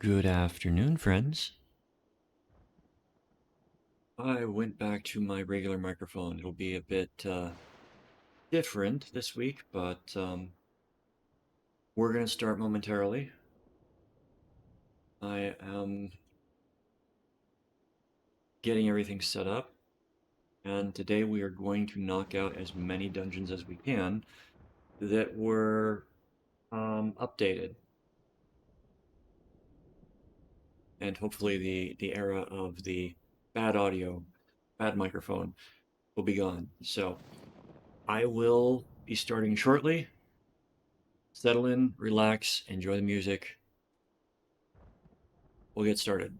Good afternoon, friends. I went back to my regular microphone. It'll be a bit different this week, but we're going to start momentarily. I am getting everything set up, and today we are going to knock out as many dungeons as we can that were updated. And hopefully the era of the bad audio, bad microphone will be gone. So I will be starting shortly. Settle in, relax, enjoy the music. We'll get started.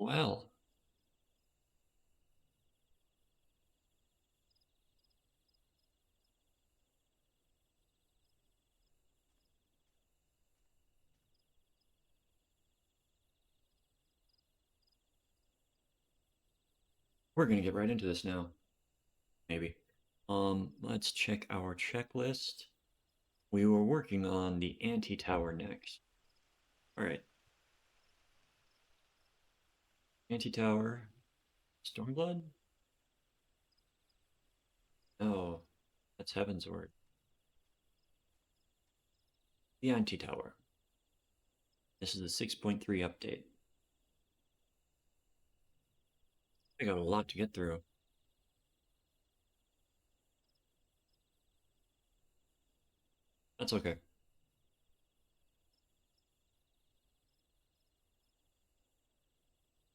Well, we're gonna get right into this now. Maybe. Let's check our checklist. We were working on the anti-tower next. All right. Anti-tower. Stormblood? Oh, that's Heaven's Word. The anti-tower. This is the 6.3 update. I got a lot to get through. That's okay.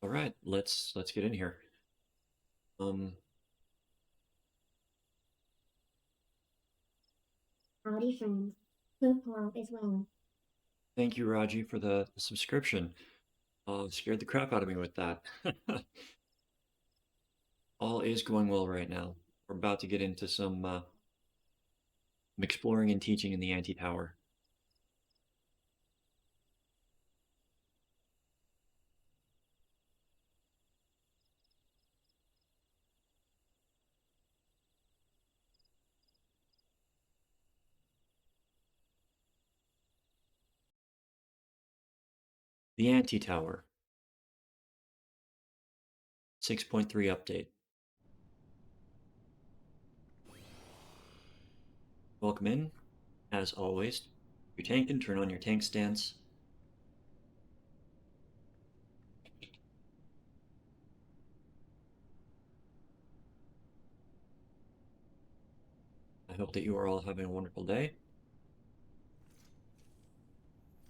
All right, let's get in here. Um, Howdy, friends. Hope all is well. Thank you, Raji, for the subscription. Scared the crap out of me with that. All is going well right now. We're about to get into some exploring and teaching in the anti-tower. The anti-tower 6.3 update. Welcome in. As always, your tank and turn on your tank stance. I hope that you are all having a wonderful day.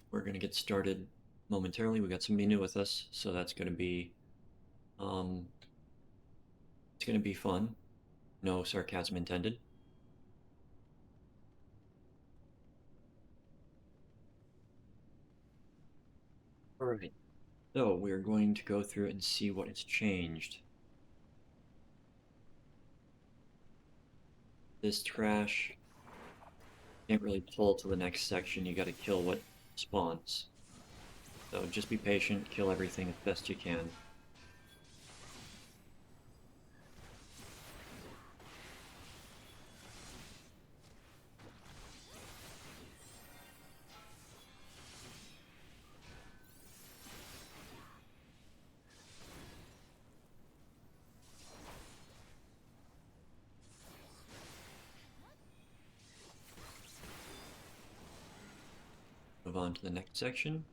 We're going to get started momentarily. We got somebody new with us, so that's going to be um, it's going to be fun. No sarcasm intended. All right. So we're going to go through and see what has changed. This trash can't really pull to the next section. You got to kill what spawns. So just be patient, kill everything as best you can. Move on to the next section.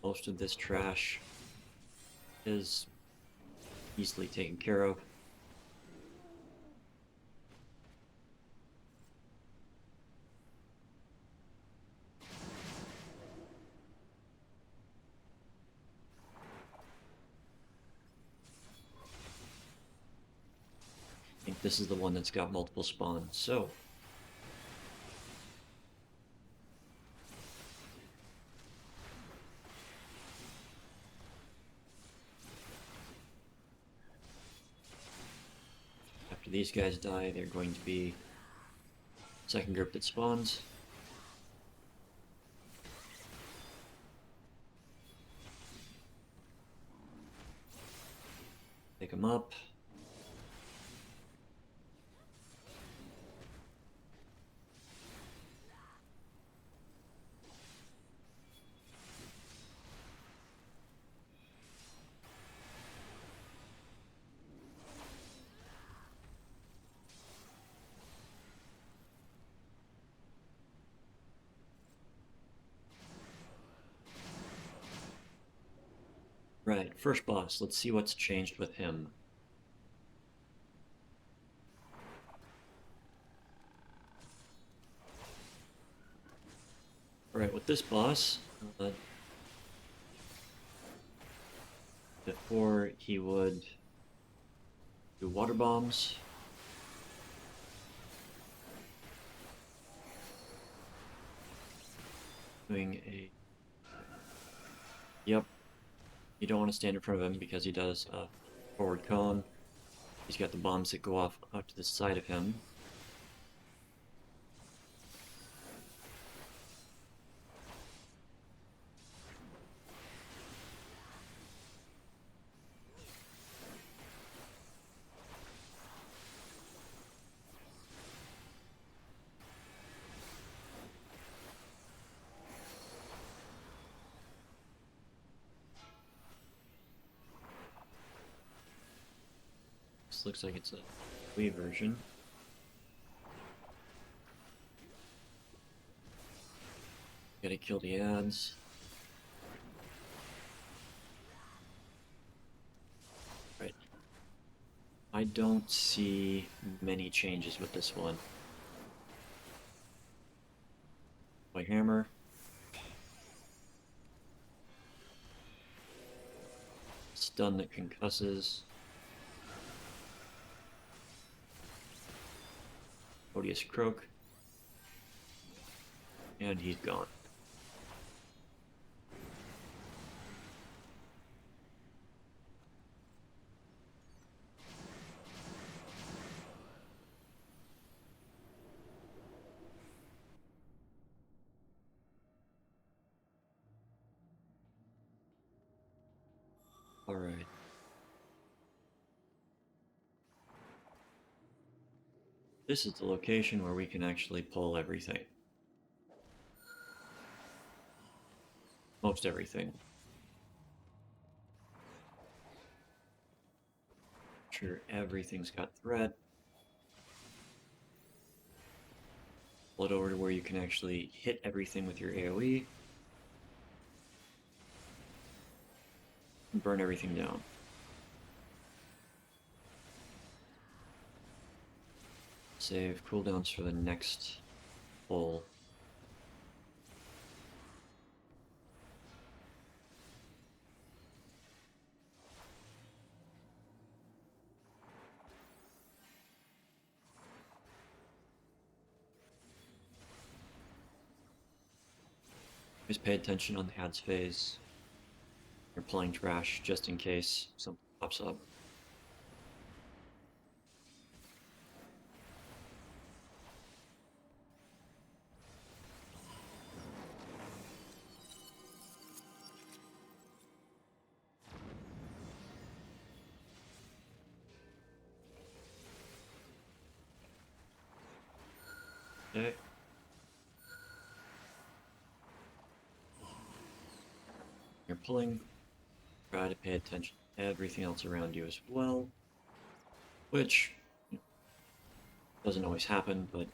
Most of this trash is easily taken care of. I think this is the one that's got multiple spawns. So after these guys die, they're going to be second group that spawns. Pick them up. Right, first boss. Let's see what's changed with him. Alright, with this boss, before he would do water bombs. Doing a... Yep, you don't want to stand in front of him because he does a forward cone. He's got the bombs that go off out to the side of him. This looks like it's a Wii version. Gotta kill the ads. Right. I don't see many changes with this one. My hammer. Stun that concusses. Odious Croak. And he's gone. Alright. This is the location where we can actually pull everything. Most everything. Sure, everything's got threat. Pull it over to where you can actually hit everything with your AoE. And burn everything down. Save cooldowns for the next pull. Just pay attention on the ad's phase. You're pulling trash just in case something pops up. Okay. You're pulling. Try to pay attention to everything else around you as well. Which doesn't always happen, but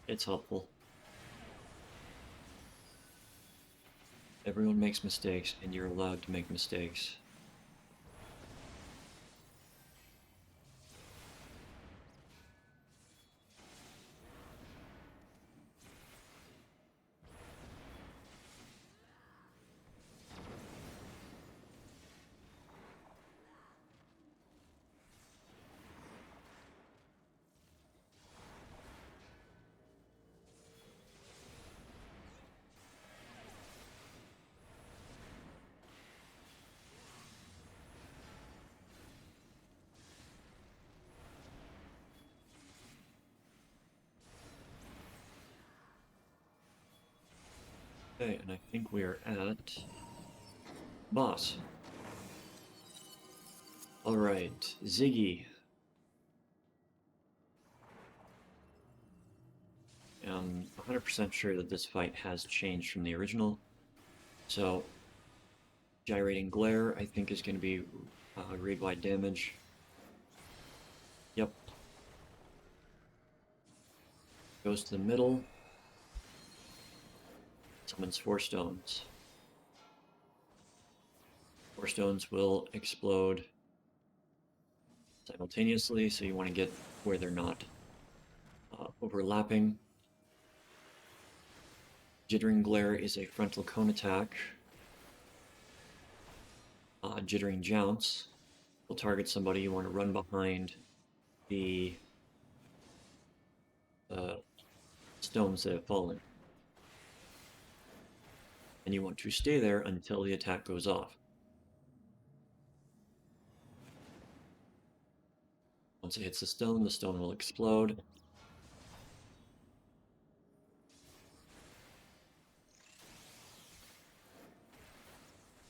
it's helpful. Everyone makes mistakes, and you're allowed to make mistakes. Okay, and I think we are at boss. Alright, Ziggy. I'm 100% sure that this fight has changed from the original. So, gyrating glare, I think, is going to be raid-wide damage. Yep. Goes to the middle. Summons 4 stones. 4 stones will explode simultaneously, so you want to get where they're not overlapping. Jittering Glare is a frontal cone attack. Jittering Jounce will target somebody. You want to run behind the stones that have fallen. And you want to stay there until the attack goes off. Once it hits the stone will explode.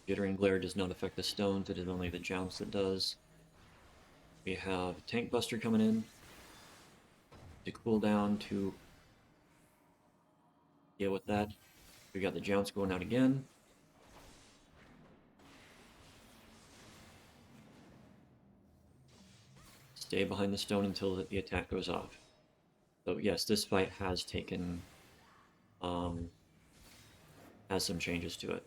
Jittering Glare does not affect the stones, it is only the Jounce that does. We have Tank Buster coming in to cool down to deal with that. We got the Jounce going out again. Stay behind the stone until the attack goes off. So yes, this fight has taken has some changes to it.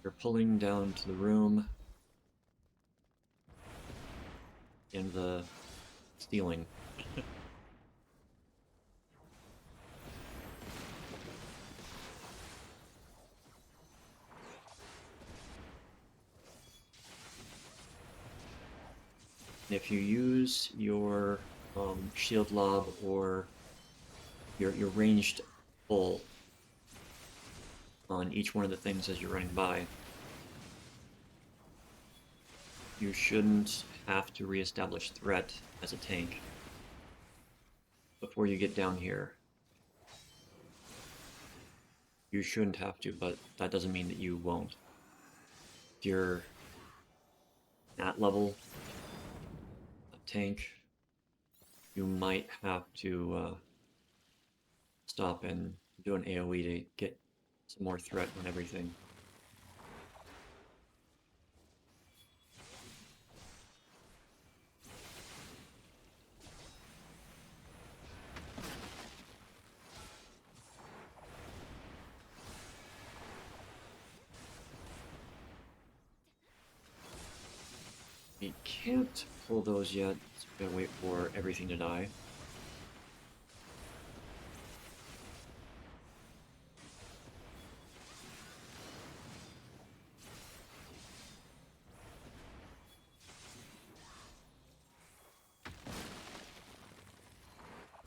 You're pulling down to the room in the ceiling. If you use your shield lob or your ranged pull on each one of the things as you're running by, you shouldn't have to reestablish threat as a tank before you get down here. You shouldn't have to, but that doesn't mean that you won't. If you're at level of tank, you might have to stop and do an AoE to get some more threat on everything. We can't pull those yet, so we gotta wait for everything to die.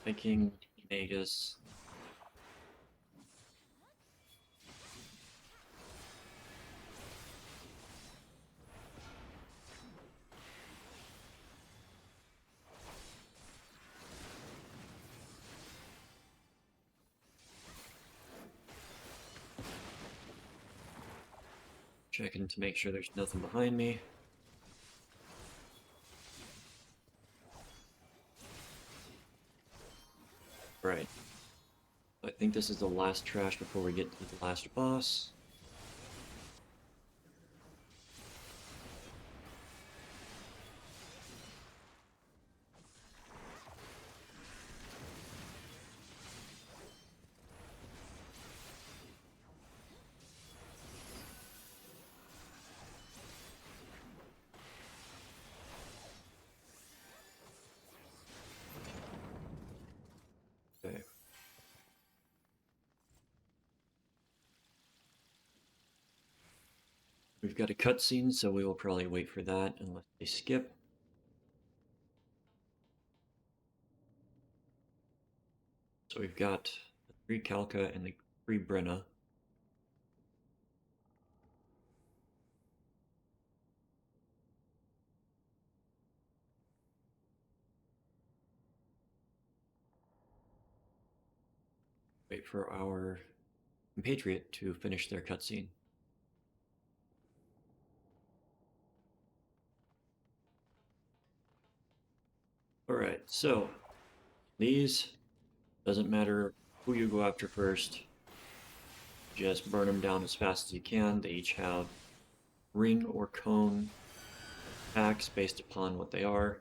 Viking, Magus. Checking to make sure there's nothing behind me. Right. I think this is the last trash before we get to the last boss. Okay. We've got a cutscene, so we will probably wait for that unless they skip. So we've got the 3 Kalka and the 3 Brenna. Wait for our compatriot to finish their cutscene. Alright, so these, doesn't matter who you go after first, just burn them down as fast as you can. They each have ring or cone attacks based upon what they are.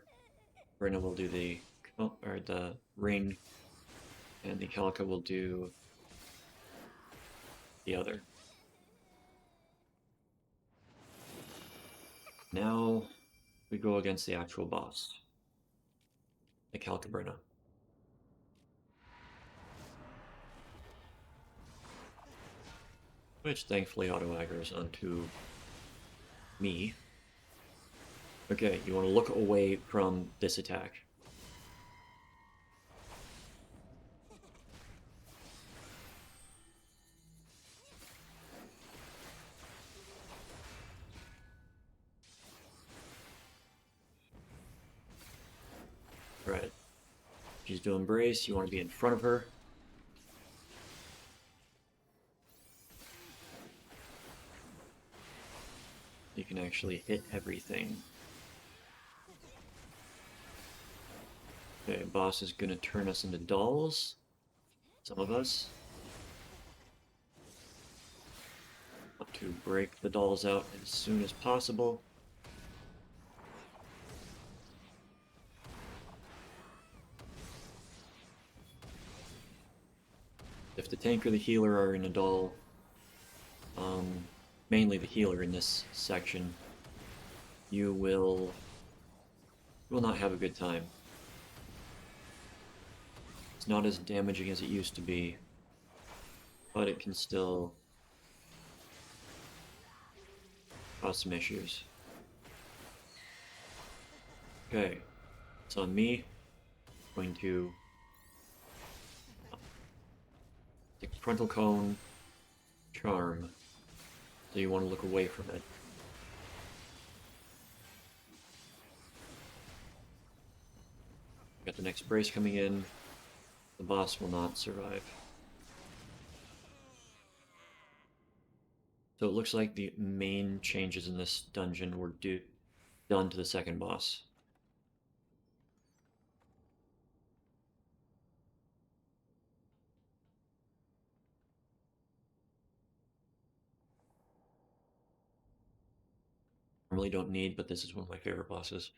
Brenda will do the ring, and the Calica will do the other. Now we go against the actual boss, the Calcabrina. Which thankfully auto-aggers onto me. Okay, you want to look away from this attack. Right. She's doing brace, you want to be in front of her. You can actually hit everything. Okay, boss is gonna turn us into dolls. Some of us. Want to break the dolls out as soon as possible. If the tank or the healer are in a doll, mainly the healer in this section, you will not have a good time. It's not as damaging as it used to be, but it can still cause some issues. Okay, it's on me. I'm going to take frontal cone, charm. So you want to look away from it. Got the next brace coming in. The boss will not survive. So it looks like the main changes in this dungeon were done to the second boss. Normally don't need, but this is one of my favorite bosses.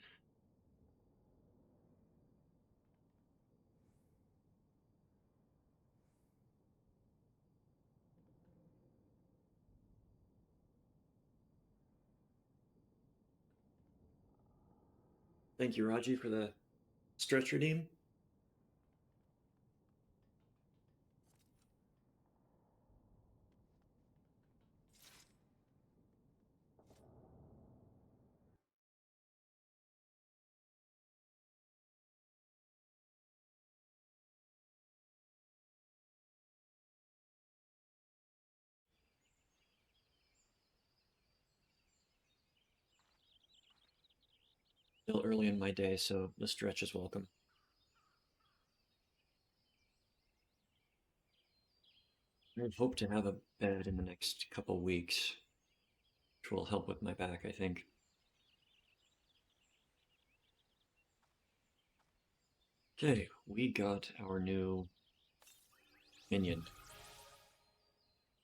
Thank you, Raji, for the stretch redeem. Still early in my day, so the stretch is welcome. I hope to have a bed in the next couple weeks, which will help with my back, I think. Okay, we got our new minion.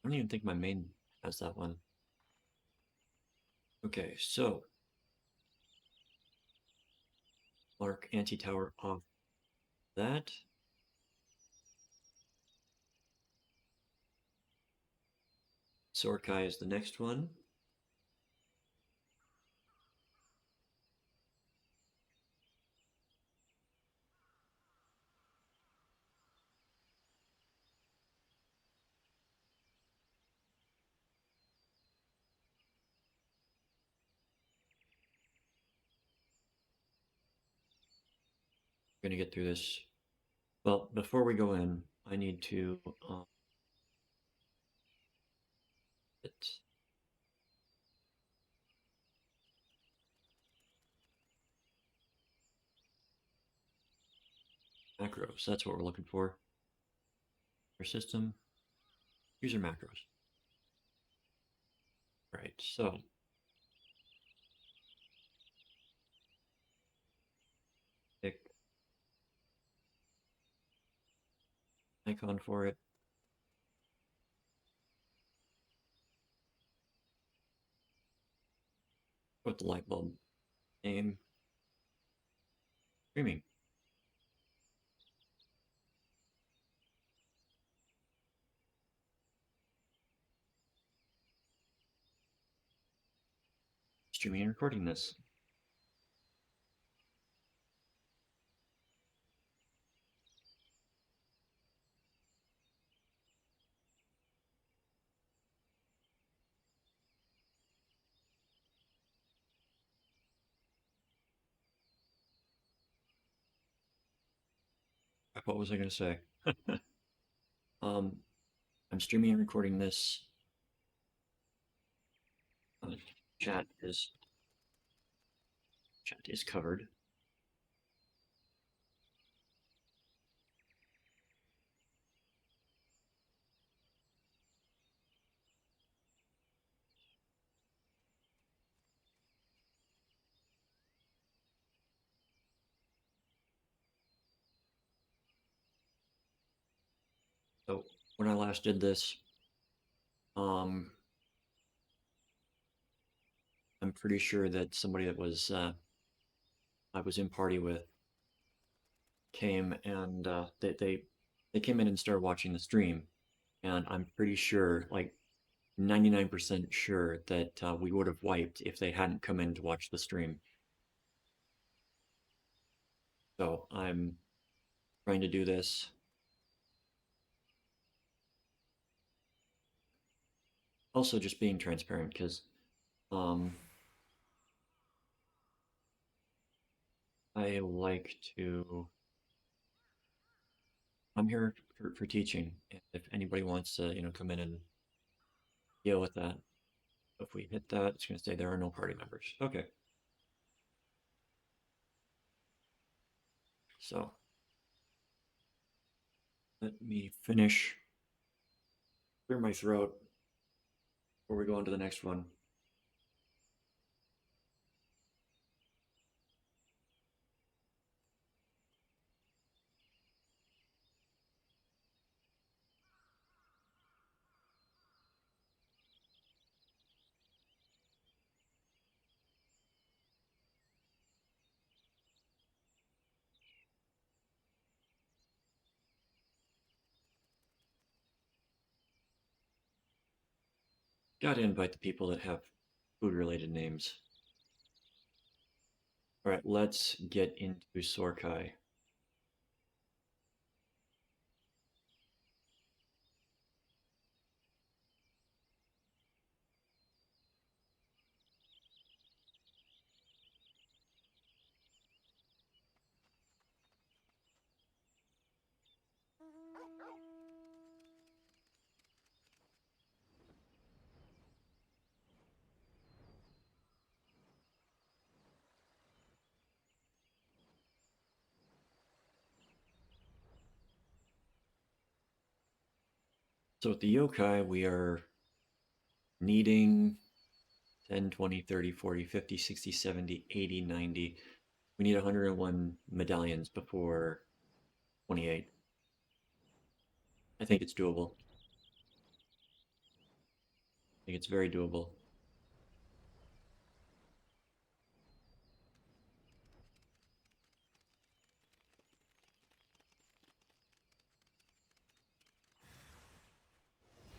I don't even think my main has that one. Okay, so mark anti-tower off that. Sword Kai is the next one. We're gonna get through this. Well, before we go in, I need to hit macros. That's what we're looking for. Our system, user macros. Right, so pick icon for it. Put the light bulb. Name. Streaming. Streaming and recording this. What was I going to say? I'm streaming and recording this. Chat is covered. So when I last did this, I'm pretty sure that somebody that was I was in party with came and they came in and started watching the stream, and I'm pretty sure, like 99% sure, that we would have wiped if they hadn't come in to watch the stream. So I'm trying to do this. Also, just being transparent because um, I like to. I'm here for teaching. If anybody wants to, come in and deal with that, if we hit that, it's going to say there are no party members. Okay. So let me finish, clear my throat before we go on to the next one. Gotta invite the people that have food related names. All right, let's get into Sorkai. So with the yokai, we are needing 10, 20, 30, 40, 50, 60, 70, 80, 90. We need 101 medallions before 28. I think it's doable. I think it's very doable.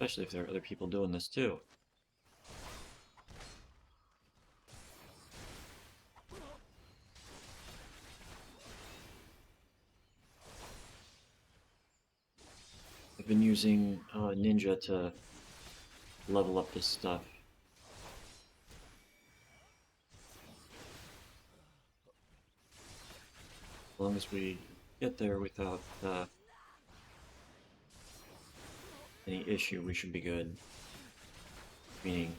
Especially if there are other people doing this too. I've been using Ninja to level up this stuff. As long as we get there without any issue, we should be good. Meaning,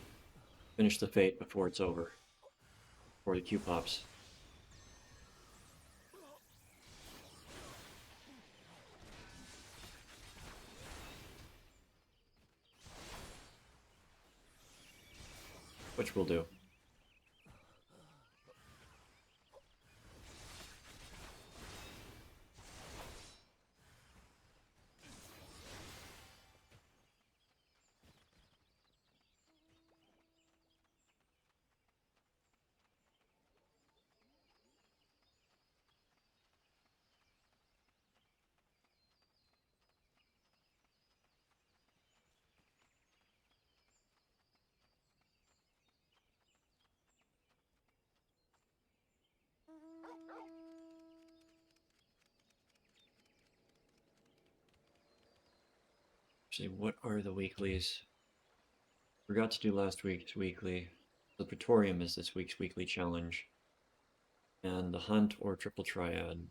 finish the fate before it's over. Before the Q pops. Which we'll do. Actually, what are the weeklies? Forgot to do last week's weekly. The Praetorium is this week's weekly challenge. And the Hunt or Triple Triad.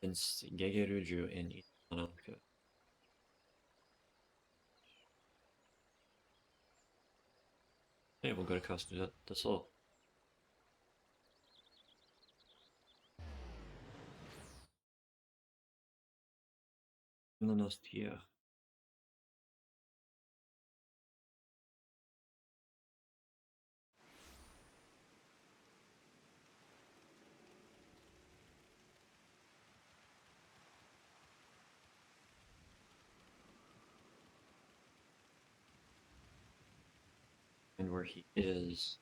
Since Gegeruju in Itanaka. Hey, we'll go to Costa del Sol. Milanostia. And where he is.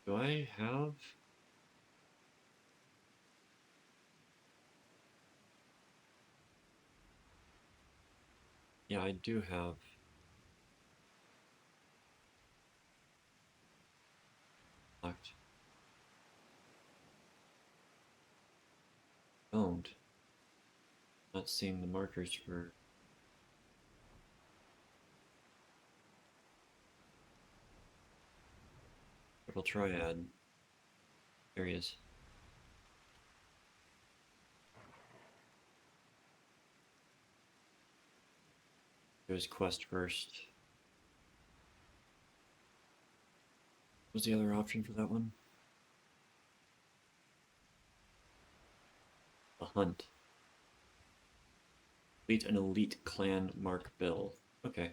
Do I have? Yeah, I do have. Locked. Don't. Not seeing the markers for Triple Triad. There he is. Do his quest first. What was the other option for that one? The Hunt. Complete an elite clan mark bill. Okay.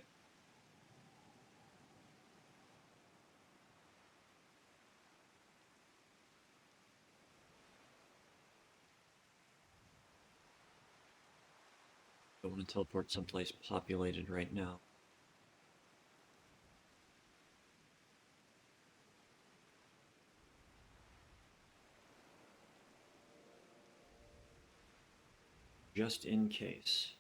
I want to teleport someplace populated right now. Just in case.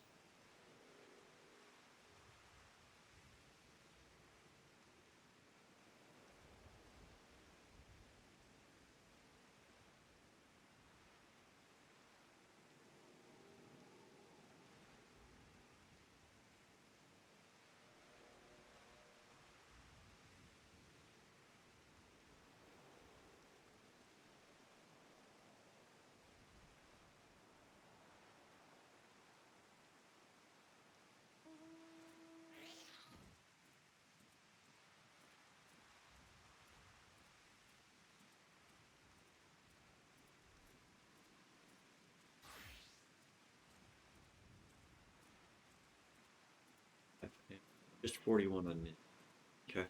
Just 41 on it. Okay.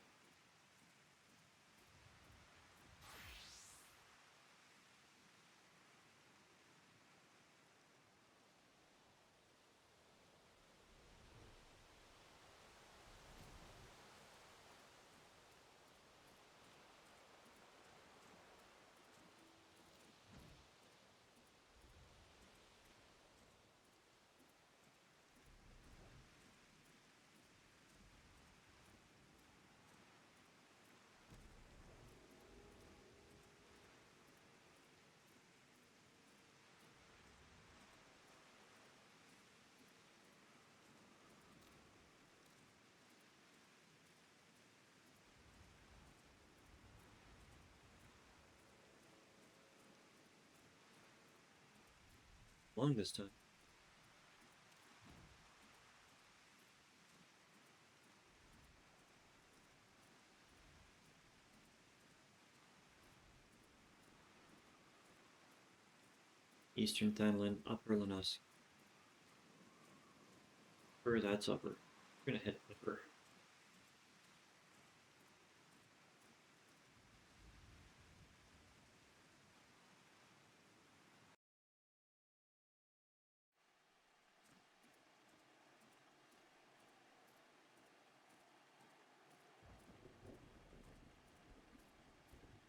Long this time. Eastern Thailand, Upper Lanos. Upper, that's upper. We're gonna hit upper.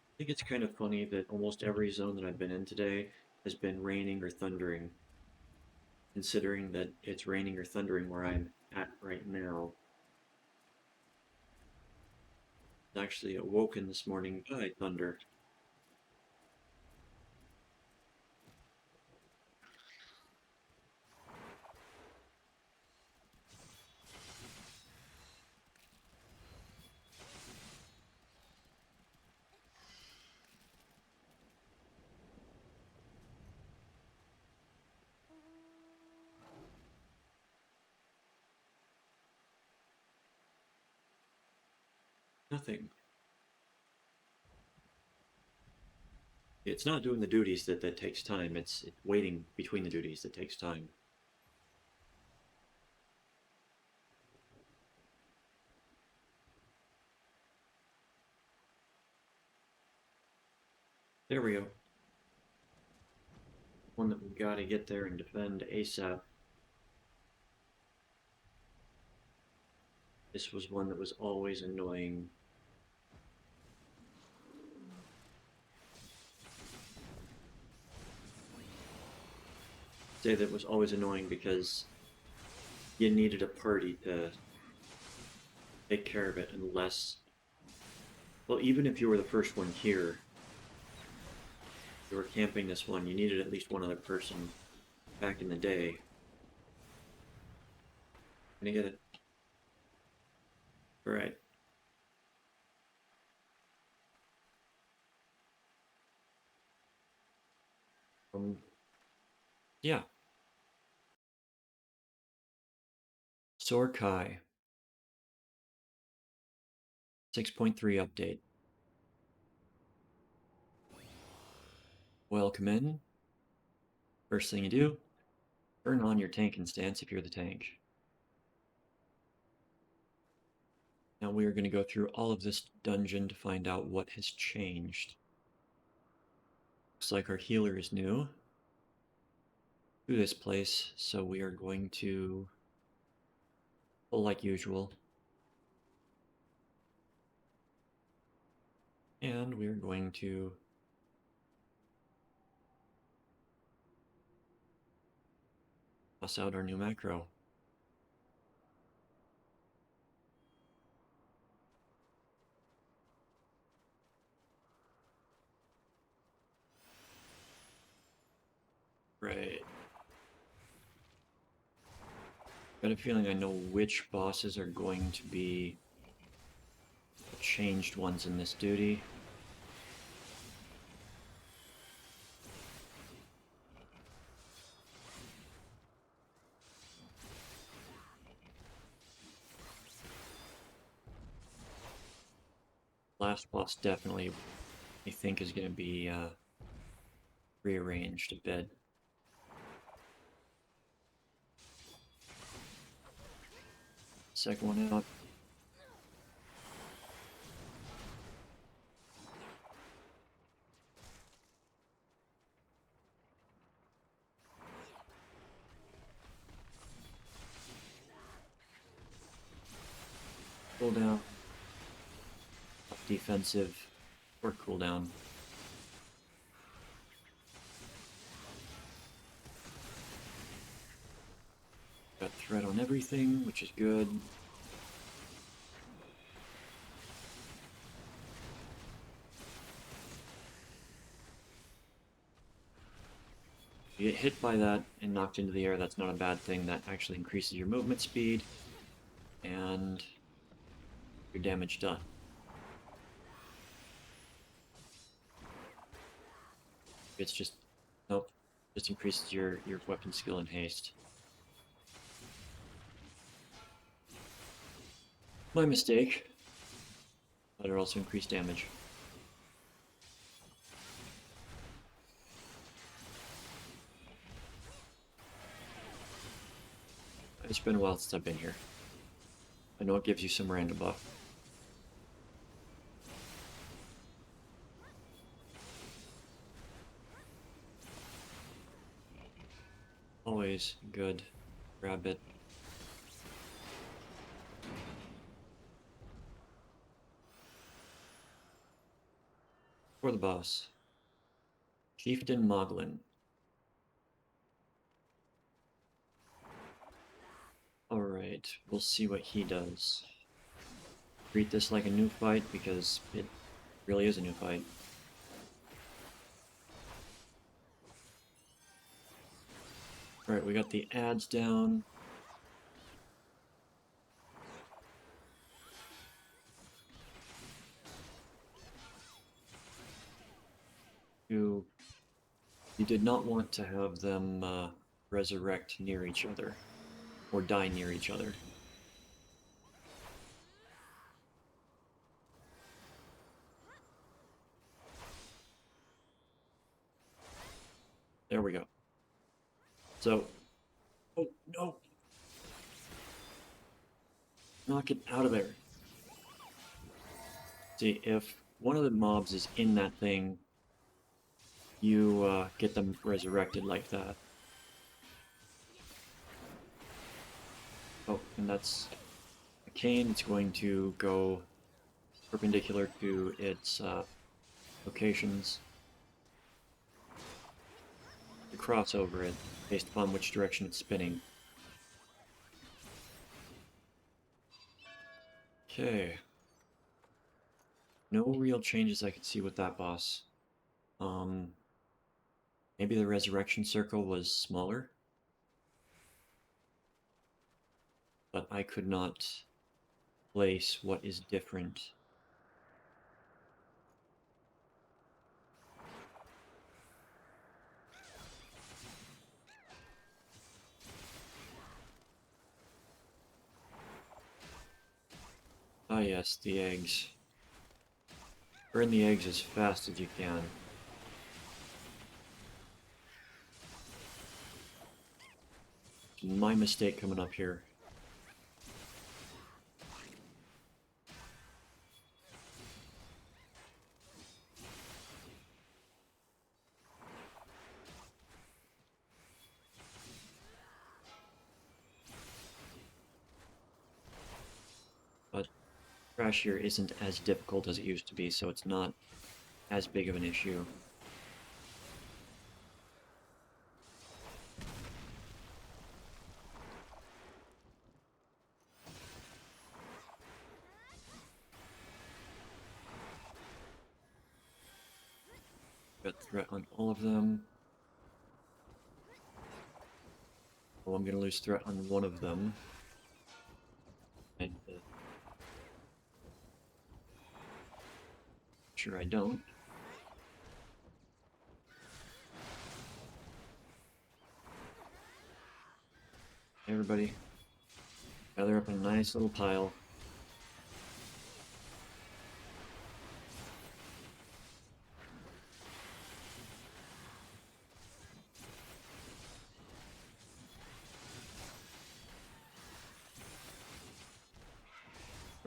I think it's kind of funny that almost every zone that I've been in today has been raining or thundering. considering that it's raining or thundering where I'm at right now. I was actually awoken this morning by thunder. Nothing. It's not doing the duties that takes time. It's waiting between the duties that takes time. There we go. One that we've got to get there and defend ASAP. This was one that was always annoying. Say that was always annoying because you needed a party to take care of it unless, well, even if you were the first one here, you were camping this one, you needed at least one other person back in the day. Can I get it? Alright. Yeah. Sorkai 6.3 update. Welcome in. First thing you do, turn on your tank instance if you're the tank. Now we are going to go through all of this dungeon to find out what has changed. Looks like our healer is new to this place, so we are going to pull like usual. And we are going to toss out our new macro. Right. Got a feeling I know which bosses are going to be the changed ones in this duty. Last boss definitely, I think, is going to be rearranged a bit. Second one out. Cooldown. Defensive or cooldown. Got threat on everything, which is good. You get hit by that and knocked into the air, that's not a bad thing. That actually increases your movement speed and your damage done. It's just, nope, just increases your weapon skill and haste. My mistake. But it also increased damage. It's been a while since I've been here. I know it gives you some random buff. Always good. Grab it. For the boss. Chieftain Moglin. Alright, we'll see what he does. Treat this like a new fight because it really is a new fight. Alright, we got the ads down. You did not want to have them resurrect near each other, or die near each other. There we go. So, oh no! Knock it out of there. See, if one of the mobs is in that thing, you get them resurrected like that. Oh, and that's a cane. It's going to go perpendicular to its locations to cross over it based upon which direction it's spinning. Okay. No real changes I could see with that boss. Maybe the resurrection circle was smaller, but I could not place what is different. Ah yes, the eggs. Burn the eggs as fast as you can. My mistake coming up here. But Crash here isn't as difficult as it used to be, so it's not as big of an issue. Got threat on all of them. Oh, I'm gonna lose threat on one of them. And sure I don't. Everybody, gather up in a nice little pile.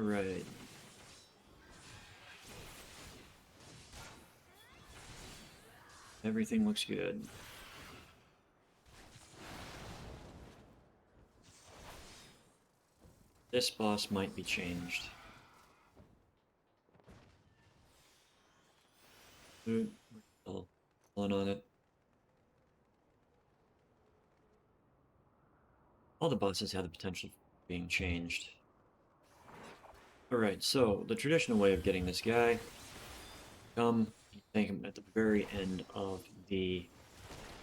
Alright. Everything looks good. This boss might be changed. Ooh, we're still pulling on it. All the bosses have the potential for being changed. Alright, so the traditional way of getting this guy, come, thank him at the very end of the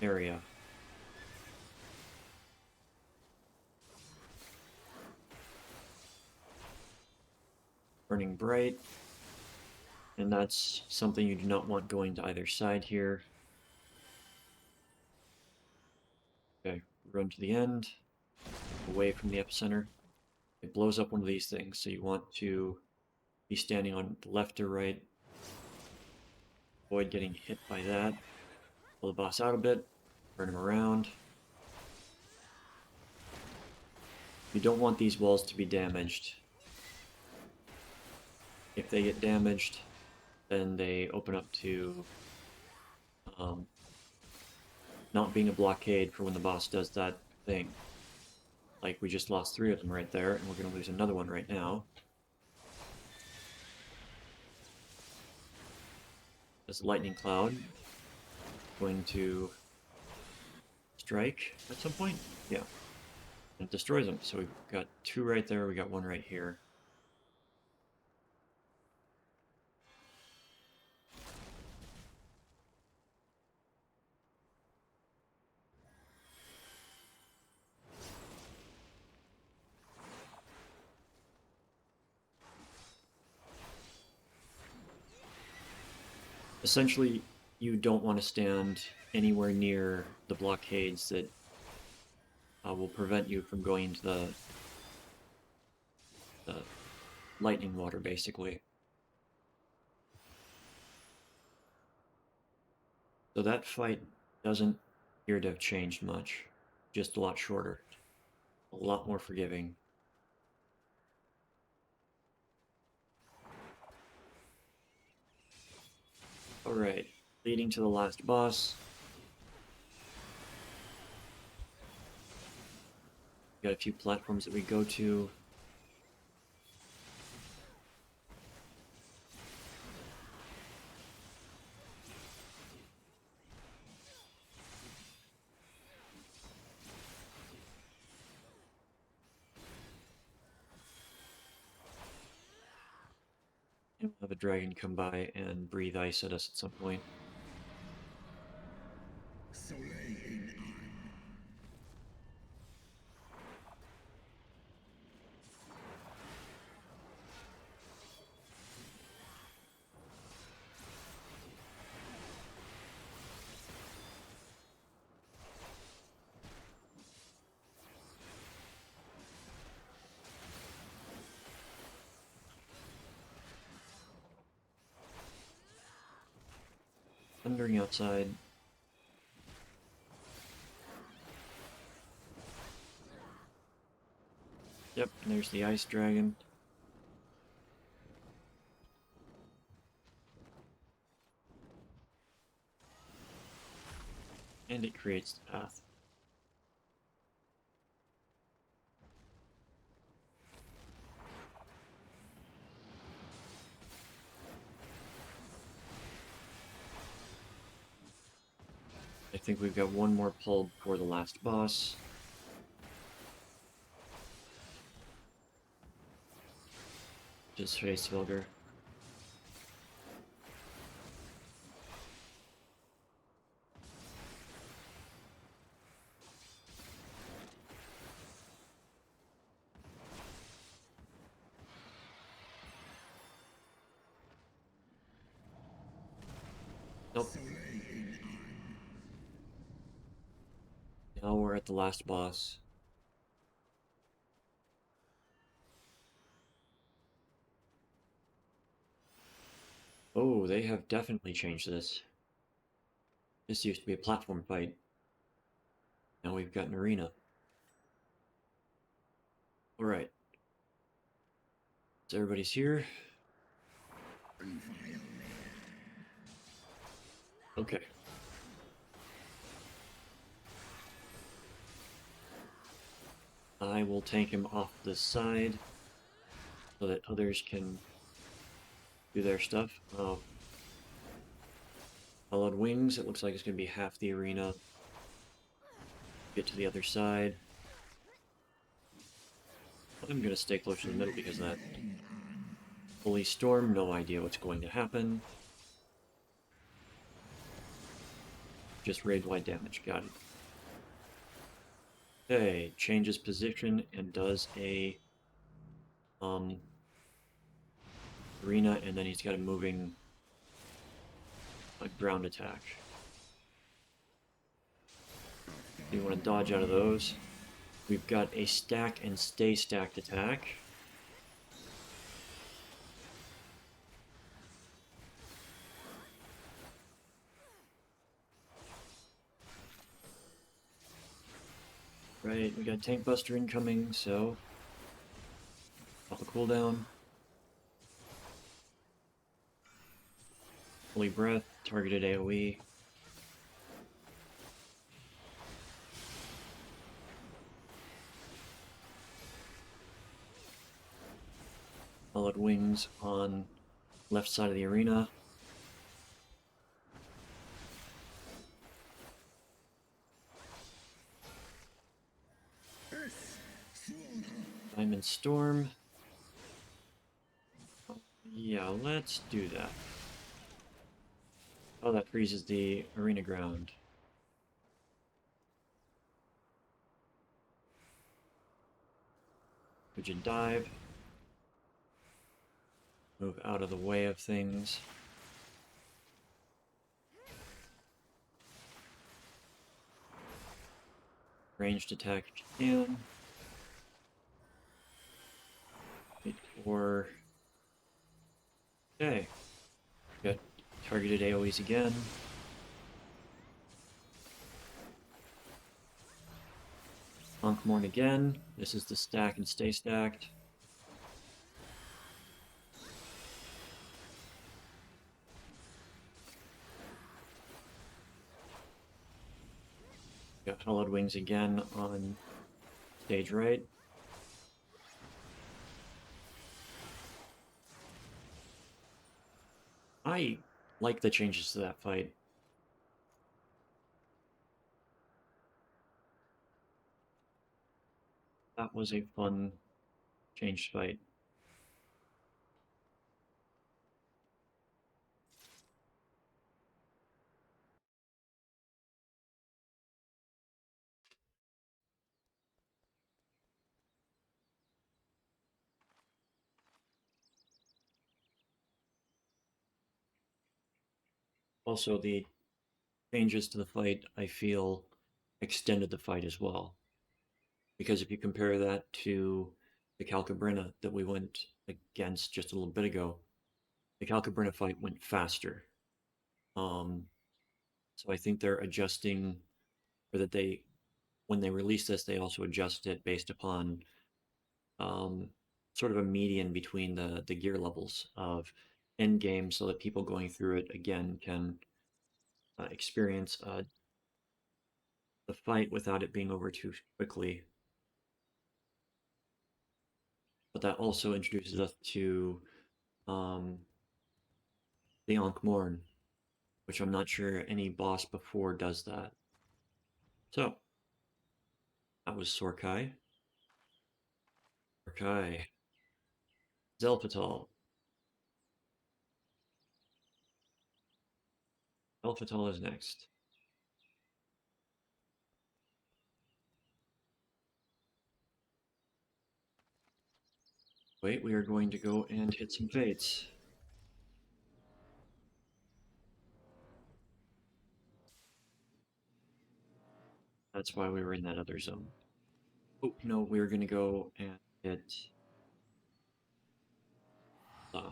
area. Burning bright, and that's something you do not want going to either side here. Okay, run to the end, away from the epicenter. It blows up one of these things, so you want to be standing on the left or right. Avoid getting hit by that. Pull the boss out a bit, turn him around. You don't want these walls to be damaged. If they get damaged, then they open up to not being a blockade for when the boss does that thing. Like, we just lost 3 of them right there, and we're going to lose another one right now. This lightning cloud going to strike at some point? Yeah. and it destroys them. So we've got 2 right there, we got 1 right here. Essentially, you don't want to stand anywhere near the blockades that will prevent you from going into the lightning water, basically. So that fight doesn't appear to have changed much, just a lot shorter, a lot more forgiving. Alright, leading to the last boss. Got a few platforms that we go to. And we'll have a dragon come by and breathe ice at us at some point. Thundering outside. Yep, and there's the ice dragon. And it creates the path. I think we've got 1 more pull before the last boss. Just face Vilger. Nope. Now we're at the last boss. Oh, they have definitely changed this. This used to be a platform fight. Now we've got an arena. Alright. So everybody's here. Okay. I will tank him off the side so that others can do their stuff. Followed wings, it looks like it's going to be half the arena. Get to the other side. I'm going to stay close to the middle because of that. Holy Storm, no idea what's going to happen. Just raid-wide damage, got it. Okay, changes position and does a arena, and then he's got a moving ground attack. You want to dodge out of those. We've got a stack and stay stacked attack. Right, we got Tank Buster incoming, so off the cooldown. Holy Breath, targeted AoE. Followed Wings on left side of the arena. Diamond Storm. Yeah, let's do that. Oh, that freezes the arena ground. Would dive? Move out of the way of things. Ranged attack if you can. Wait for... Okay. Got targeted AoEs again. Ankh-Morn again. This is the stack and stay stacked. Got Hollowed Wings again on stage right. I like the changes to that fight. That was a fun changed fight. Also, the changes to the fight, I feel, extended the fight as well. Because if you compare that to the Calcabrina that we went against just a little bit ago, the Calcabrina fight went faster. Um, so I think they're adjusting, or that when they release this, they also adjust it based upon um, sort of a median between the gear levels of end game, so that people going through it again can experience the fight without it being over too quickly. But that also introduces us to um, the Ankh-Morn, which I'm not sure any boss before does that. So, that was Sorkai. Sorkai. Zelphatal. Zelphatal is next. Wait, we are going to go and hit some fates. That's why we were in that other zone. Oh, no, we're going to go and hit... Uh,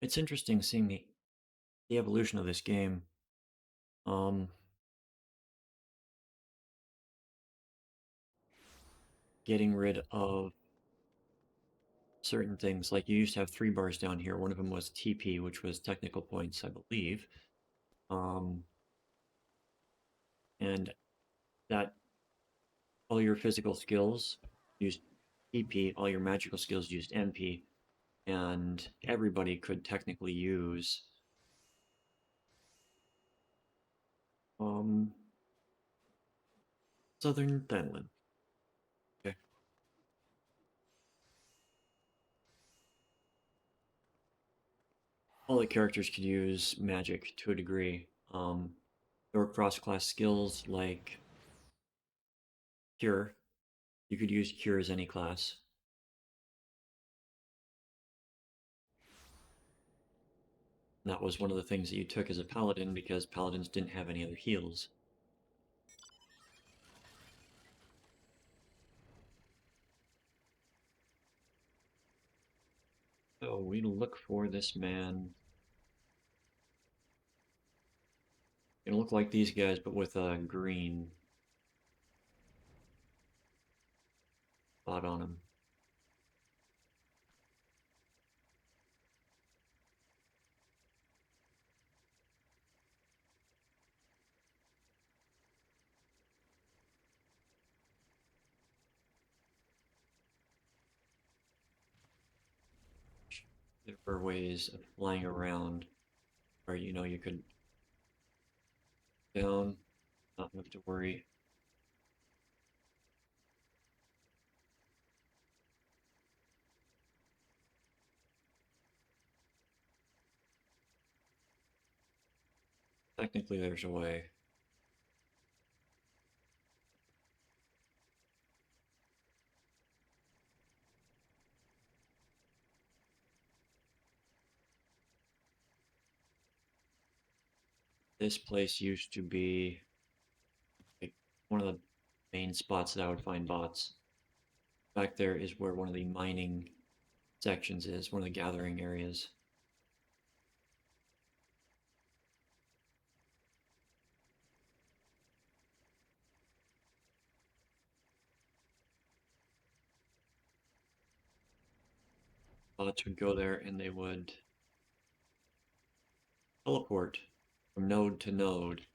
it's interesting seeing the evolution of this game. Um, Getting rid of certain things. Like you used to have 3 bars down here. One of them was TP, which was technical points, I believe. Um, and that all your physical skills used TP, all your magical skills used MP, and everybody could technically use um, Southern Thenlin. Okay. All the characters could use magic to a degree. There were cross-class skills like Cure. You could use Cure as any class. And that was one of the things that you took as a paladin because paladins didn't have any other heals. So we look for this man. Gonna look like these guys, but with a green spot on him. there were ways of flying around where you could down, not have to worry. Technically, there's a way. This place used to be like one of the main spots that I would find bots. Back there is where one of the mining sections is, one of the gathering areas. Bots would go there and they would teleport from node to node.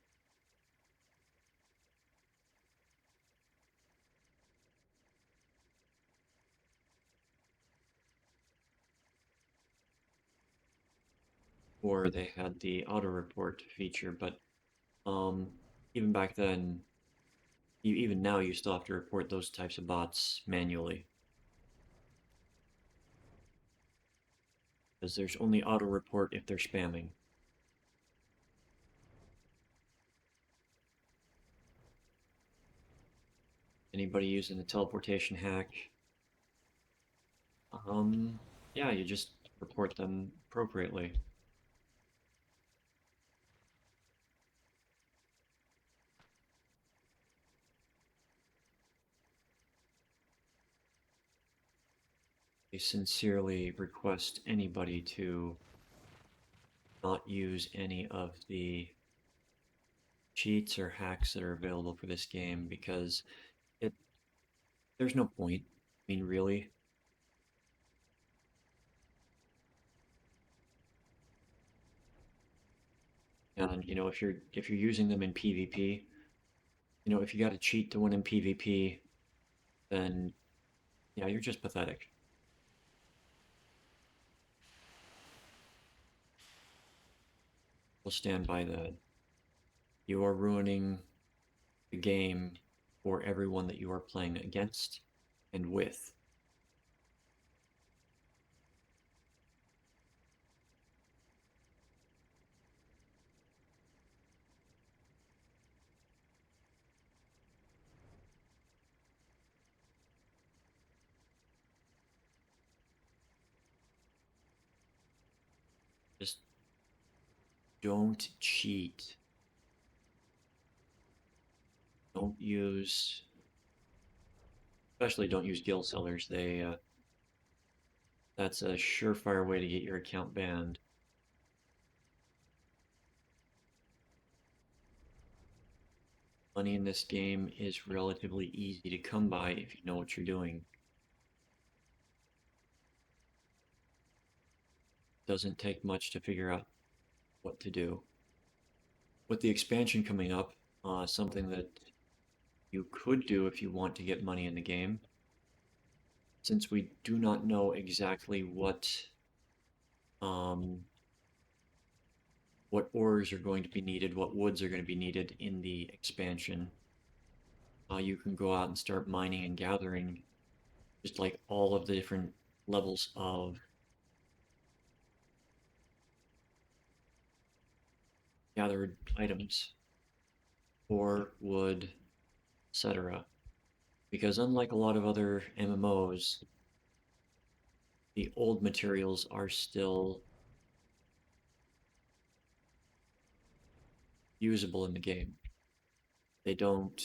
Or they had the auto report feature, but even back then, even now, you still have to report those types of bots manually. Because there's only auto report if they're spamming. Anybody using the teleportation hack, yeah, you just report them appropriately. I sincerely request anybody to not use any of the cheats or hacks that are available for this game because it there's no point. I mean, really. And if you're using them in PvP, if you got to cheat to win in PvP, then yeah, you're just pathetic. We'll stand by that. You are ruining the game for everyone that you are playing against and with. Just don't cheat. Don't use, especially don't use guild sellers. That's a surefire way to get your account banned. Money in this game is relatively easy to come by if you know what you're doing. Doesn't take much to figure out what to do. With the expansion coming up, something that you could do if you want to get money in the game, since we do not know exactly um, what ores are going to be needed, what woods are going to be needed in the expansion. You can go out and start mining and gathering just like all of the different levels of gathered items, or wood, etc. Because unlike a lot of other MMOs, the old materials are still usable in the game. They don't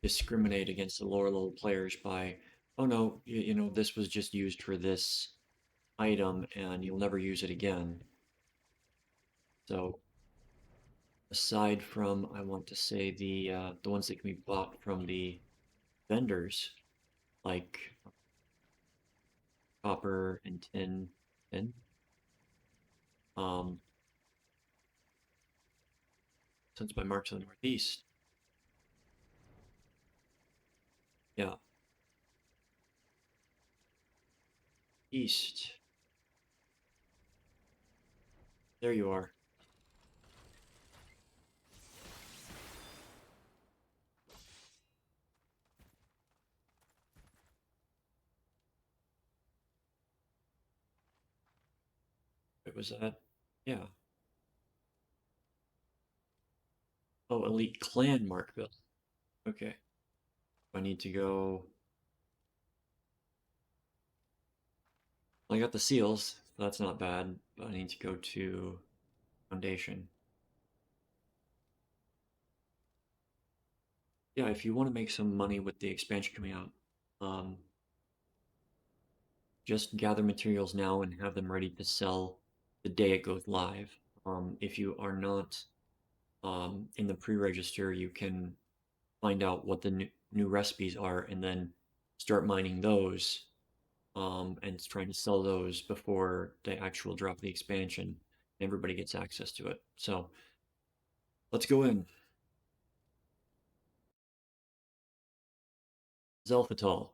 discriminate against the lower level players by, oh no, this was just used for this item and you'll never use it again. So aside from, I want to say the ones that can be bought from the vendors, like copper and tin, um, since my mark's on the northeast, yeah, east. There you are. It was that. Yeah. Oh, elite clan mark build. Okay. I need to go. I got the seals. That's not bad. But I need to go to foundation. Yeah, if you want to make some money with the expansion coming out, um, just gather materials now and have them ready to sell the day it goes live. If you are not in the pre-register, you can find out what the new recipes are and then start mining those and trying to sell those before the actual drop of the expansion. Everybody gets access to it. So let's go in. Zelphatal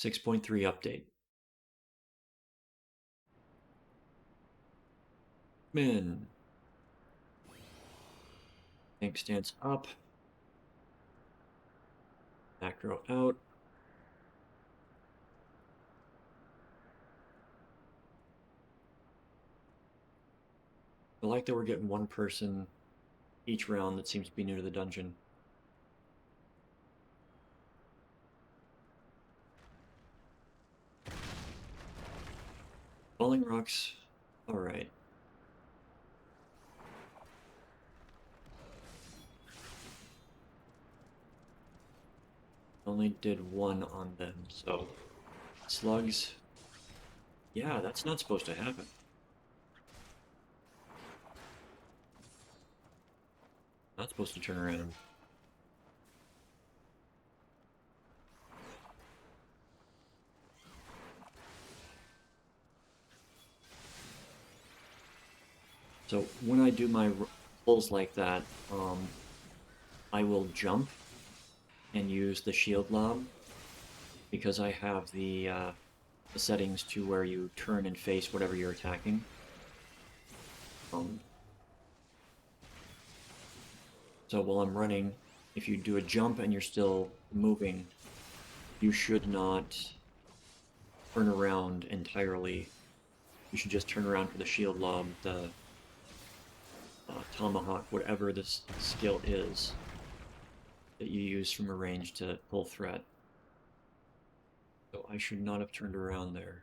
6.3 update. Min. Tank stance up. Macro out. I like that we're getting one person each round that seems to be new to the dungeon. Falling rocks. Alright. Only did one on them, so slugs. Yeah, that's not supposed to happen. Not supposed to turn around. So when I do my pulls like that, I will jump and use the shield lob because I have the settings to where you turn and face whatever you're attacking. So while I'm running, if you do a jump and you're still moving, you should not turn around entirely. You should just turn around for the shield lob, the tomahawk, whatever this skill is that you use from a range to pull threat. So I should not have turned around there.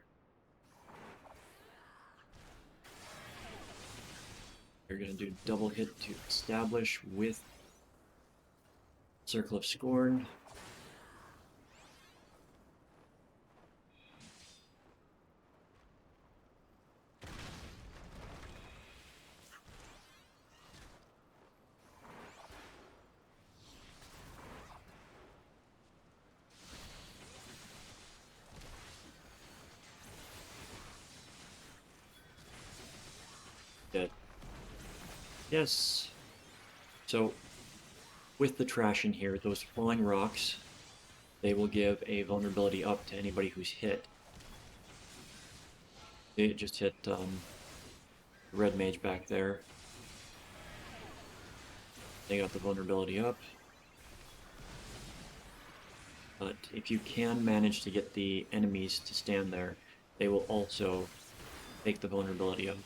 You're going to do double hit to establish with Circle of Scorn. Dead. Yes. So with the trash in here, those falling rocks, they will give a vulnerability up to anybody who's hit. They just hit red mage back there. They got the vulnerability up. But if you can manage to get the enemies to stand there, they will also take the vulnerability up.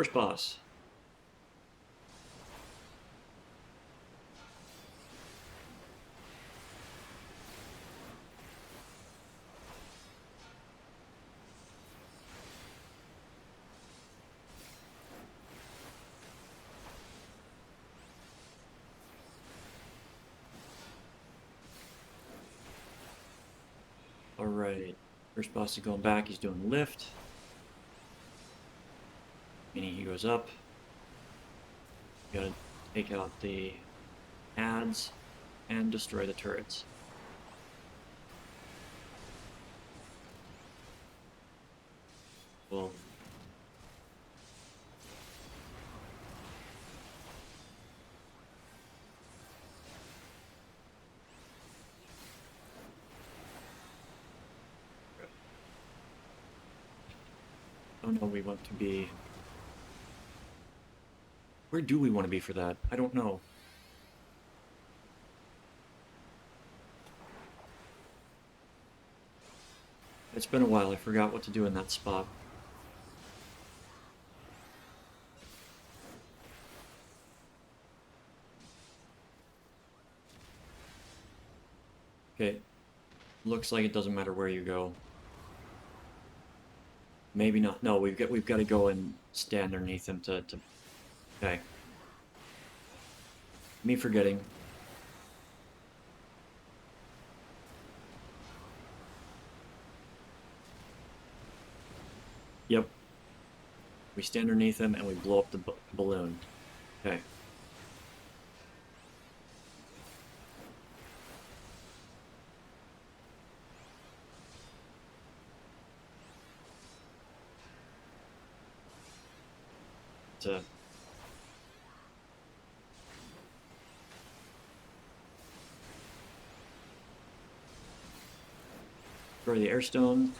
First boss. Alright. First boss is going back, he's doing lift. Meaning he goes up. You gotta take out the adds, and destroy the turrets. Well, oh no, we want to be... Where do we want to be for that? I don't know. It's been a while, I forgot what to do in that spot. Okay, looks like it doesn't matter where you go. Maybe not. No, we've got to go and stand underneath him to... Okay. Me forgetting. Yep. We stand underneath him and we blow up the balloon. Okay. To destroy the air stone.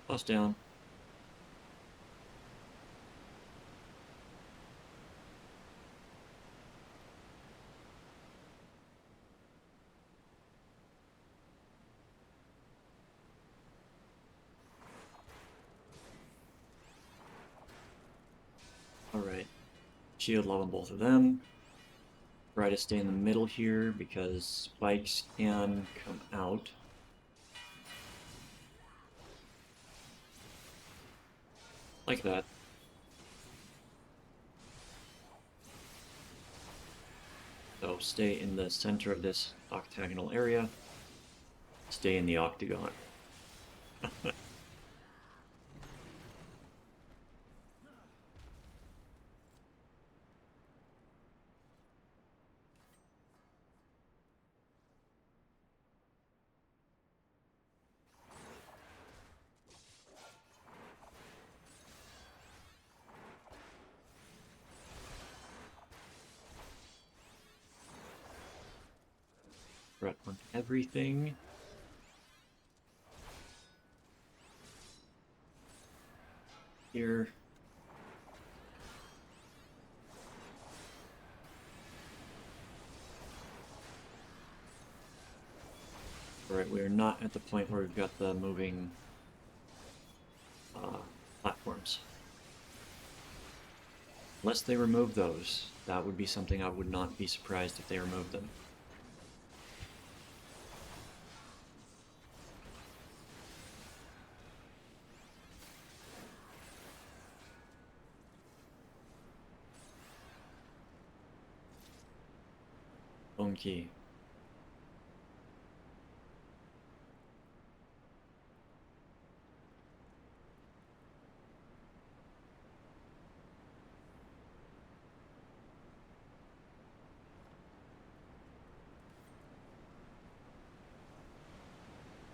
Plus down. Alright. Shield level both of them. Try to stay in the middle here because spikes can come out. Like that. So stay in the center of this octagonal area. Stay in the octagon. Threat on everything. Here. Alright, we are not at the point where we've got the moving platforms. Unless they remove those, that would be something I would not be surprised if they removed them. Phone key.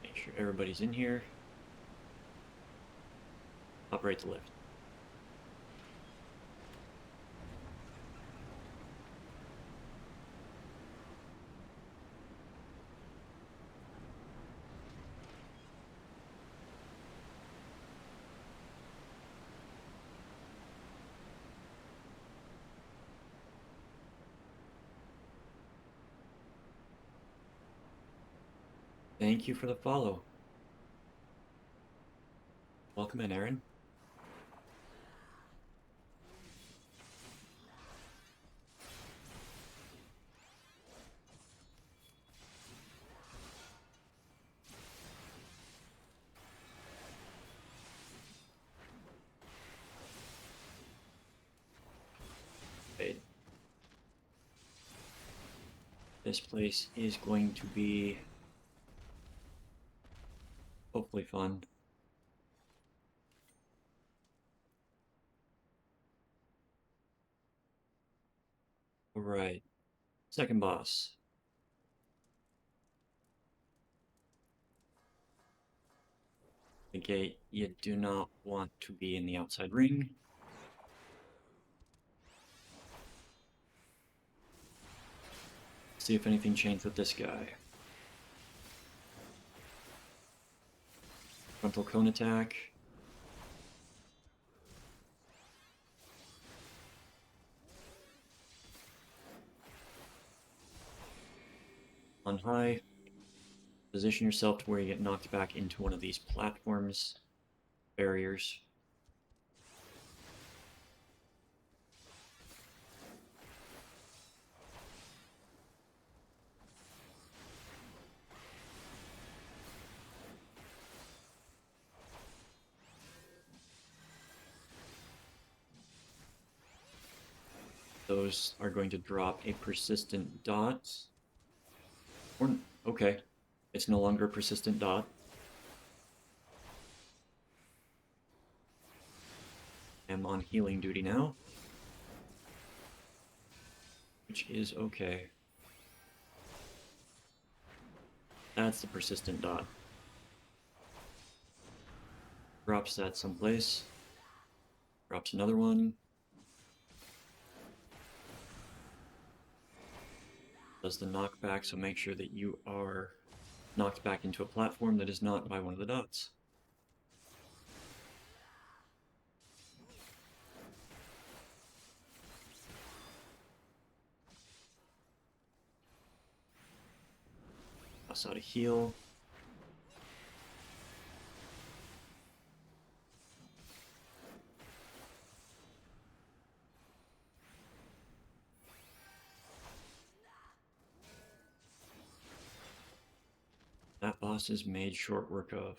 Make sure everybody's in here. Operate the lift. Thank you for the follow. Welcome in, Aaron. This place is going to be hopefully fun. Alright, second boss. The gate, you do not want to be in the outside ring. See if anything changed with this guy. Frontal cone attack. On high. Position yourself to where you get knocked back into one of these platforms, barriers. Those are going to drop a persistent dot. Or, okay, it's no longer a persistent dot. I'm on healing duty now, which is okay. That's the persistent dot. Drops that someplace. Drops another one. Does the knockback, so make sure that you are knocked back into a platform that is not by one of the dots. Toss out a heal. That boss is made short work of.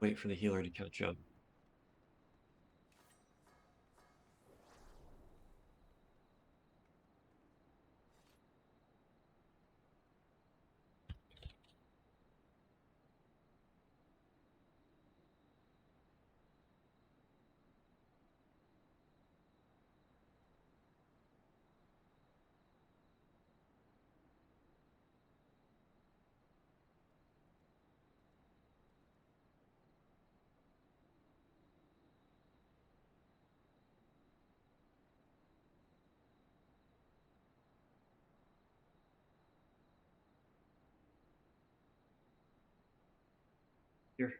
Wait for the healer to catch up. Here.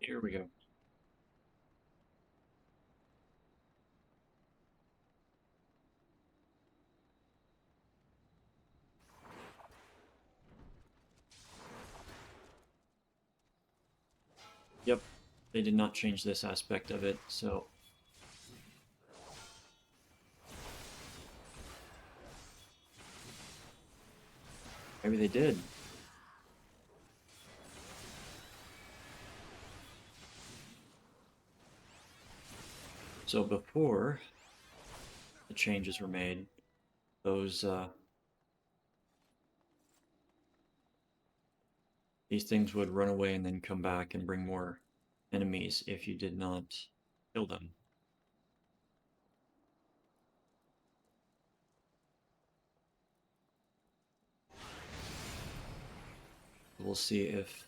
Here we go. Yep, they did not change this aspect of it, so... Maybe they did. So before the changes were made, those, these things would run away and then come back and bring more enemies if you did not kill them. We'll see if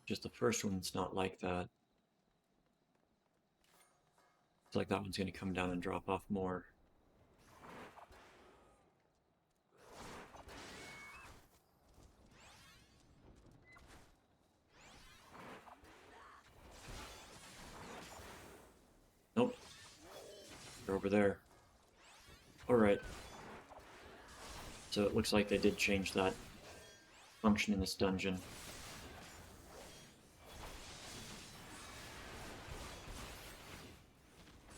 just the first one's not like that. It's like that one's going to come down and drop off more. Nope. They're over there. Alright. So it looks like they did change that function in this dungeon.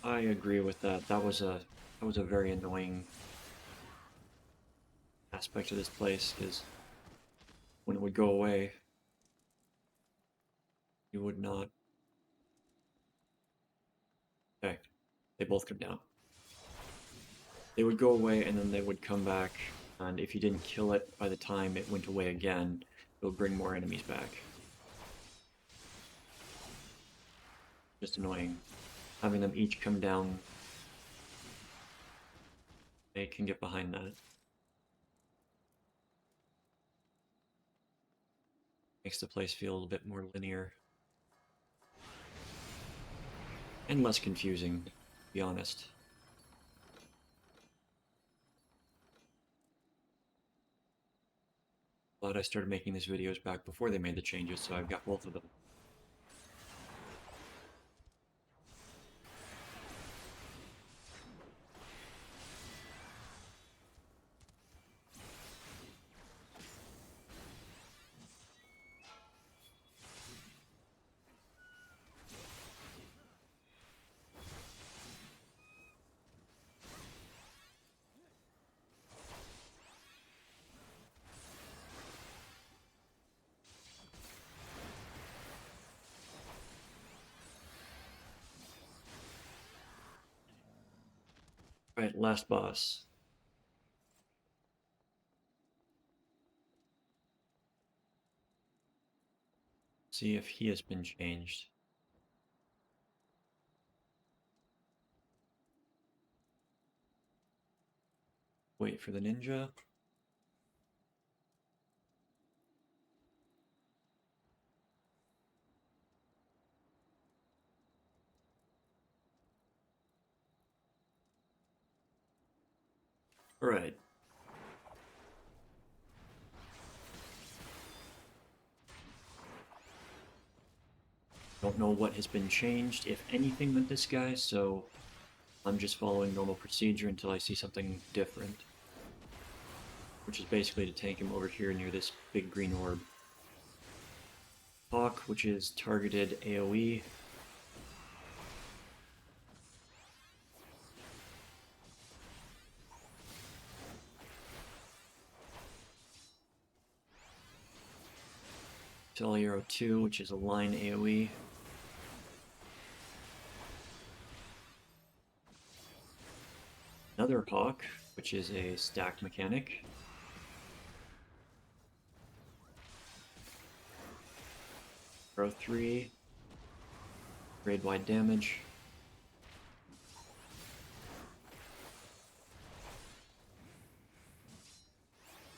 I agree with that. That was a very annoying aspect of this place, because when it would go away, you would not. Okay, they both come down. They would go away and then they would come back, and if you didn't kill it by the time it went away again, it would bring more enemies back. Just annoying. Having them each come down, they can get behind that. Makes the place feel a little bit more linear. And less confusing, to be honest. Glad I started making these videos back before they made the changes, so I've got both of them. Right, last boss. See if he has been changed. Wait for the ninja. Alright. Don't know what has been changed, if anything, with this guy, so I'm just following normal procedure until I see something different. Which is basically to tank him over here near this big green orb. Hawk, which is targeted AoE. Arrow 2, which is a line AoE. Another Hawk, which is a stack mechanic. Arrow 3, grade-wide damage.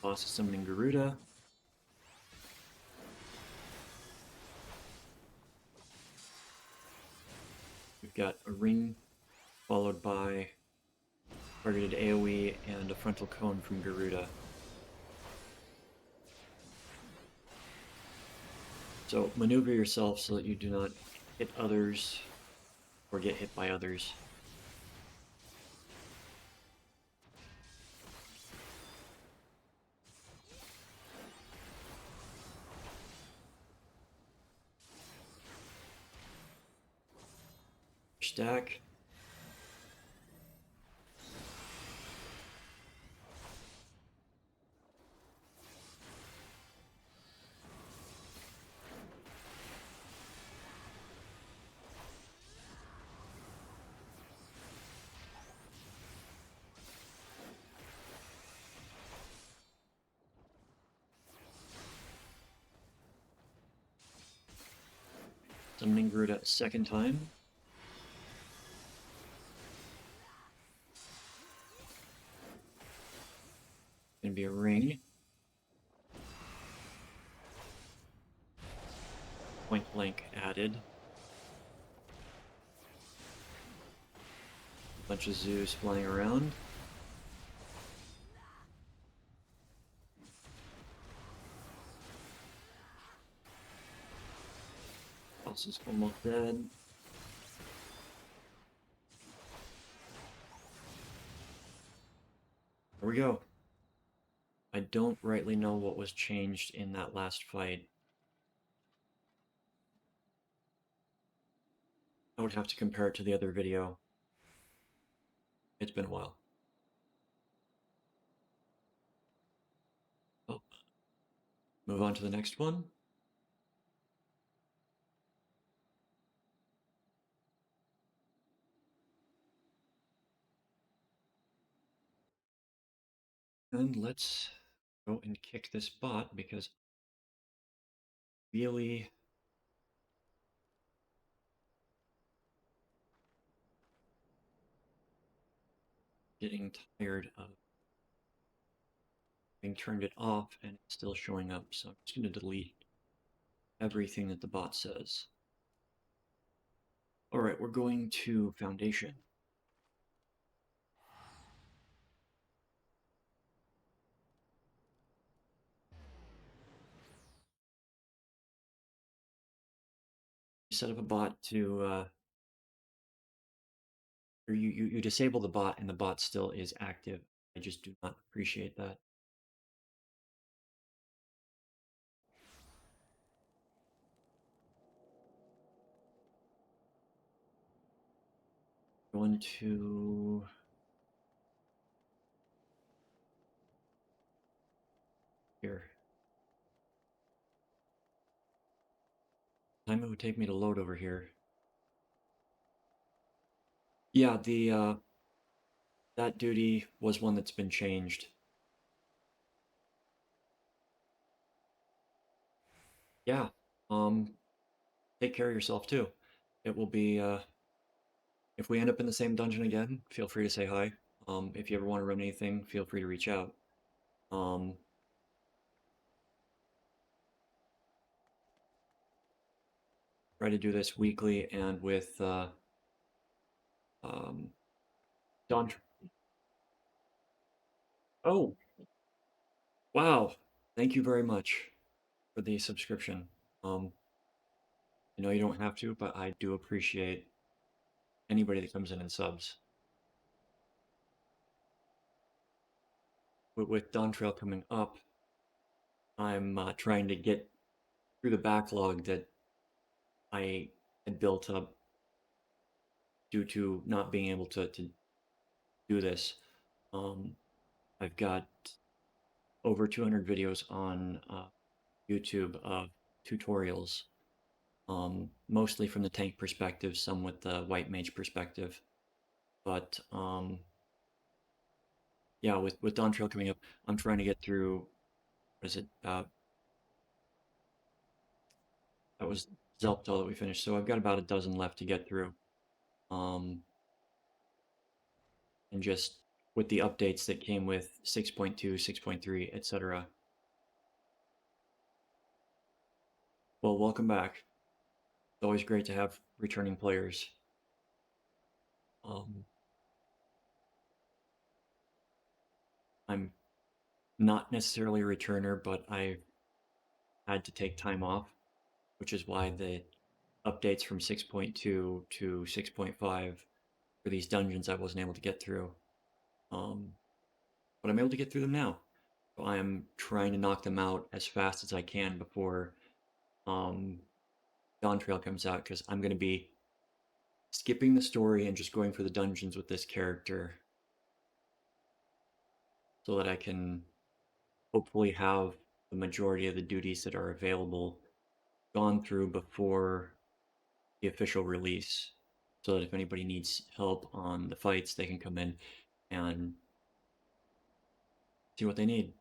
Boss is summoning Garuda. We've got a ring, followed by targeted AoE and a frontal cone from Garuda. So maneuver yourself so that you do not hit others or get hit by others. Stack. Summoning Garuda a second time. Gonna be a ring. Point blank added. A bunch of zoos flying around. Boss is almost dead. There we go. I don't rightly know what was changed in that last fight. I would have to compare it to the other video. It's been a while. Oh, move on to the next one. And let's go and kick this bot because really getting tired of having turned it off and it's still showing up. So I'm just going to delete everything that the bot says. All right, we're going to Foundation. You set up a bot to, or you disable the bot and the bot still is active. I just do not appreciate that. Going to here. Time it would take me to load over here. Yeah, the that duty was one that's been changed. Yeah. Take care of yourself too. It will be if we end up in the same dungeon again, feel free to say hi. If you ever want to run anything, feel free to reach out. Um, try to do this weekly and with um, Don. Oh, wow! Thank you very much for the subscription. I know you don't have to, but I do appreciate anybody that comes in and subs. With Dawn Trail coming up, I'm trying to get through the backlog that I had built up due to not being able to do this. Um, I've got over 200 videos on YouTube of tutorials, mostly from the tank perspective, some with the white mage perspective. But yeah, with Dawn Trail coming up, I'm trying to get through. What is it? That was Zelptal that we finished. So I've got about a dozen left to get through. Um, and just with the updates that came with 6.2, 6.3, etc. Well, welcome back. It's always great to have returning players. Um, I'm not necessarily a returner, but I had to take time off, which is why the updates from 6.2 to 6.5 for these dungeons I wasn't able to get through. Um, but I'm able to get through them now. So I'm trying to knock them out as fast as I can before um, Dawn Trail comes out, because I'm going to be skipping the story and just going for the dungeons with this character so that I can hopefully have the majority of the duties that are available gone through before the official release, so that if anybody needs help on the fights, they can come in and see what they need.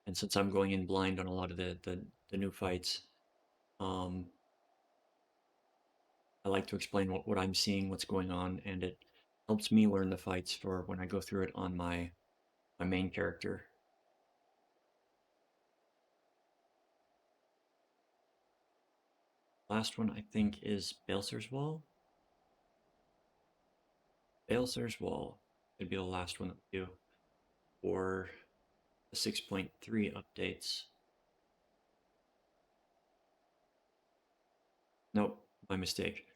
And since I'm going in blind on a lot of the new fights, um, I like to explain what I'm seeing, what's going on, and it helps me learn the fights for when I go through it on my main character. Last one I think is Baelsar's Wall. Baelsar's Wall could be the last one that we do, or the 6.3 updates. Nope, my mistake.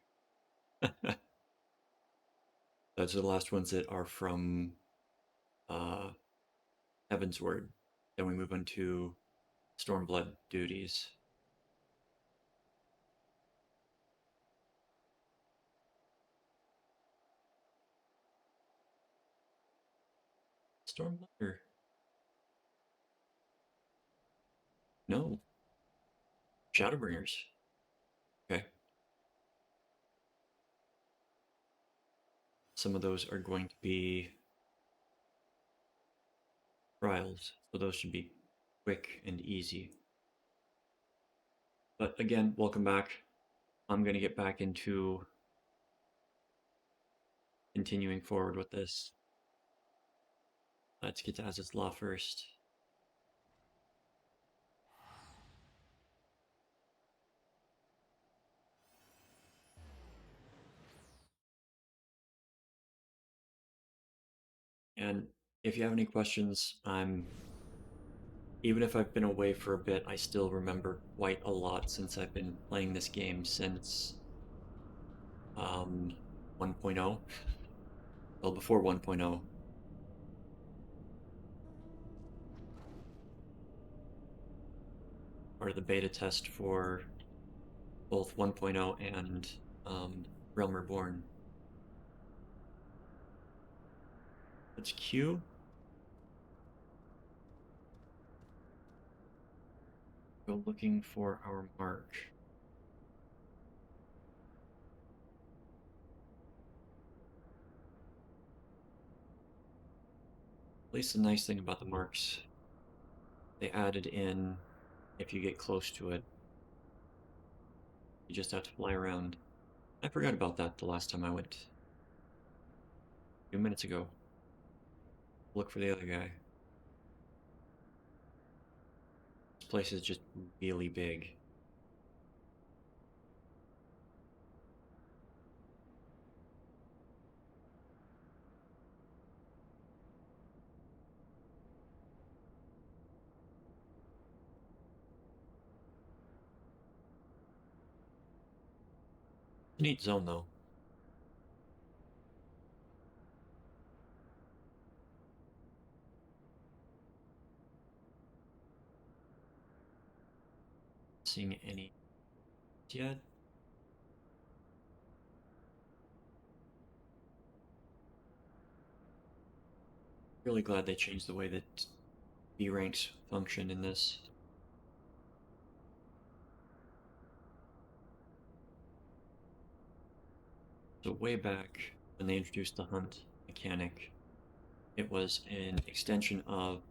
Those are the last ones that are from uh, Heaven's Word. Then we move on to Stormblood duties. Stormblunder. No. Shadowbringers. Okay. Some of those are going to be trials, so those should be quick and easy. But again, welcome back. I'm going to get back into continuing forward with this. Let's get to Aziz's Law first. And if you have any questions, even if I've been away for a bit, I still remember quite a lot since I've been playing this game since 1.0. Well, before 1.0. Or the beta test for both 1.0 and Realm Reborn. Let's Q. Go looking for our mark. At least the nice thing about the marks, they added in, if you get close to it, you just have to fly around. I forgot about that the last time I went. A few minutes ago. Look for the other guy. This place is just really big. Neat zone though. Seeing any yet? Really glad they changed the way that B ranks function in this. So way back when they introduced the hunt mechanic, it was an extension of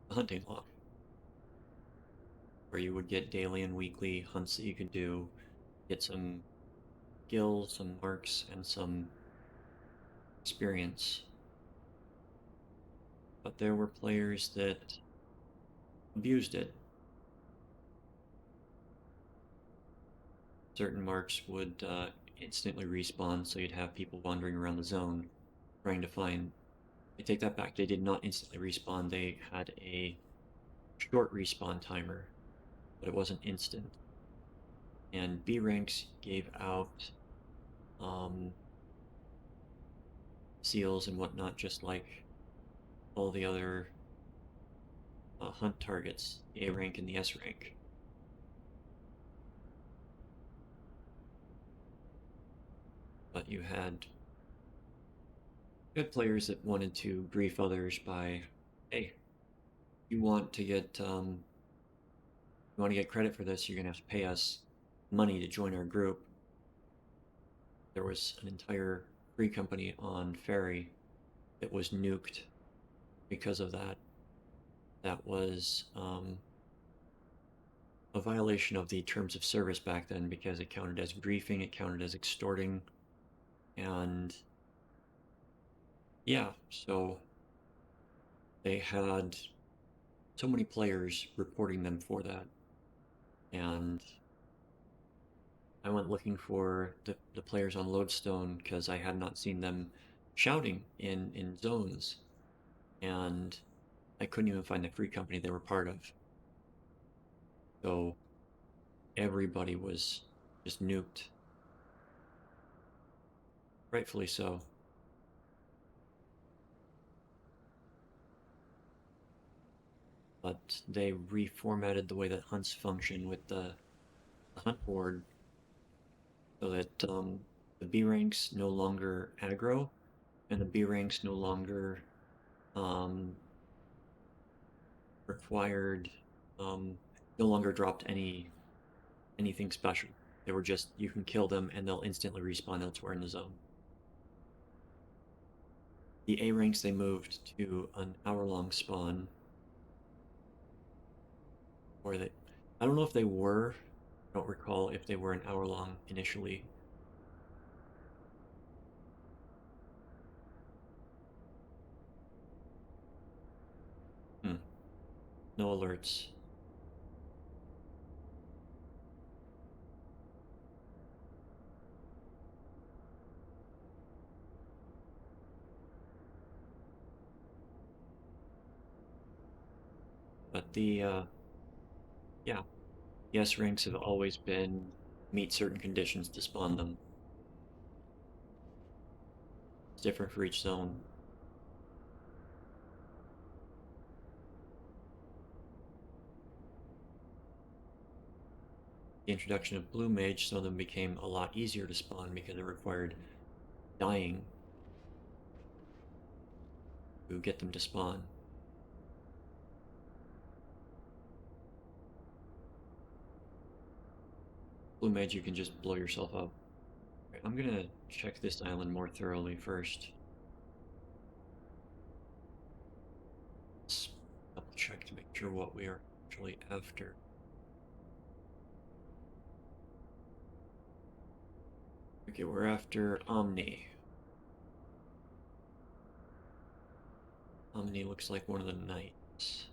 the hunting log, where you would get daily and weekly hunts that you could do, get some skills, some marks, and some experience. But there were players that abused it. Certain marks would instantly respawn, so you'd have people wandering around the zone trying to find. I take that back. They did not instantly respawn. They had a short respawn timer, but it wasn't instant. And B ranks gave out seals and whatnot, just like all the other hunt targets, the A rank and the S rank. But you had good players that wanted to brief others by, hey, you want to get credit for this, you're gonna have to pay us money to join our group. There was an entire free company on Ferry that was nuked because of that. That was a violation of the terms of service back then because it counted as griefing, it counted as extorting, and yeah, so they had so many players reporting them for that. And I went looking for the players on Lodestone because I had not seen them shouting in zones. And I couldn't even find the free company they were part of. So everybody was just nuked. Rightfully so. But they reformatted the way that hunts function with the hunt board so that the B ranks no longer aggro and the B ranks no longer required no longer dropped anything special. They were just, you can kill them and they'll instantly respawn elsewhere in the zone. The A ranks, they moved to an hour-long spawn. Or they, I don't know if they were, I don't recall if they were an hour-long initially. No alerts. But yeah, the S ranks have always been meet certain conditions to spawn them. It's different for each zone. The introduction of Blue Mage, some of them became a lot easier to spawn because it required dying to get them to spawn. Blue Mage, you can just blow yourself up. Right, I'm gonna check this island more thoroughly first. Let's double check to make sure what we are actually after. Okay, we're after Omni. Omni looks like one of the knights.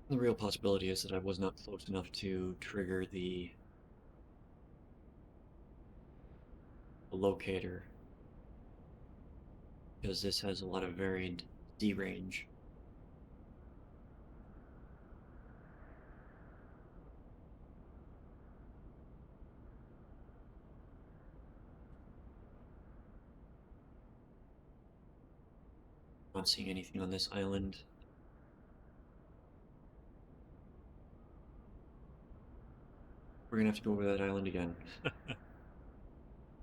The real possibility is that I was not close enough to trigger the locator, because this has a lot of varied D range. Not seeing anything on this island. We're gonna have to go over that island again.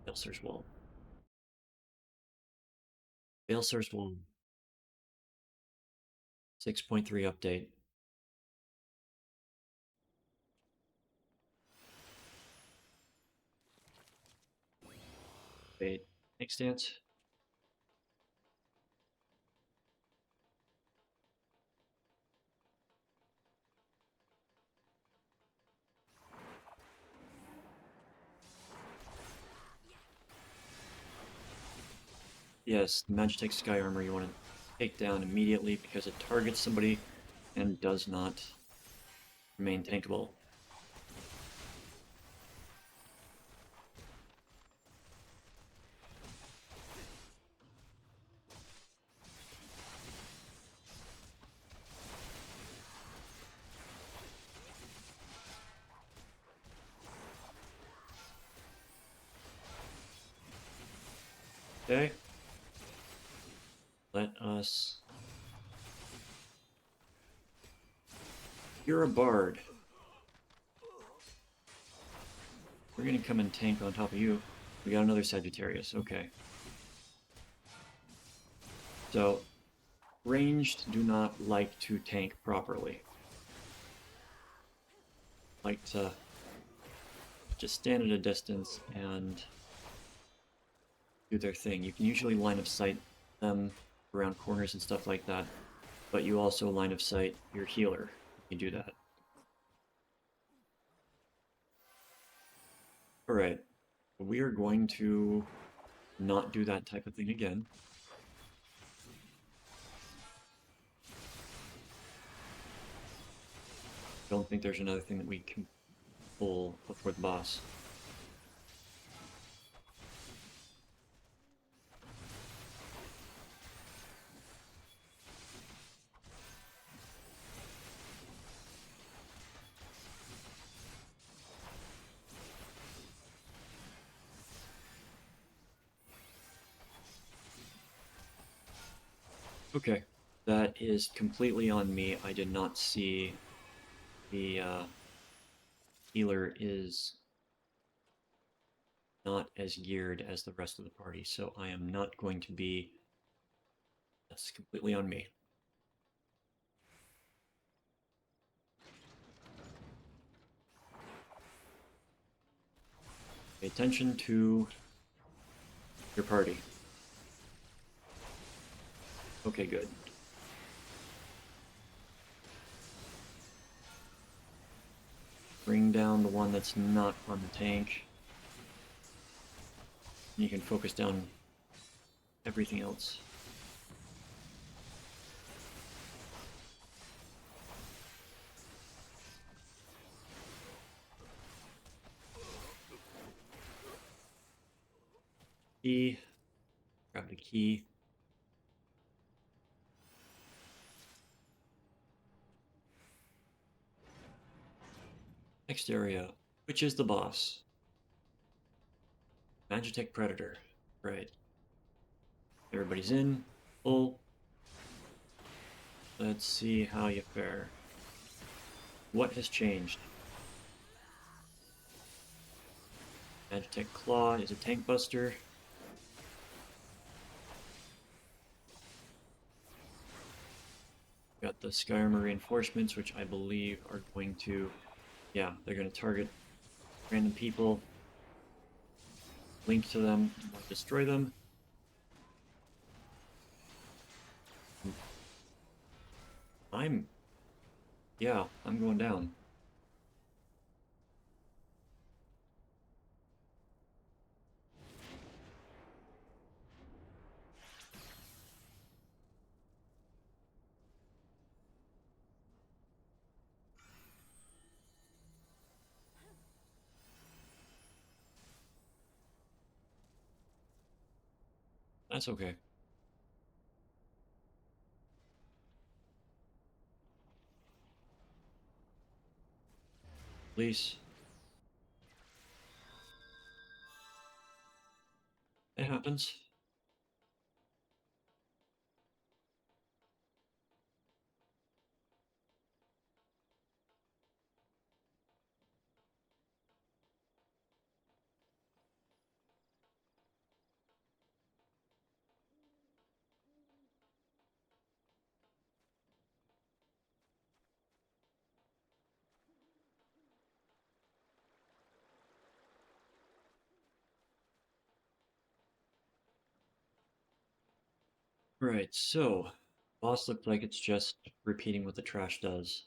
Balser's Wall. Balser's Wall. 6.3 update. Wait, next stance. Yes, the Magitech Sky Armor you want to take down immediately because it targets somebody and does not remain tankable. Okay. Let us... You're a bard. We're gonna come and tank on top of you. We got another Sagittarius, okay. So, ranged do not like to tank properly. Like to just stand at a distance and do their thing. You can usually line of sight them around corners and stuff like that, but you also line of sight your healer. You can do that. Alright, we are going to not do that type of thing again. Don't think there's another thing that we can full before the boss. Okay, that is completely on me. I did not see the healer is not as geared as the rest of the party, so I am not going to be... That's completely on me. Pay attention to your party. Okay, good. Bring down the one that's not on the tank. You can focus down everything else. Key. Grab the key. Next area, which is the boss. Magitech Predator. Right. Everybody's in. Full. Let's see how you fare. What has changed? Magitech Claw is a tank buster. Got the Skyrim reinforcements, which I believe are going to... Yeah, they're going to target random people, link to them, and destroy them. Yeah, I'm going down. That's okay. Please. It happens. Right, so boss looked like it's just repeating what the trash does.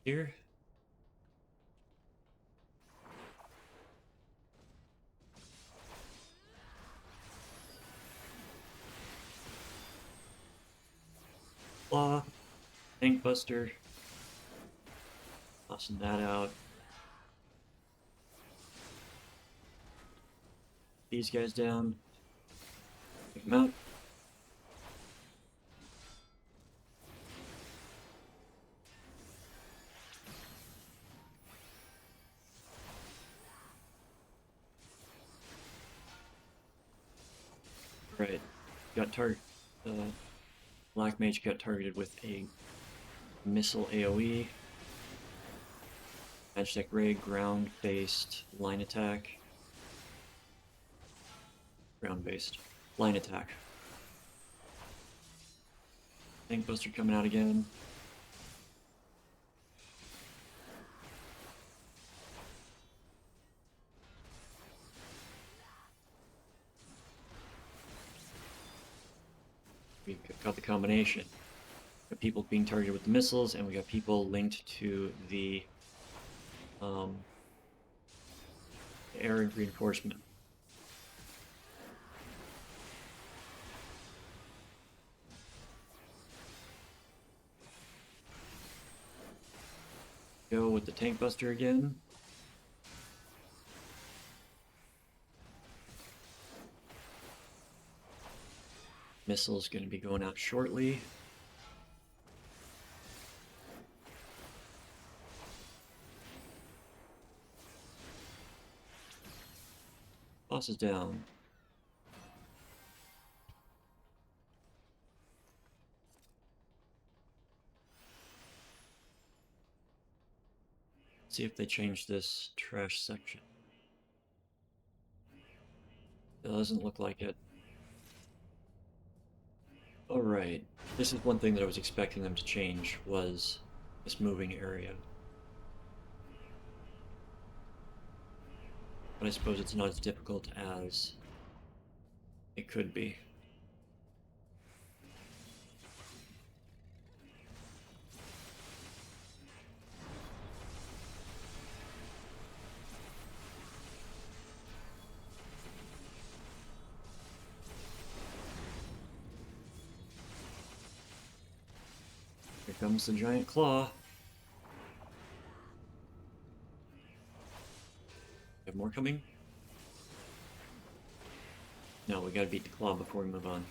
Here, Claw, Tank Buster, tossing that out. These guys down. Take them out. Right, got Black Mage got targeted with a missile AoE. Magitech Ray, ground-based line attack. Ground-based line attack. Tank Buster coming out again. we got the combination. We got people being targeted with the missiles, and we got people linked to the air reinforcement. Go with the tank buster again. Missile's going to be going out shortly. Boss is down. See if they change this trash section. Doesn't look like it. Alright, this is one thing that I was expecting them to change, was this moving area. But I suppose it's not as difficult as it could be. Here comes the giant claw. Have more coming? No, we gotta beat the claw before we move on.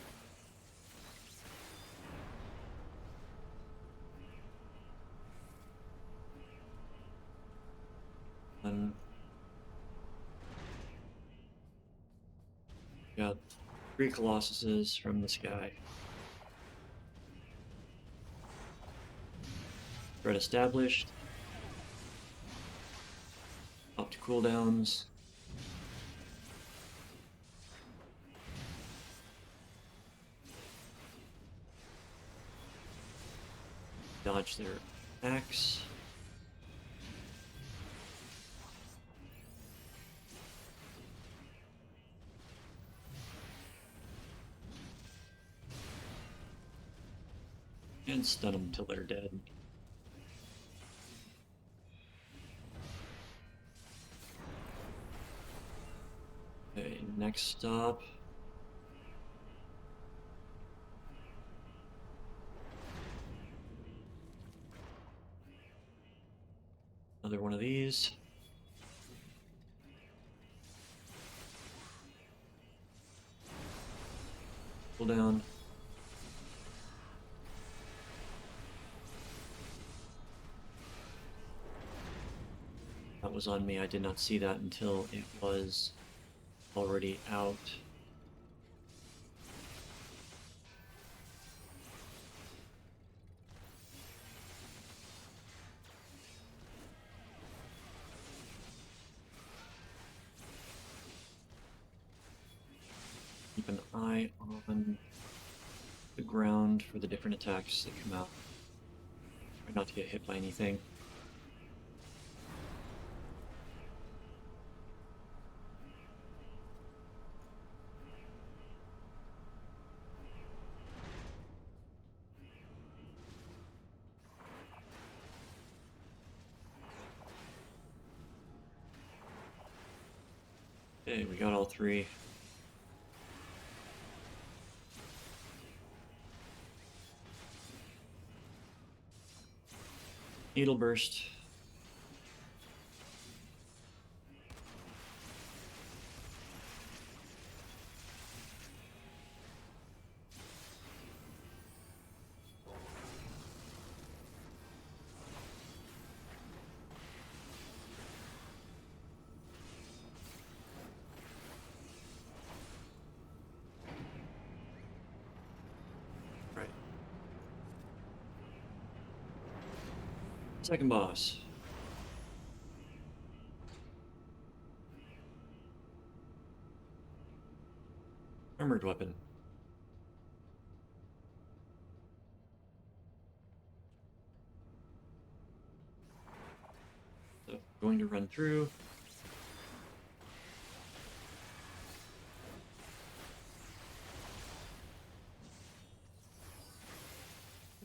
Got 3 Colossuses from the sky. Threat established. Up to cooldowns. Dodge their attacks. And stun them till they're dead. Okay, next stop. Another one of these. Cooldown. That was on me. I did not see that until it was already out. Keep an eye on the ground for the different attacks that come out. Try not to get hit by anything. Okay, we got all 3. Needle burst. Right. Second boss. Armored weapon. So, going to run through.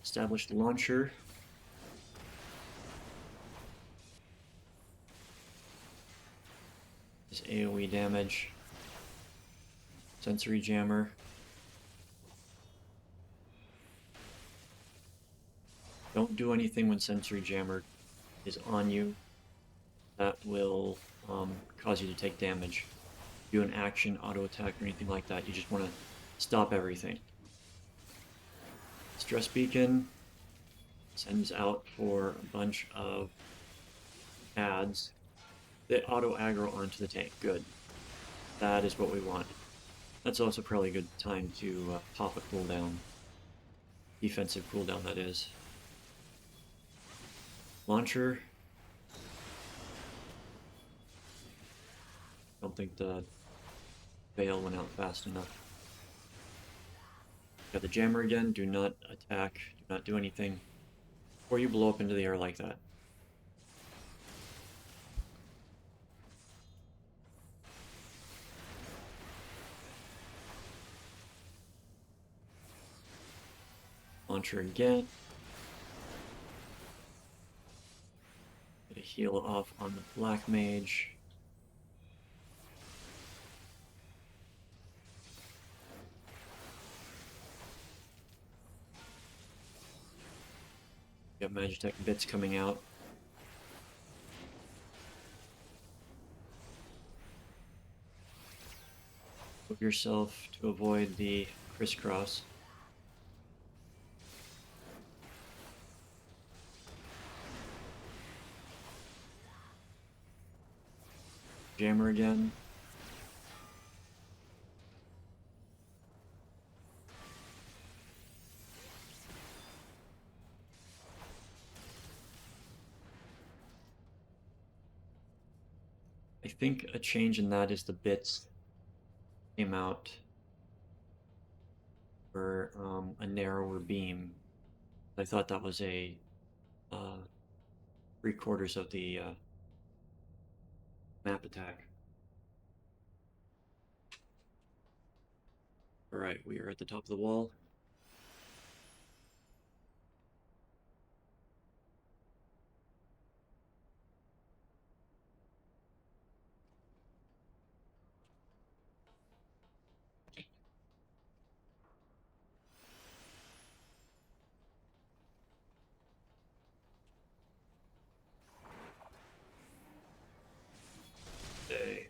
establish the launcher. This AoE damage. Sensory jammer. Don't do anything when sensory jammer is on you. That will cause you to take damage. Do an action, auto attack, or anything like that. You just want to stop everything. Stress beacon sends out for a bunch of ads that auto aggro onto the tank. Good. That is what we want. That's also probably a good time to pop a cooldown. Defensive cooldown, that is. Launcher. Don't think the veil went out fast enough. Got the jammer again. Do not attack. Do not do anything. Or you blow up into the air like that. Launcher again. Get a heal off on the black mage. Got Magitech bits coming out. Move yourself to avoid the crisscross. Jammer again. I think a change in that is the bits came out for a narrower beam. I thought that was a 3/4 of the map attack. Alright, we are at the top of the wall. Okay.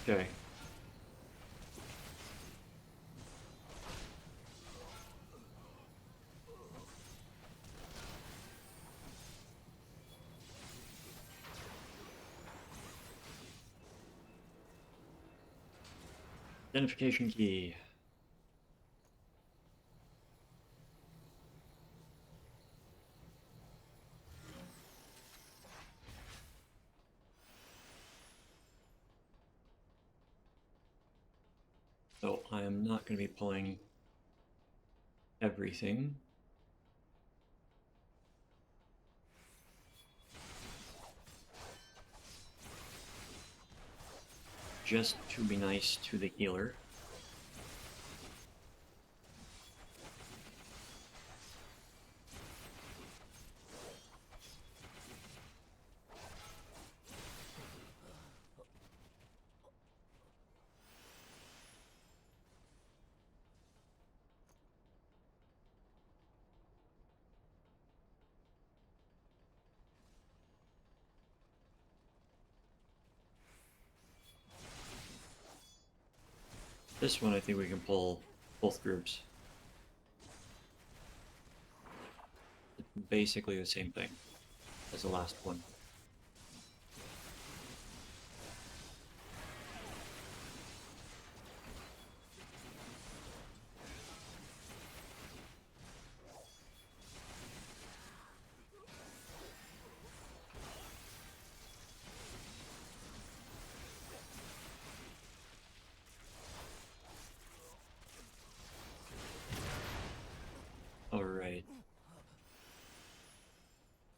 Okay. Identification key. So I am not going to be pulling everything. Just to be nice to the healer. This one I think we can pull both groups. Basically the same thing as the last one.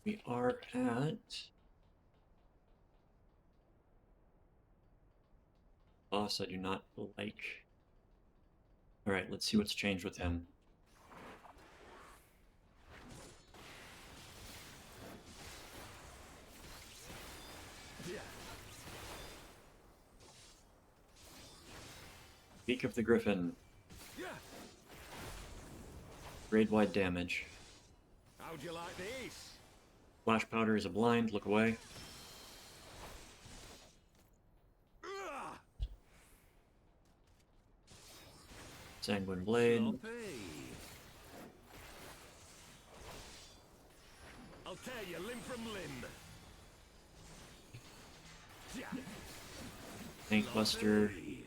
We are at boss I do not like. Alright, let's see what's changed with him. Beak of the Griffin. Grade-wide damage. How'd you like this? Flash powder is a blind, look away. Sanguine blade. Sloppy. I'll tear you limb from limb. Tank buster. Sloppy.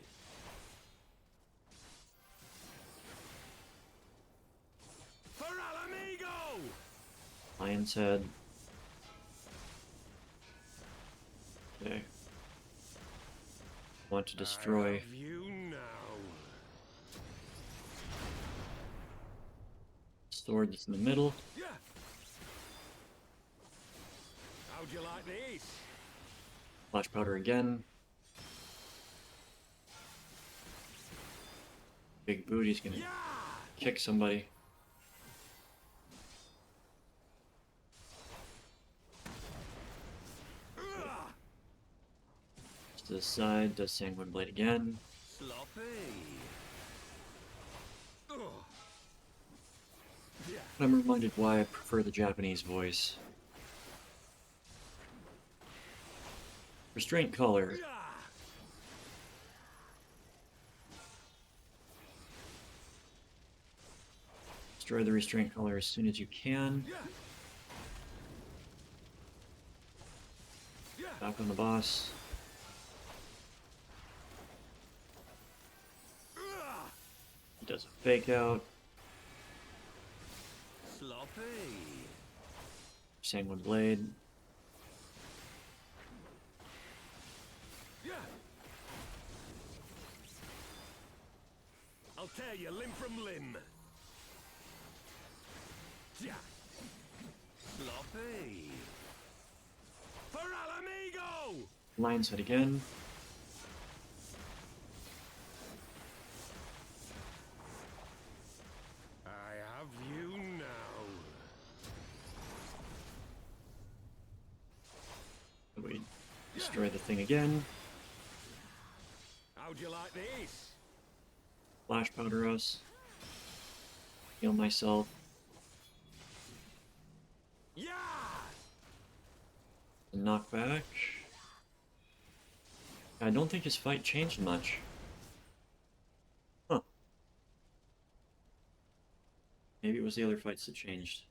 For Alamigo! Lion's head. Okay. Want to destroy. I have you now. Sword that's in the middle. How'd you like this? Flash powder again. Big booty's gonna Yeah! kick somebody. To the side, does Sanguine Blade again. Sloppy. I'm reminded why I prefer the Japanese voice. Restraint color. Destroy the restraint color as soon as you can. Back on the boss. He does a fake out. Sloppy. Sanguine Blade. I'll tear you limb from limb. Sloppy. For Alamigo! Lion's head again. I have you now. We destroy the thing again. How'd you like this? Flash powder us. Heal myself. Yeah! Knockback. I don't think his fight changed much. Huh. Maybe it was the other fights that changed.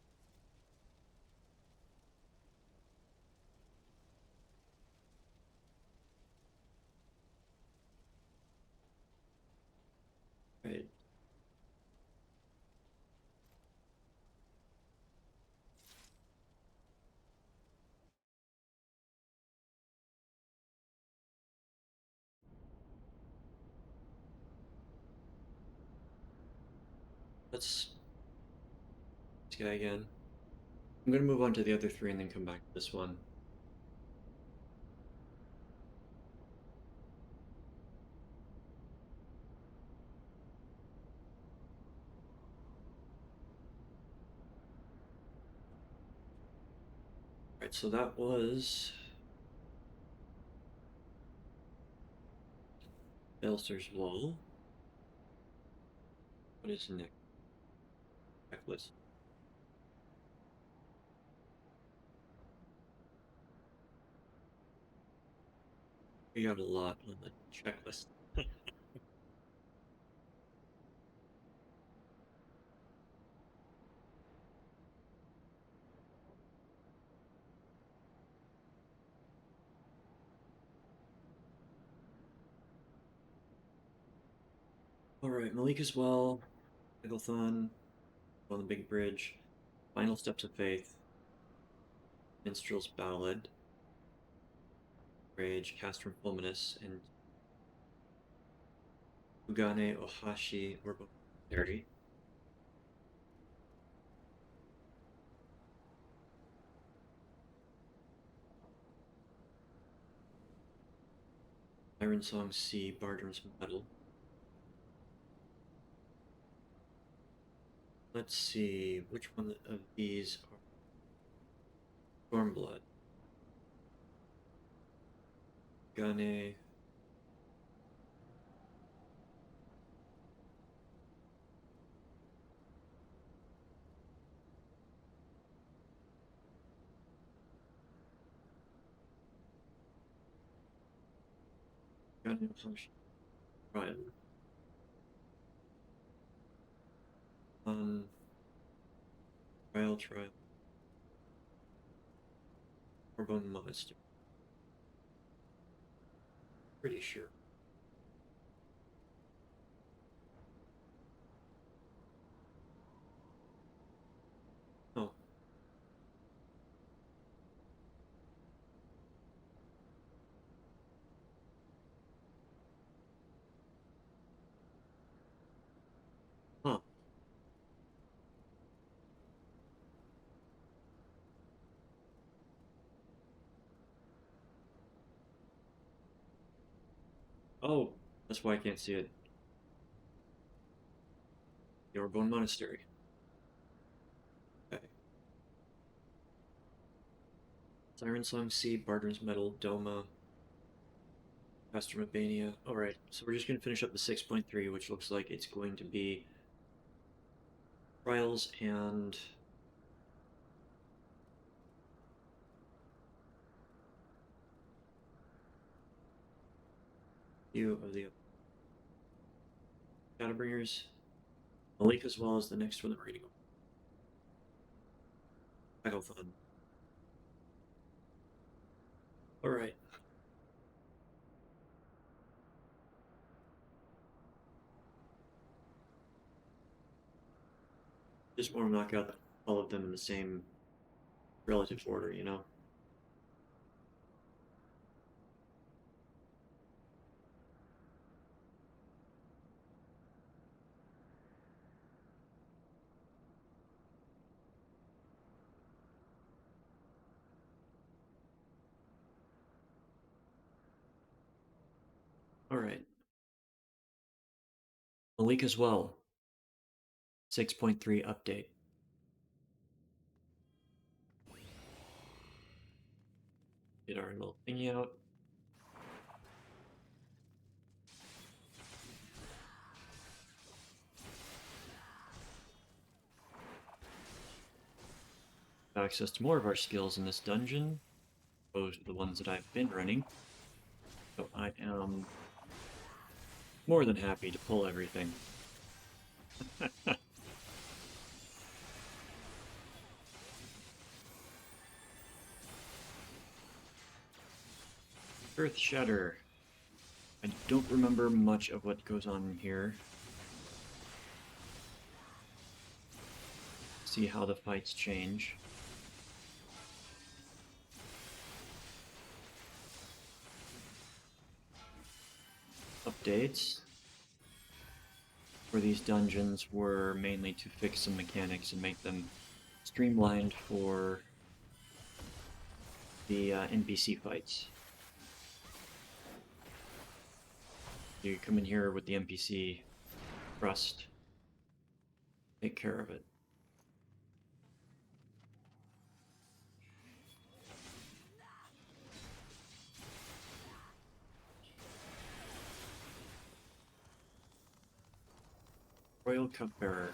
Right. Let's this guy again. I'm gonna move on to the other three and then come back to this one. Alright, so that was Belster's Wall. What is next? Checklist. We got a lot on the checklist. Alright, Malik as well. Egglethon. On the Big Bridge. Final Steps of Faith. Minstrel's Ballad. Rage, Castrum Fulminus, and Ugane Ohashi Orbo 30. Iron Song C, Bardram's Metal. Let's see, which one of these are Stormblood? Gane. Gane function. Right. Trial. Carbon Monastery. Pretty sure. Oh. Huh. Oh, that's why I can't see it. The Orbone Monastery. Okay. Siren Song C, Bardram's Metal, Doma, Astromabania. Alright, so we're just going to finish up the 6.3, which looks like it's going to be Trials and few of the Shadowbringers. Malik as well as the next one that we're reading. Fun. Alright. Just want to knock out all of them in the same relative order, you know? Alright. Malik as well. 6.3 update. Get our little thingy out. Access to more of our skills in this dungeon, opposed to the ones that I've been running. So I am more than happy to pull everything. Earth Shatter. I don't remember much of what goes on here. See how the fights change. Updates for these dungeons were mainly to fix some mechanics and make them streamlined for the NPC fights. You come in here with the NPC trust, take care of it. Royal Cupbearer.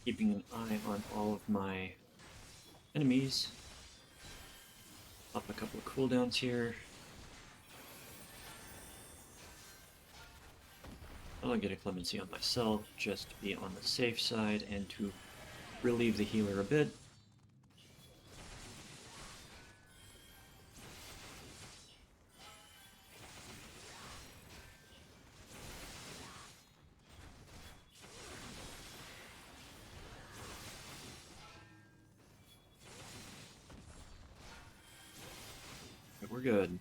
Keeping an eye on all of my enemies. Up a couple of cooldowns here. I'll get a clemency on myself just to be on the safe side and to relieve the healer a bit. We're good.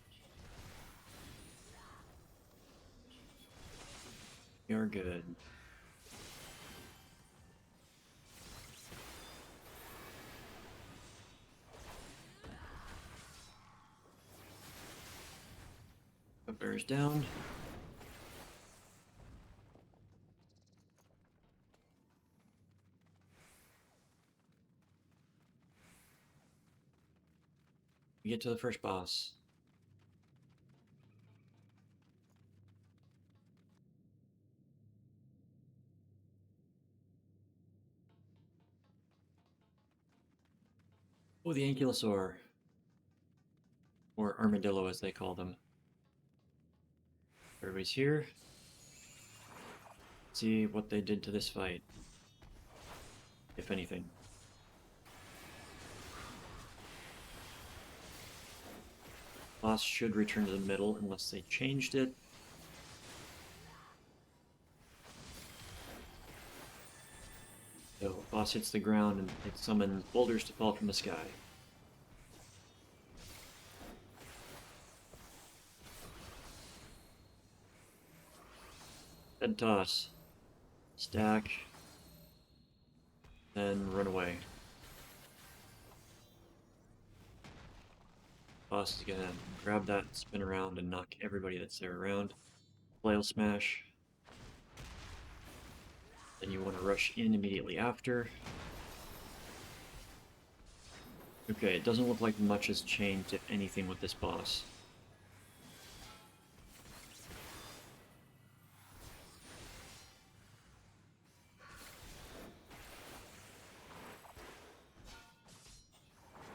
We are good. Bugbear's down. We get to the first boss. Oh, the Ankylosaur. Or armadillo, as they call them. Everybody's here. Let's see what they did to this fight. If anything. Boss should return to the middle unless they changed it. So, boss hits the ground and it summons boulders to fall from the sky. Head toss. Stack. Then run away. Boss is gonna grab that, spin around, and knock everybody that's there around. Flail smash. Then you want to rush in immediately after. Okay, it doesn't look like much has changed, if anything, with this boss.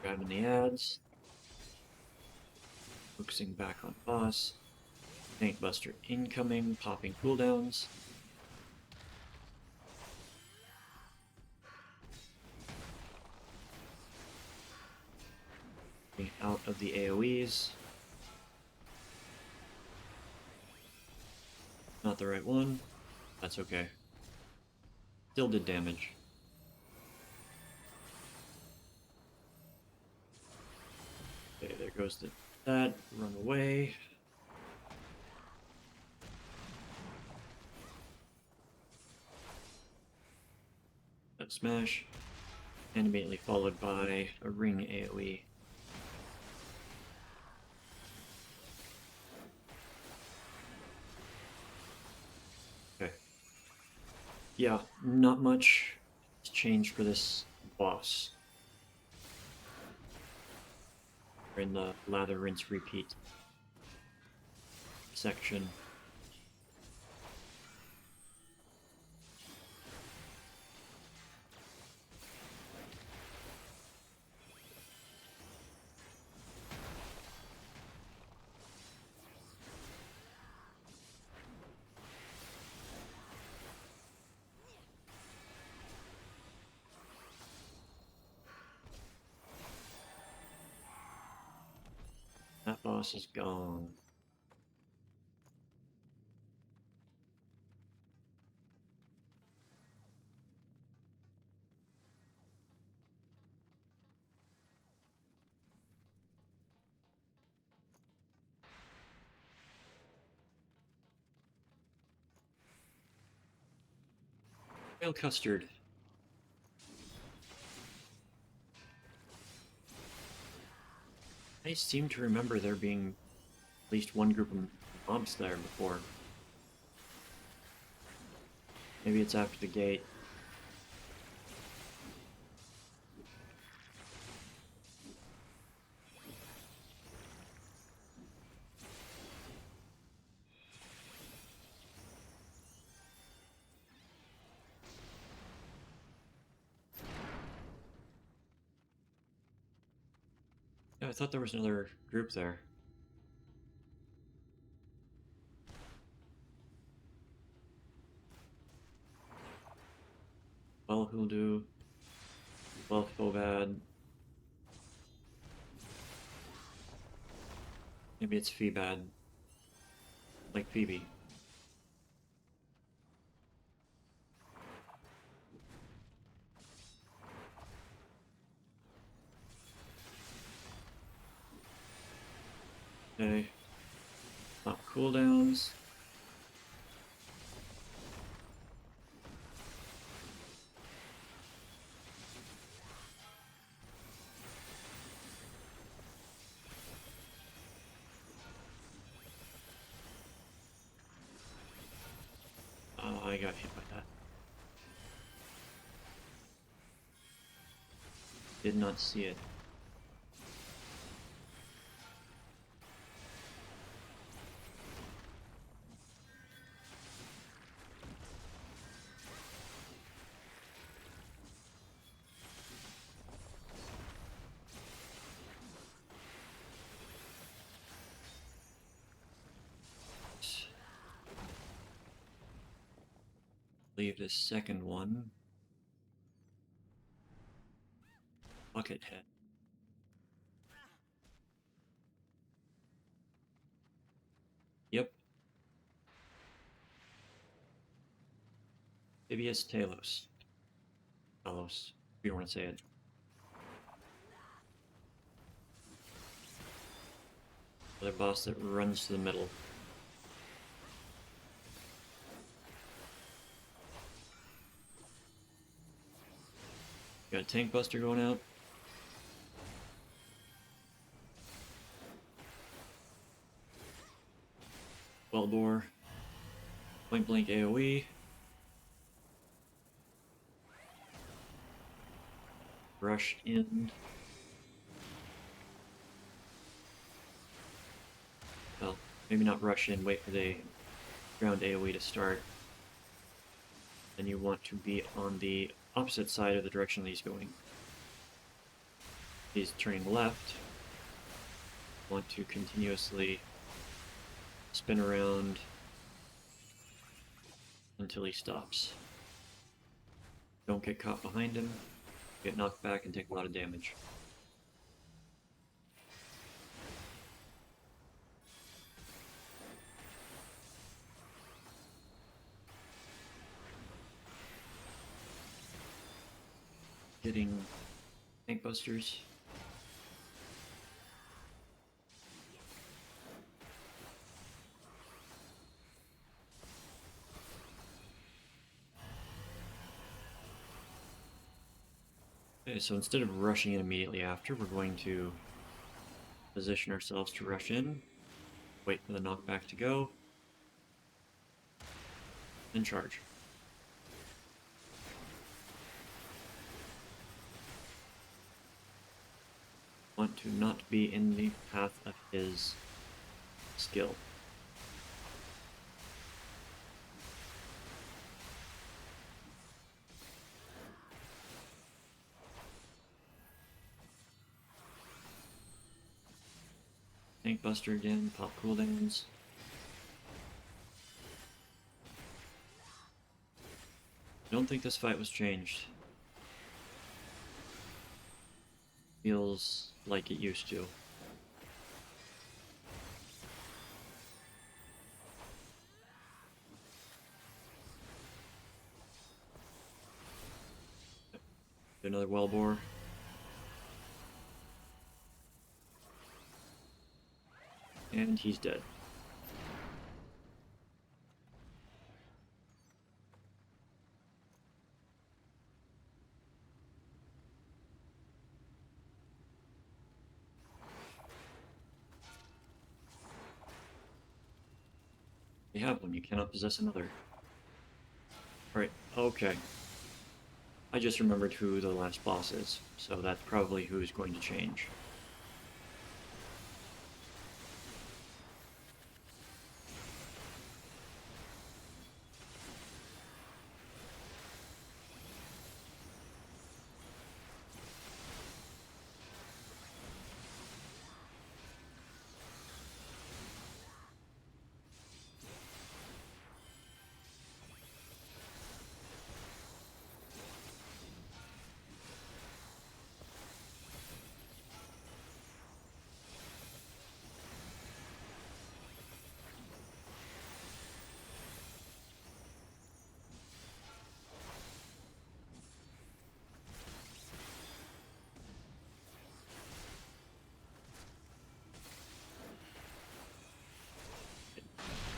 Grabbing the ads. Focusing back on boss. Tank Buster incoming, popping cooldowns. Out of the AoEs. Not the right one. That's okay. Still did damage. Okay, there goes that. Run away. Up smash. And immediately followed by a ring AoE. Okay. Yeah, not much has changed for this boss. We're in the lather, rinse, repeat section. That boss is gone. Pale custard. I seem to remember there being at least one group of mobs there before. Maybe it's after the gate. Yeah, I thought there was another group there. Well, who'll do? Well, Phobad. Maybe it's Feebad. Like Phoebe. Okay. Pop cooldowns. got hit by that. Did not see it. Leave the second one. Buckethead. Yep. Tibius Talos. Talos, if you want to say it. Another boss that runs to the middle. Got a tank buster going out. Well bore. Point blank AoE. Rush in. Well, maybe not rush in, wait for the ground AoE to start. Then you want to be on the opposite side of the direction that he's going. He's turning left. Want to continuously spin around until he stops. Don't get caught behind him, get knocked back and take a lot of damage. Getting tank busters. Okay, so instead of rushing in immediately after, we're going to position ourselves to rush in, wait for the knockback to go, and charge. Want to not be in the path of his skill. Tank buster again, pop cooldowns. Don't think this fight was changed. Feels like it used to. Another well bore. And he's dead. You have one, you cannot possess another. Right, okay. I just remembered who the last boss is, so that's probably who's going to change.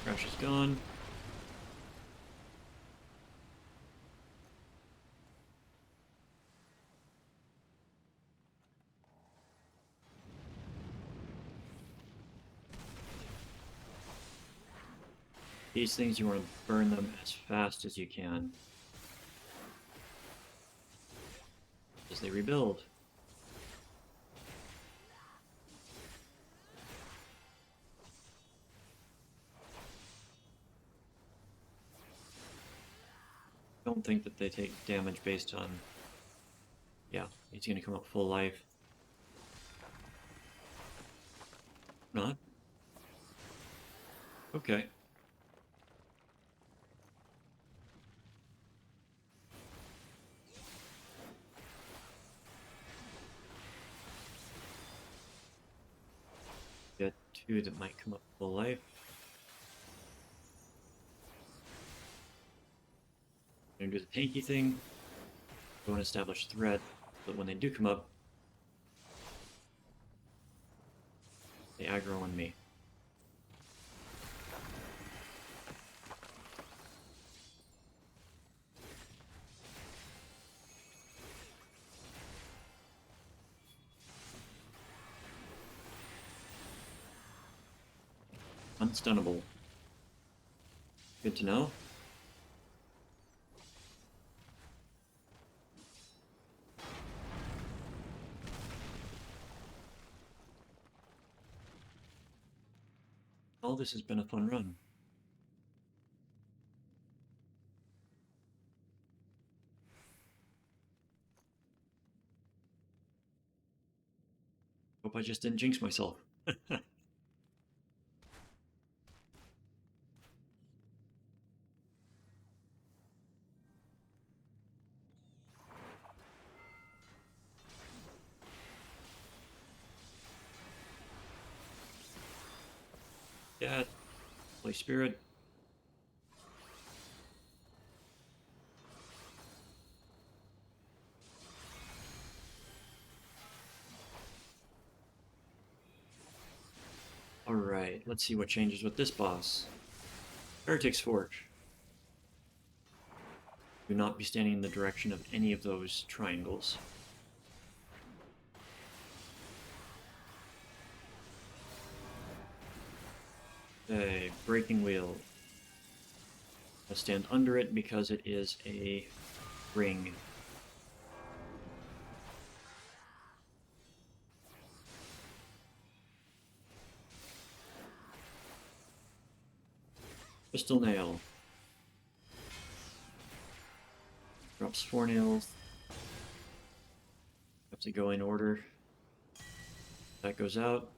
Crash is gone. These things, you want to burn them as fast as you can, as they rebuild. Don't think that they take damage based on... Yeah, he's gonna come up full life. Not? Okay. Got two that might come up full life. Gonna do the tanky thing. Go and establish threat, but when they do come up, they aggro on me. Unstunnable. Good to know. All this has been a fun run. Hope I just didn't jinx myself. Yeah, play spirit. Alright, let's see what changes with this boss. Heretic's Forge. Do not be standing in the direction of any of those triangles. Okay, Breaking Wheel. I stand under it because it is a ring. Crystal Nail. Drops 4 nails. Have to go in order. That goes out.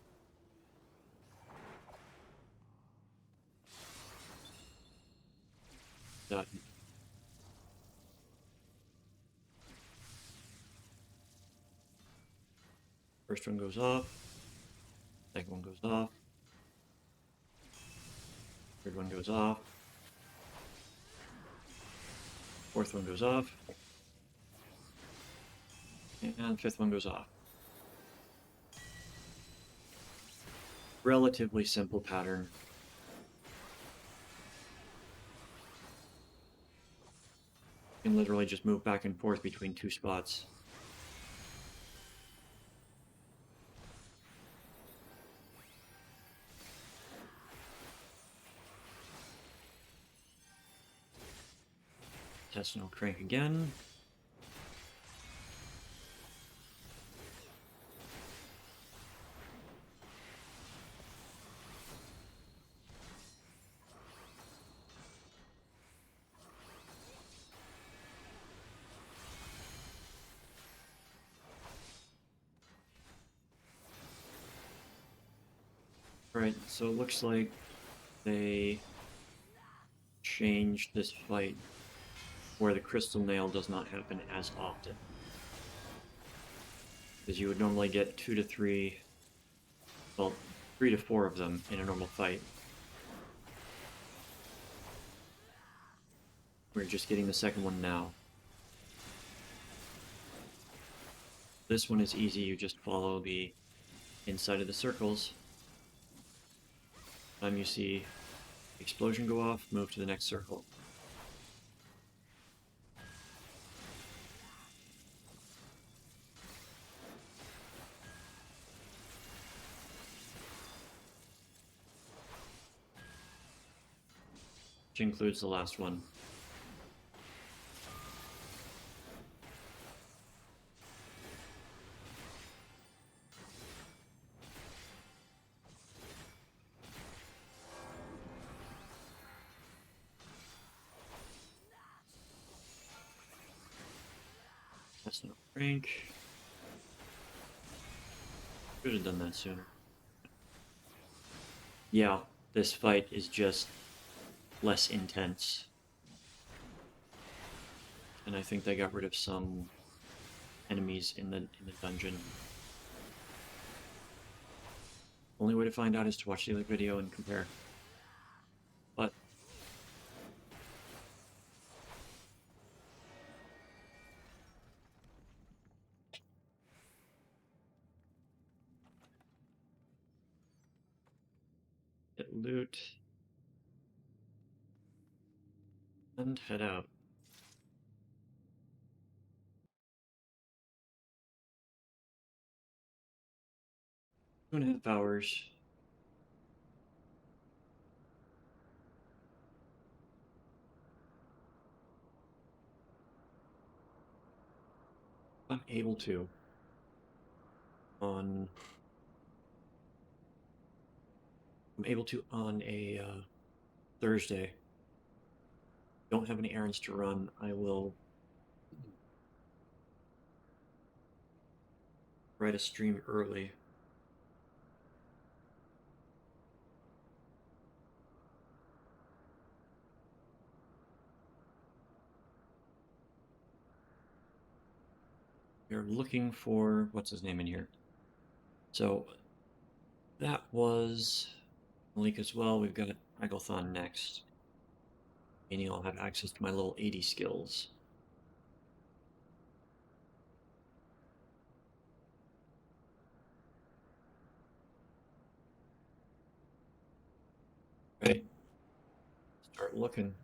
Done. First one goes off. Second one goes off. Third one goes off. Fourth one goes off. And fifth one goes off. Relatively simple pattern. You can literally just move back and forth between two spots. Intestinal crank again. Right, so it looks like they changed this fight where the crystal nail does not happen as often. Because you would normally get 2 to 3, well, 3 to 4 of them in a normal fight. We're just getting the second one now. This one is easy, you just follow the inside of the circles. Time you see the explosion go off, move to the next circle. which includes the last one. That's not rank. Should have done that sooner. Yeah, this fight is just less intense. And I think they got rid of some enemies in the dungeon. Only way to find out is to watch the other video and compare. But get loot and head out. 2.5 hours. I'm able to on a Thursday. Don't have any errands to run. I will write a stream early. We're looking for what's his name in here. So that was Malik as well. We've got Agathon next. Meaning I'll have access to my little 80 skills. Right. Start looking.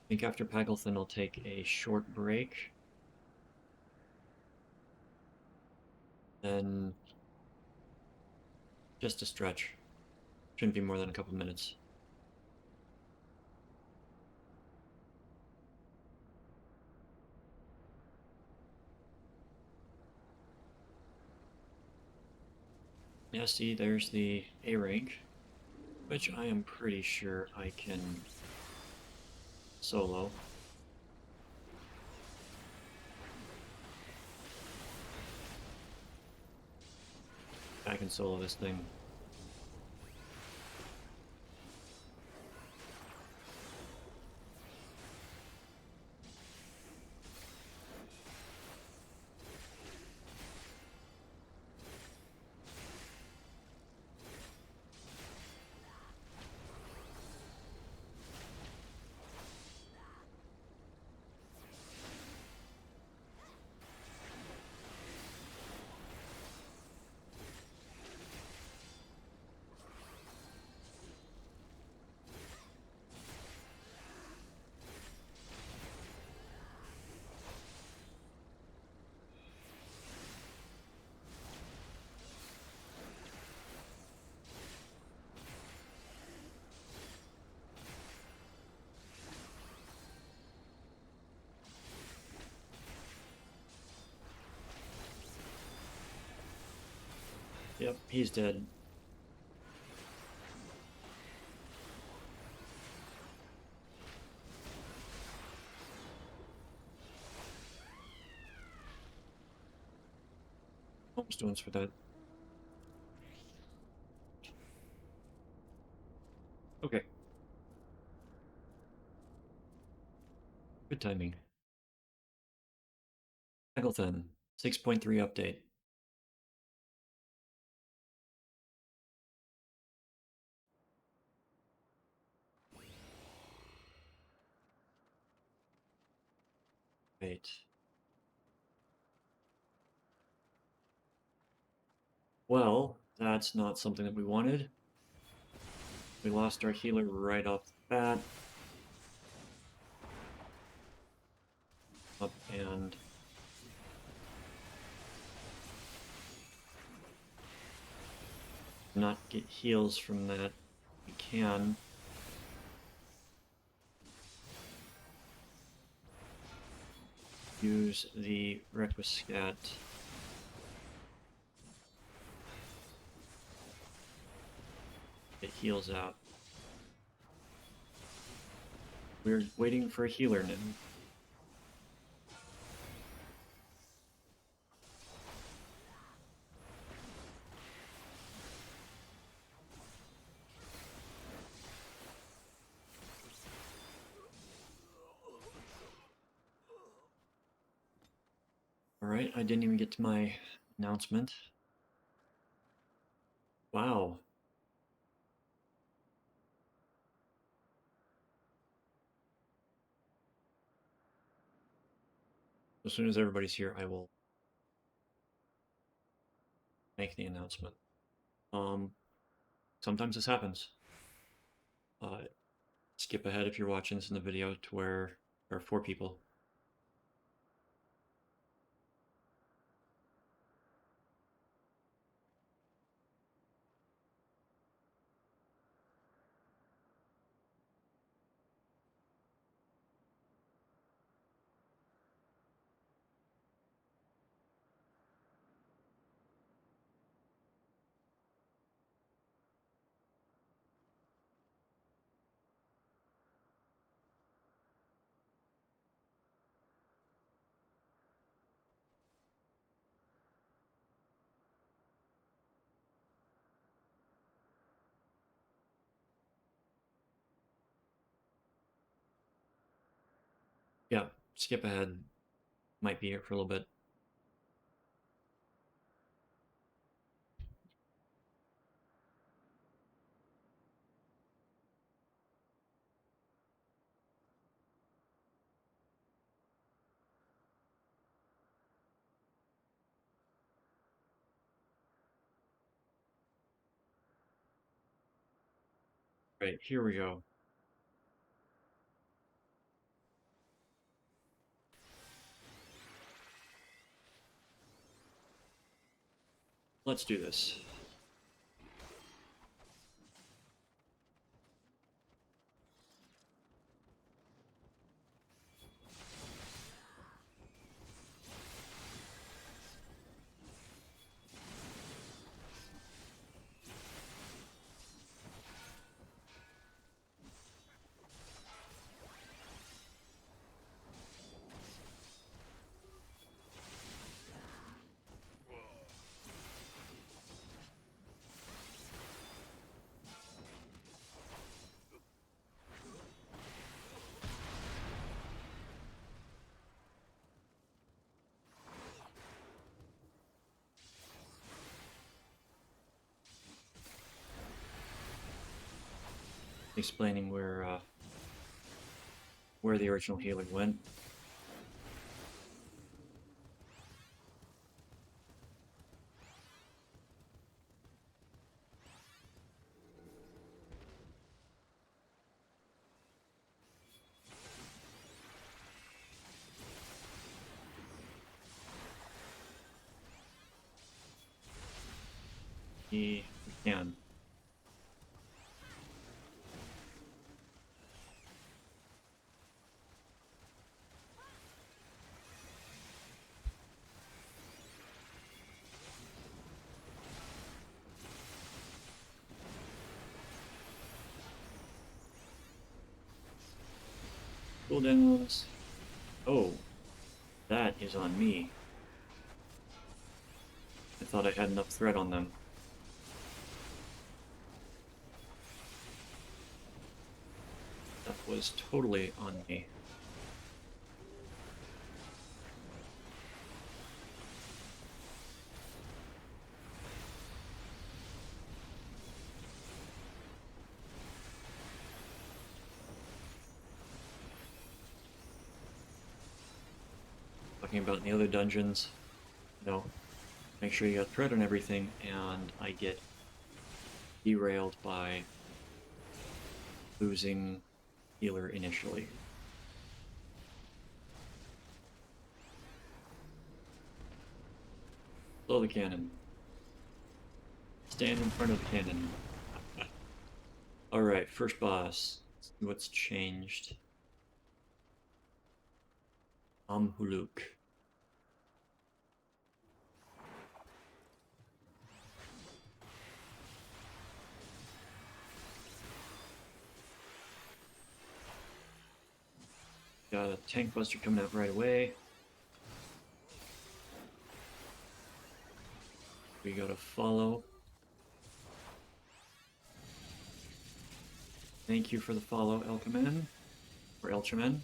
I think after Pagelthon I'll take a short break. Then just a stretch. Shouldn't be more than a couple minutes. Yeah, see, there's the A rank, which I am pretty sure I can solo. I can solo this thing. Yep, he's dead. Homestones for that. Okay. Good timing. Eggleton, 6.3 update. Wait. Well, that's not something that we wanted. We lost our healer right off the bat. Up and not get heals from that we can use the Requiscat it heals out. We're waiting for a healer now. Alright, I didn't even get to my announcement. Wow. As soon as everybody's here, I will make the announcement. Sometimes this happens. Skip ahead if you're watching this in the video to where there are 4 people. Yeah, skip ahead. Might be here for a little bit. Right, here we go. Let's do this. Explaining where the original healer went. We can. Cooldowns. Oh, that is on me. I thought I had enough thread on them. That was totally on me. Talking about in the other dungeons, you know, make sure you got thread on everything, and I get derailed by losing healer initially. Blow the cannon. Stand in front of the cannon. Alright, first boss. Let's see what's changed. Huluk. Got a tank buster coming out right away. We got a follow. Thank you for the follow, Elkaman. Or Elchaman.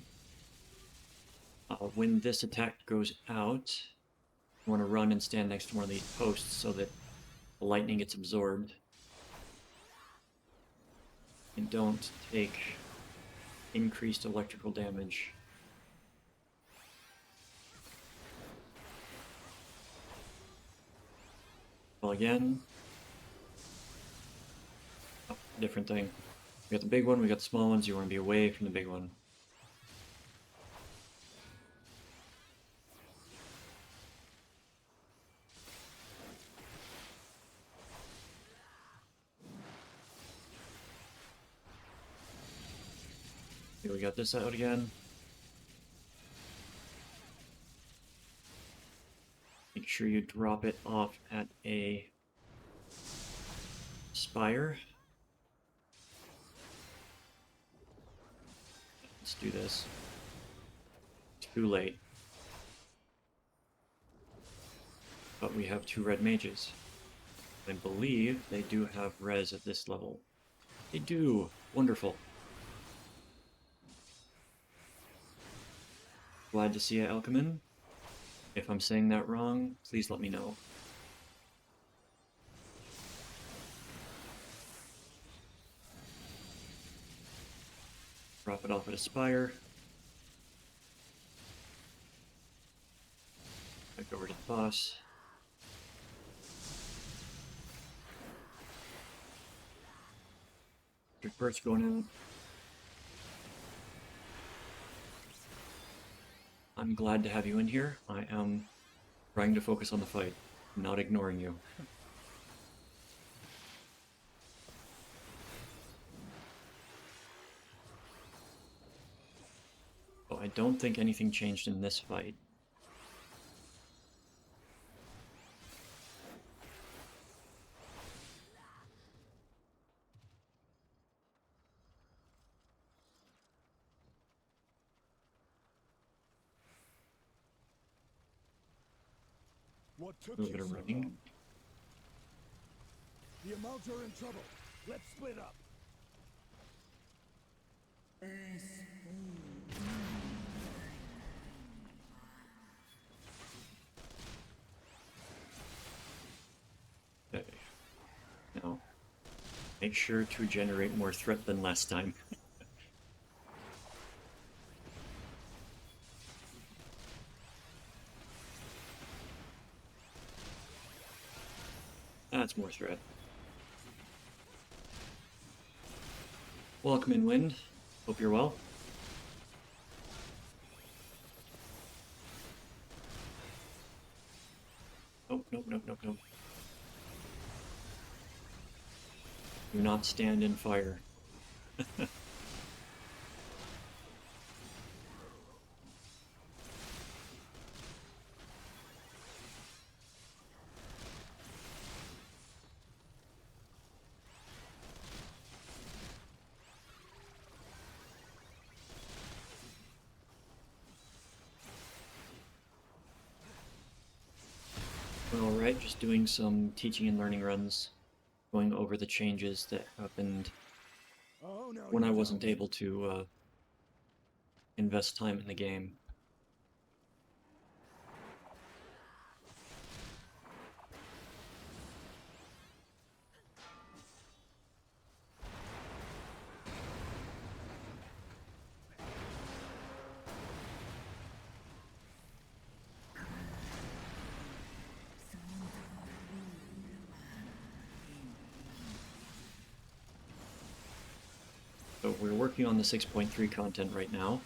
When this attack goes out, you want to run and stand next to one of these posts so that the lightning gets absorbed. And don't take increased electrical damage. Well, again. Oh, different thing. We got the big one, we got the small ones. You want to be away from the big one. Here we got this out again. Make sure you drop it off at a spire. Let's do this. Too late. But we have 2 red mages. I believe they do have res at this level. They do! Wonderful. Glad to see you, Alchemin. If I'm saying that wrong, please let me know. Drop it off at a spire. Back over to the boss. Big burst going out. I'm glad to have you in here. I am trying to focus on the fight, not ignoring you. Oh, I don't think anything changed in this fight. What took A little you bit of so running. long? The amounts are in trouble. Let's split up. Okay. Now, make sure to generate more threat than last time. That's more threat. Welcome in, Wind. Hope you're well. Oh, nope, nope, nope, nope. Do not stand in fire. Alright, just doing some teaching and learning runs, going over the changes that happened Oh no. when you I wasn't don't. able to invest time in the game. So we're working on the 6.3 content right now.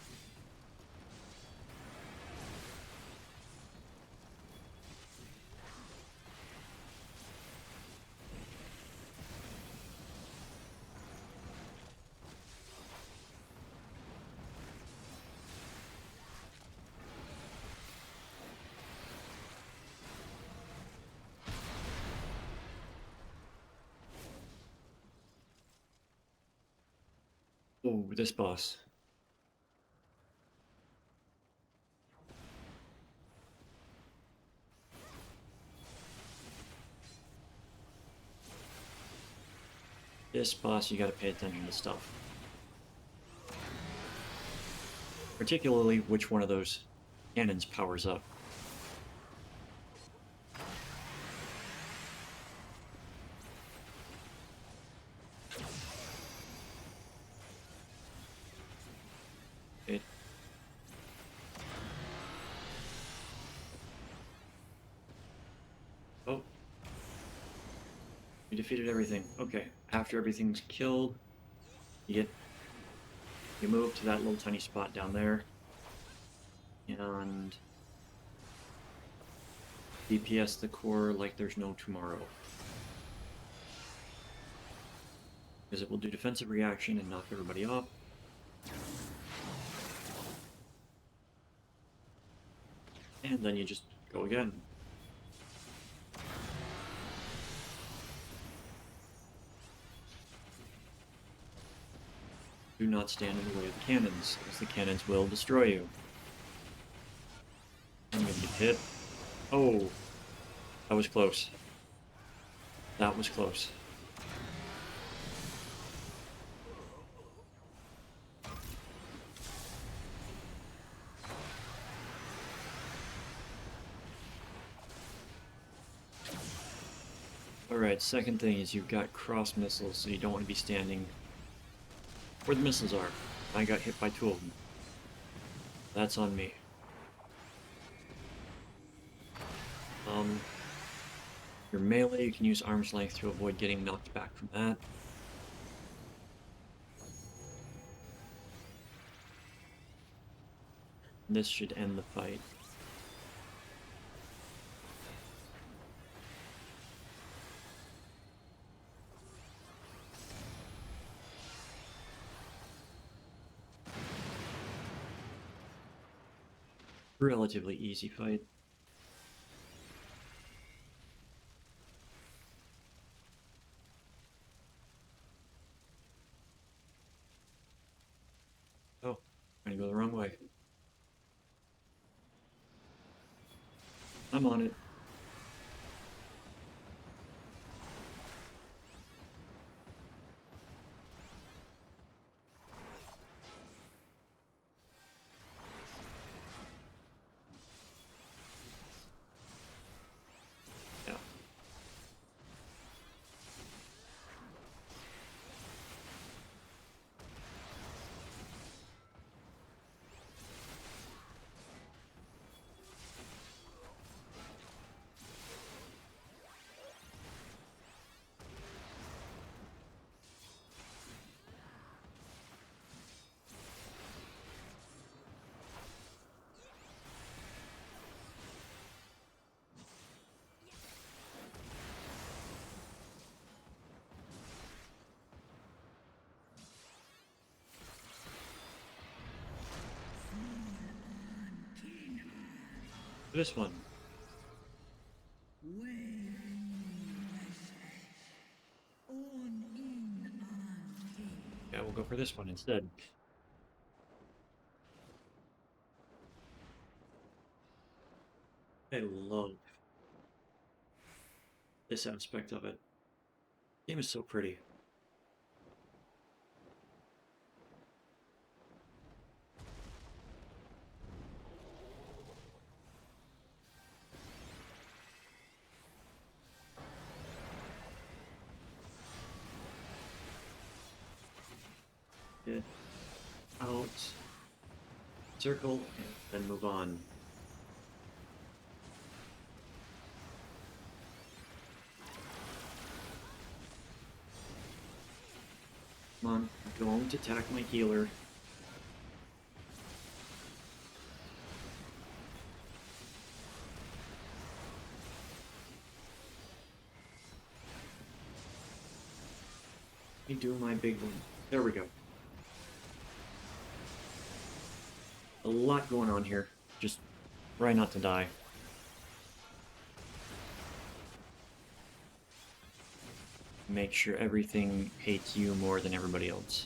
Oh, this boss. This boss, you gotta pay attention to stuff. Particularly which one of those cannons powers up. It. Oh. You defeated everything. Okay. After everything's killed, you move to that little tiny spot down there. And DPS the core like there's no tomorrow. Because it will do defensive reaction and knock everybody off. And then you just go again. Do not stand in the way of the cannons, as the cannons will destroy you. I'm gonna get hit. Oh, that was close. That was close. Alright, second thing is you've got cross missiles, so you don't want to be standing where the missiles are. I got hit by 2 of them. That's on me. Your melee, you can use arm's length to avoid getting knocked back from that. This should end the fight. Relatively easy fight. Oh, I'm gonna go the wrong way. I'm on it. Yeah. This one. Yeah, we'll go for this one instead. I love this aspect of it. The game is so pretty. Get out, circle, and then move on. Come on, don't attack my healer. Let me do my big one. There we go. A lot going on here. Just try not to die. Make sure everything hates you more than everybody else.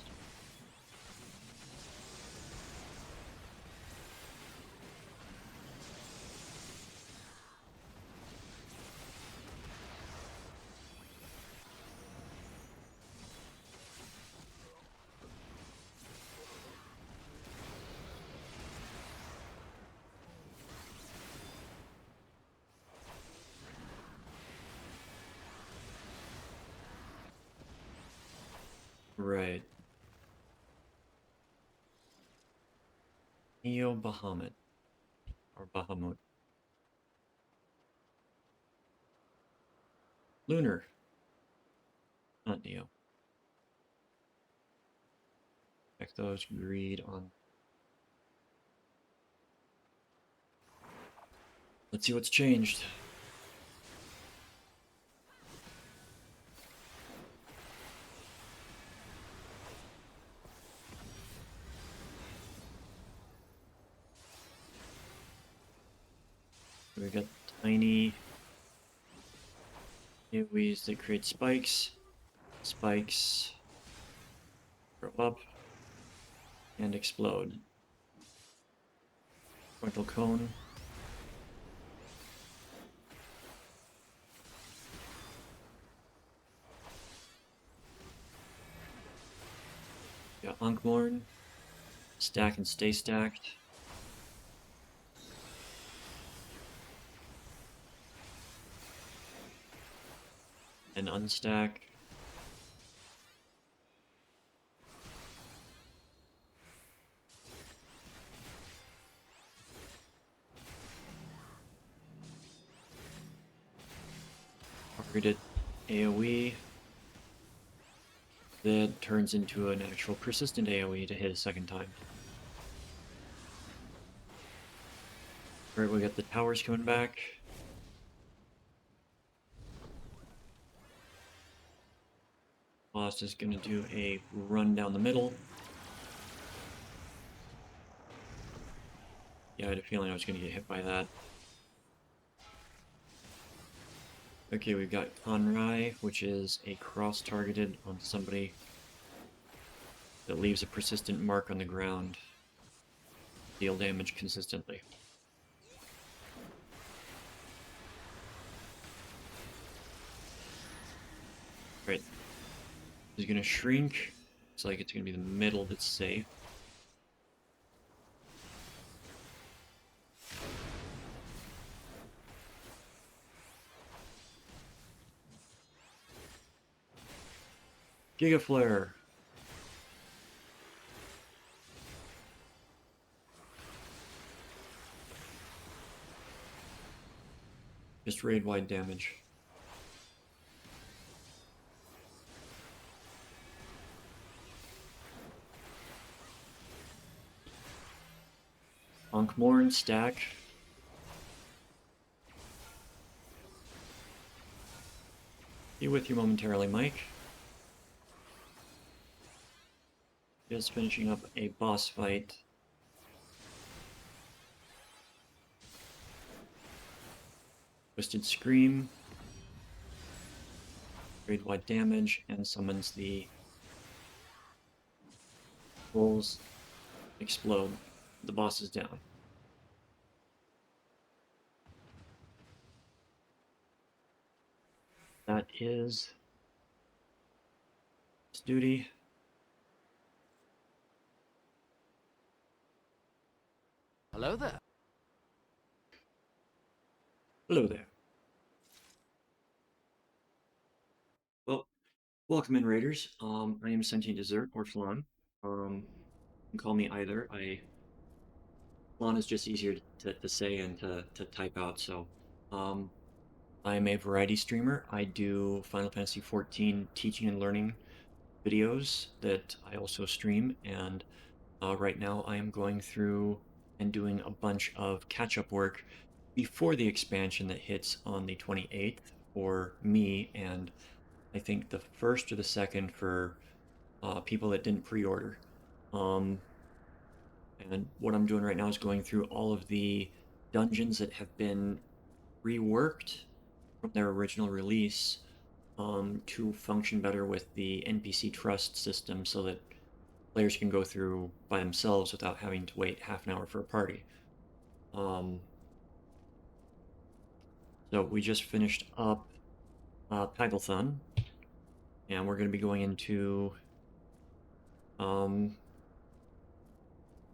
Neo Bahamut. Or Bahamut. Lunar. Not Neo. Check those. Greed on. Let's see what's changed. We got tiny AoEs that create spikes. Spikes grow up and explode. Frontal cone. Got Unkmorn. Stack and stay stacked. And unstack. Targeted AoE that turns into an actual persistent AoE to hit a second time. Alright, we got the towers coming back. Boss is going to do a run down the middle. Yeah, I had a feeling I was going to get hit by that. Okay, we've got Conrai, which is a cross-targeted on somebody that leaves a persistent mark on the ground. Deal damage consistently. Right. He's gonna shrink. Looks like it's gonna be the middle that's safe. Giga Flare. Just raid-wide damage. Ankh-Morn stack. Be with you momentarily, Mike. Just finishing up a boss fight. Twisted Scream. Raid-wide damage, and summons the Bulls. Explode. The boss is down. That is its duty. Hello there. Hello there. Well, welcome in, Raiders. I am Sentient Dessert, or Flan. You can call me either. Flan is just easier to say and to type out, so I'm a variety streamer. I do Final Fantasy XIV teaching and learning videos that I also stream, and right now I am going through and doing a bunch of catch-up work before the expansion that hits on the 28th for me, and I think the first or the second for people that didn't pre-order. And what I'm doing right now is going through all of the dungeons that have been reworked from their original release to function better with the NPC trust system so that players can go through by themselves without having to wait half an hour for a party. So we just finished up Pagglethon, and we're going to be going into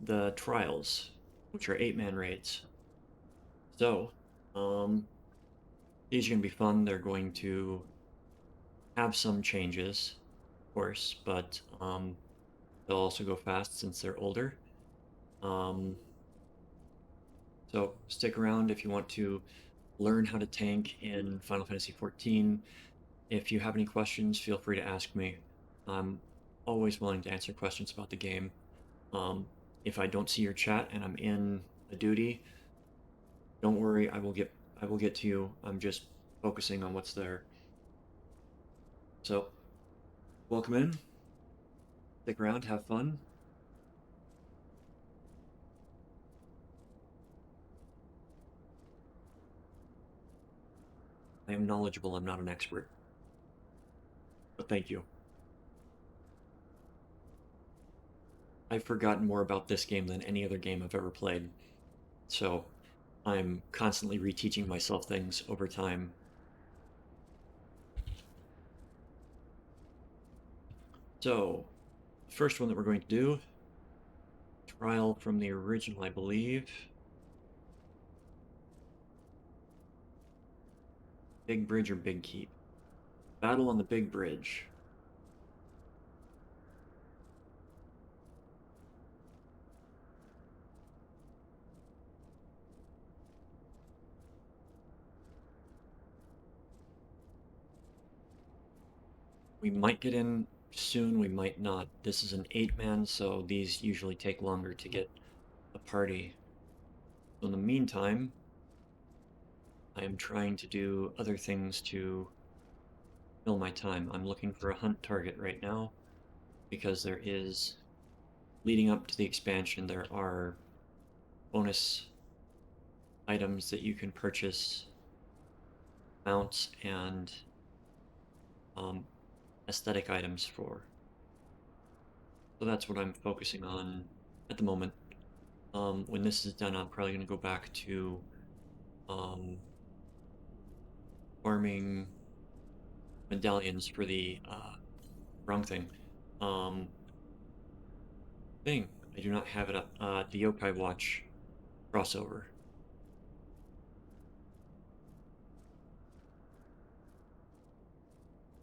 the trials, which are 8-man raids. So these are going to be fun. They're going to have some changes, of course, but they'll also go fast since they're older. So stick around if you want to learn how to tank in Final Fantasy XIV. If you have any questions, feel free to ask me. I'm always willing to answer questions about the game. If I don't see your chat and I'm in a duty, don't worry, I will get to you. I'm just focusing on what's there. So, welcome in. Stick around, have fun. I am knowledgeable, I'm not an expert. But thank you. I've forgotten more about this game than any other game I've ever played. So, I'm constantly reteaching myself things over time. So, the first one that we're going to do, trial from the original, I believe. Big Bridge or Big Keep? Battle on the Big Bridge. We might get in soon, we might not. This is an 8-man, so these usually take longer to get a party. So in the meantime, I am trying to do other things to fill my time. I'm looking for a hunt target right now, because there is, leading up to the expansion, there are bonus items that you can purchase, mounts, and aesthetic items for. So that's what I'm focusing on at the moment. When this is done, I'm probably going to go back to farming medallions for the wrong thing. Thing. I do not have it up. The Yokai Watch crossover.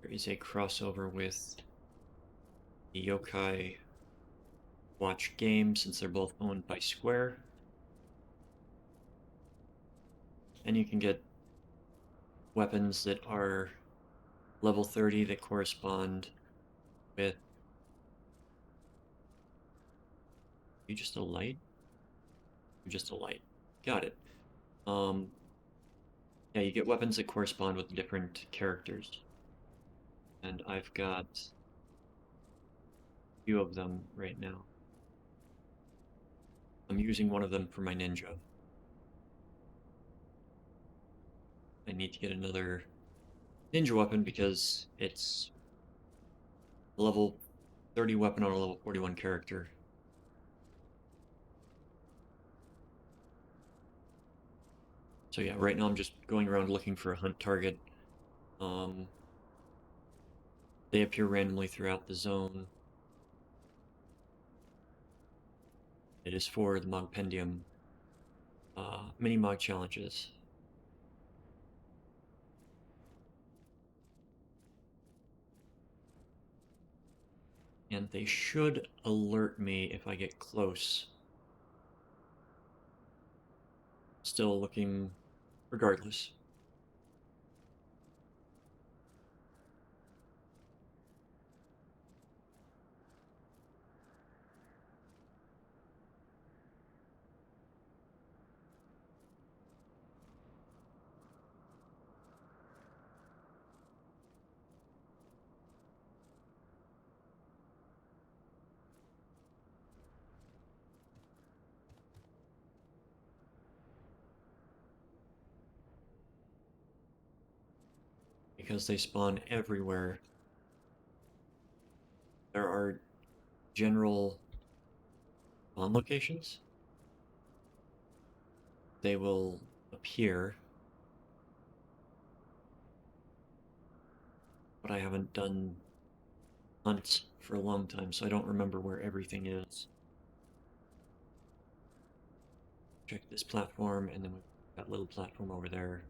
There is a crossover with the Yokai Watch game, since they're both owned by Square. And you can get weapons that are level 30 that correspond with... You just a light? You're just a light. Got it. Yeah, you get weapons that correspond with different characters. And I've got a few of them right now. I'm using one of them for my ninja. I need to get another ninja weapon because it's a level 30 weapon on a level 41 character. So yeah, right now I'm just going around looking for a hunt target. They appear randomly throughout the zone. It is for the Mogpendium mini Mog challenges. And they should alert me if I get close. Still looking regardless. Because they spawn everywhere. There are general spawn locations. They will appear, but I haven't done hunts for a long time, so I don't remember where everything is. Check this platform, and then we've got a little platform over there.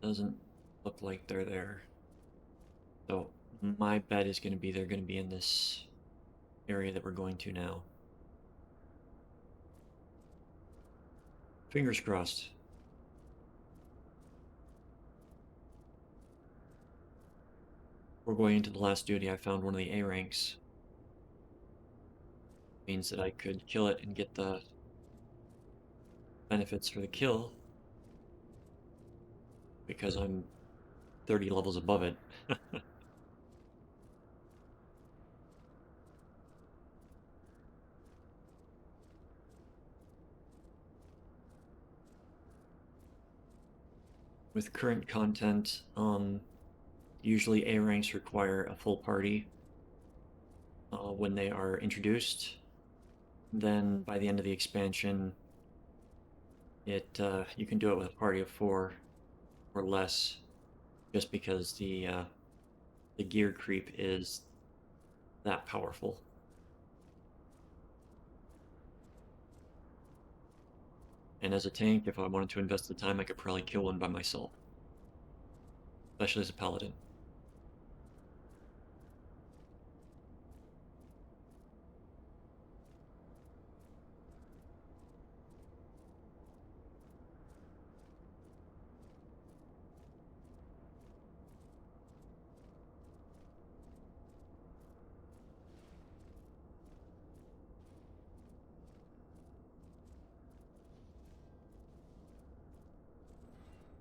Doesn't look like they're there. So my bet is going to be they're going to be in this area that we're going to now. Fingers crossed. We're going into the last duty. I found one of the A ranks. Means that I could kill it and get the benefits for the kill because I'm 30 levels above it. With current content, usually A ranks require a full party when they are introduced. Then by the end of the expansion, you can do it with a party of 4 or less, just because the gear creep is that powerful. And as a tank, if I wanted to invest the time, I could probably kill one by myself, especially as a paladin.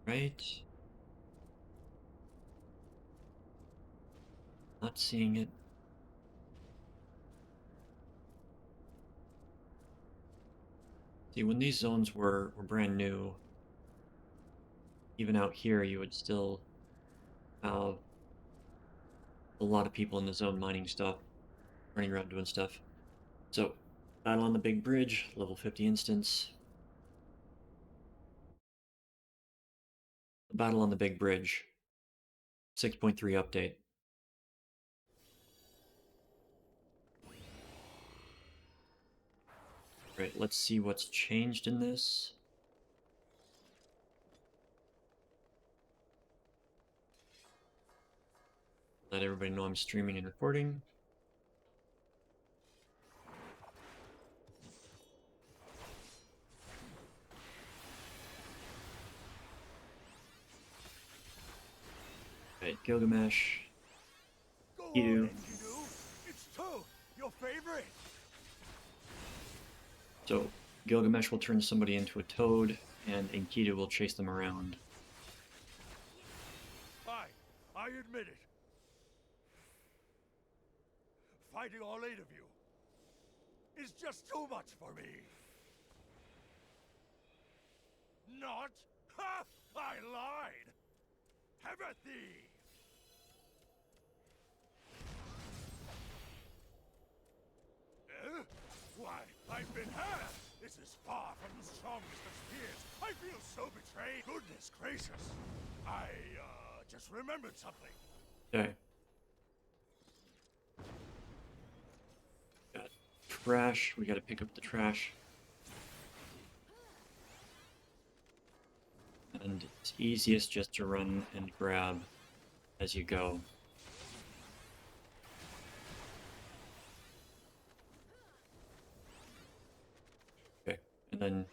Right? Not seeing it. See, when these zones were brand new, even out here, you would still have a lot of people in the zone mining stuff, running around doing stuff. So, battle on the big bridge, level 50 instance. Battle on the big bridge, 6.3 update. Right, let's see what's changed in this. Let everybody know I'm streaming and recording. Right, Gilgamesh. Go on, You. Enkidu. It's Toad, your favorite. So, Gilgamesh will turn somebody into a toad, and Enkidu will chase them around. I admit it. Fighting all 8 of you is just too much for me. Not? Ha! I lied! Hevathy! Why, I've been hurt! This is far from the strongest of spears. I feel so betrayed. Goodness gracious. I, just remembered something. Okay. Got trash. We gotta pick up the trash. And it's easiest just to run and grab as you go. Okay, and then...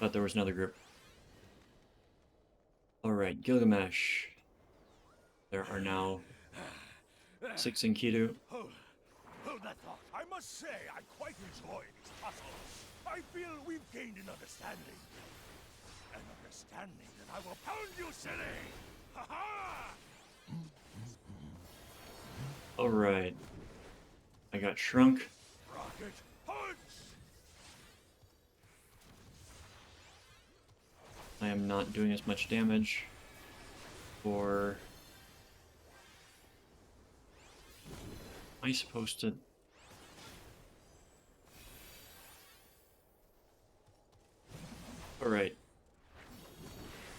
Thought there was another group. Alright, Gilgamesh. There are now 6 Enkidu. Hold that thought. I must say, I quite enjoy these tussles. I feel we've gained an understanding. An understanding that I will pound you silly! Ha-ha! Alright. I got shrunk. Rocket punch! I am not doing as much damage. Or... Am I supposed to... Alright.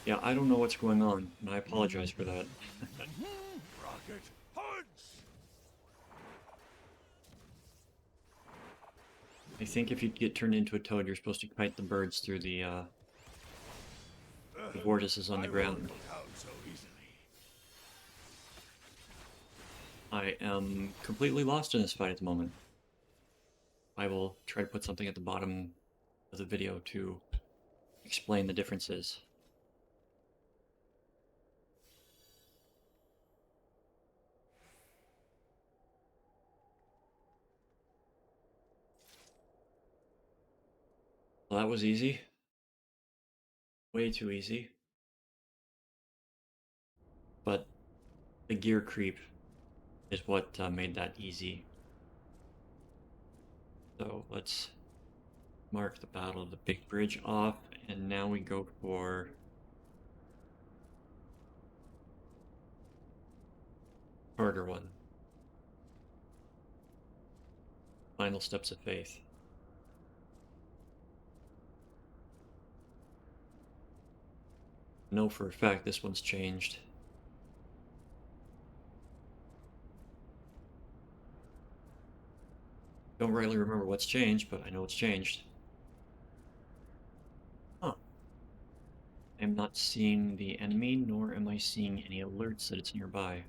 Yeah, I don't know what's going on, and I apologize for that. Rocket punch! I think if you get turned into a toad, you're supposed to kite the birds through the The vortice is on the I ground. won't go down so easily. I am completely lost in this fight at the moment. I will try to put something at the bottom of the video to explain the differences. Well, that was easy. Way too easy. But the gear creep is what made that easy. So let's mark the Battle of the Big Bridge off, and now we go for harder one. Final Steps of Faith. Know for a fact this one's changed. Don't rightly remember what's changed, but I know it's changed. Huh. I'm not seeing the enemy, nor am I seeing any alerts that it's nearby.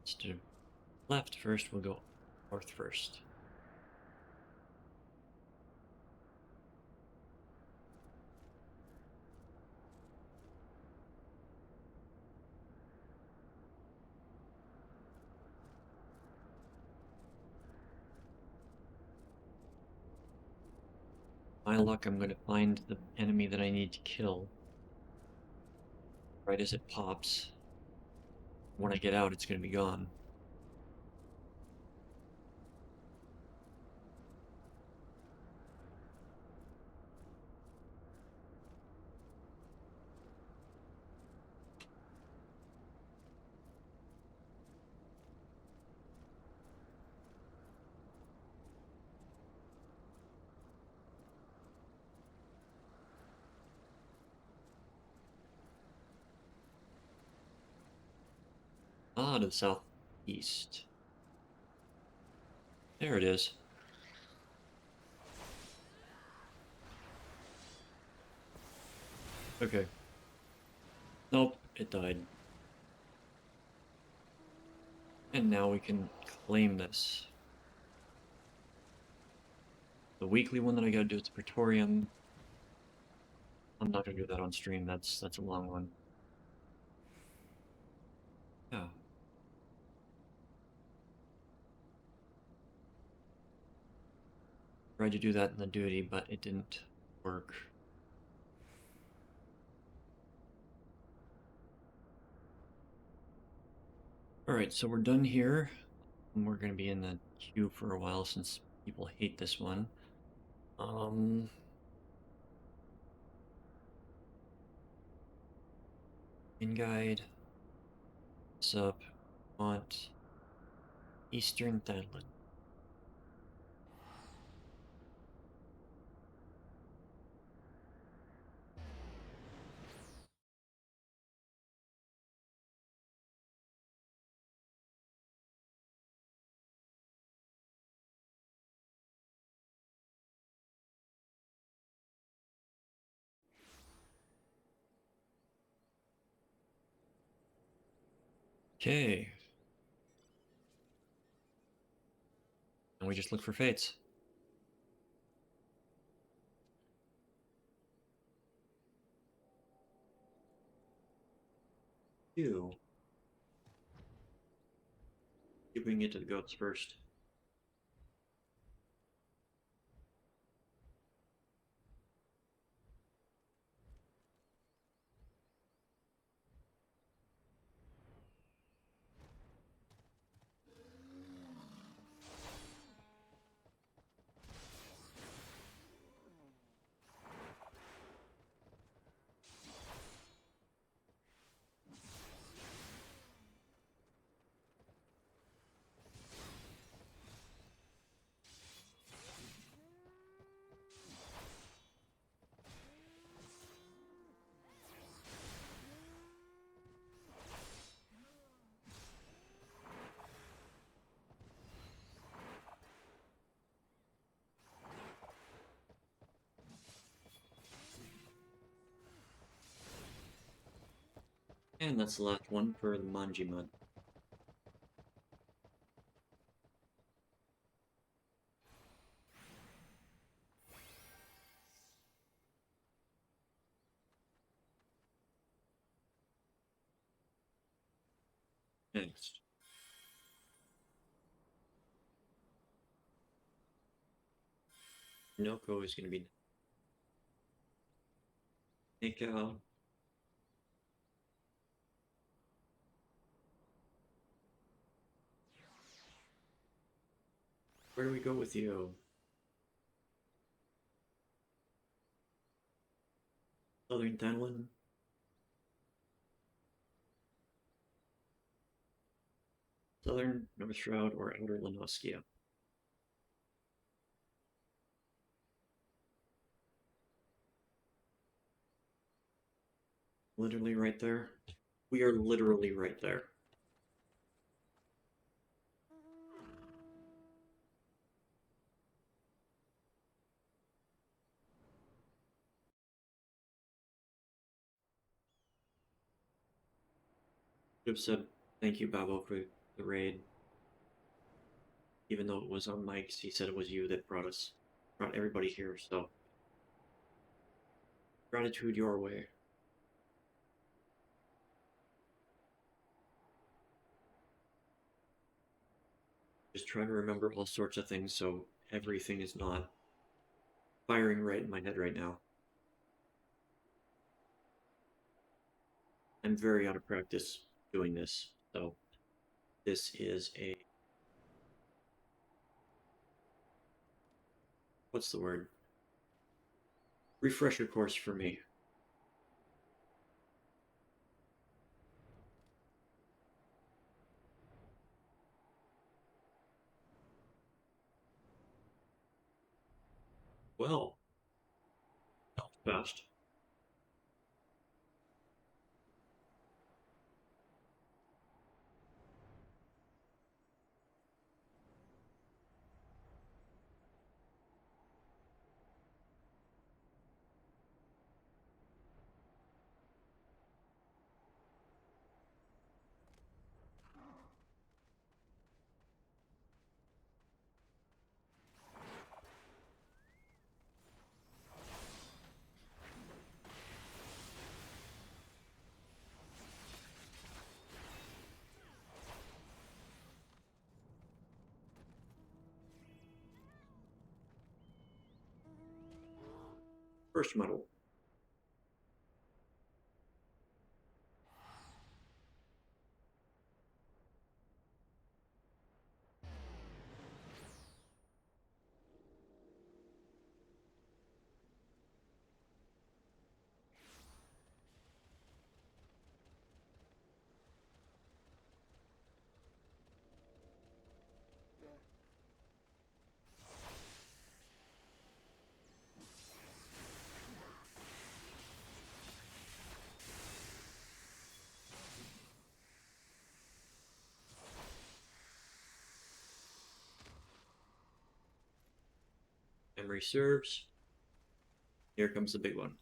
Instead of left first, we'll go north first. My luck, I'm going to find the enemy that I need to kill right as it pops. When I get out, it's going to be gone. Ah, to the southeast. There it is. Okay. Nope, it died. And now we can claim this. The weekly one that I gotta do at the Praetorium. I'm not gonna do that on stream, that's a long one. Yeah. Tried to do that in the duty, but it didn't work. Alright, so we're done here. We're gonna be in the queue for a while since people hate this one. In guide. Sup. Want. Eastern Thadland. Okay. And we just look for fates. Ew. See if we can get to the goats first. And that's the last one for the Manji Mud. Next. Noko is going to be Nikao. Where do we go with you? Southern Danwin? Southern North Shroud or Outer Lenoskia? Literally right there. We are literally right there. Should have said thank you, Babo, for the raid. Even though it was on Mike's, he said it was you that brought everybody here, so gratitude your way. Just trying to remember all sorts of things so everything is not firing right in my head right now. I'm very out of practice doing this, so this is a... what's the word? Refresher course for me. Well, that was fast. First medal. Memory serves. Here comes the big one.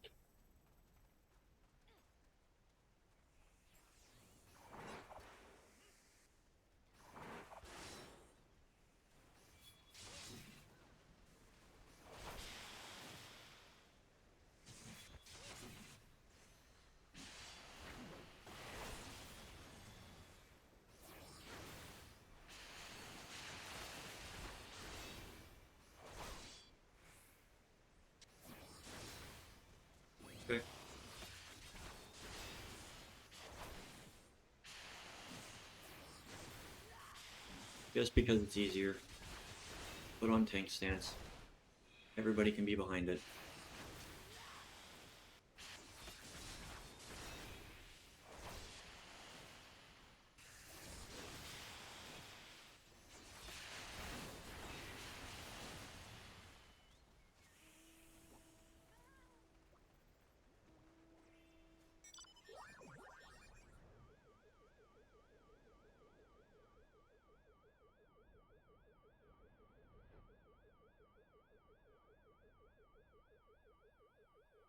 Okay. Just because it's easier. Put on tank stance. Everybody can be behind it.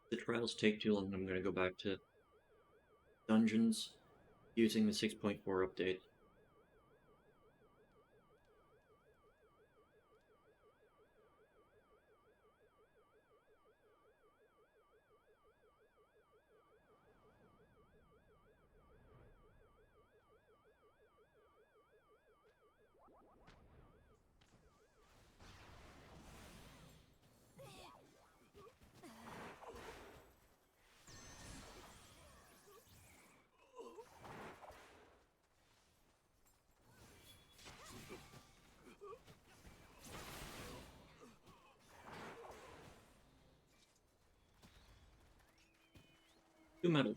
The trials take too long. I'm going to go back to dungeons using the 6.4 update. Two medals.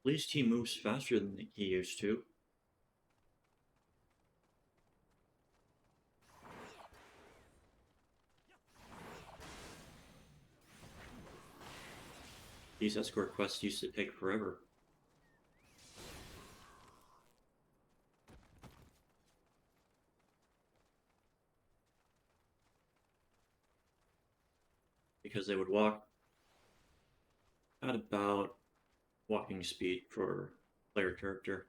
At least he moves faster than he used to. These escort quests used to take forever. Because they would walk at about walking speed for player character.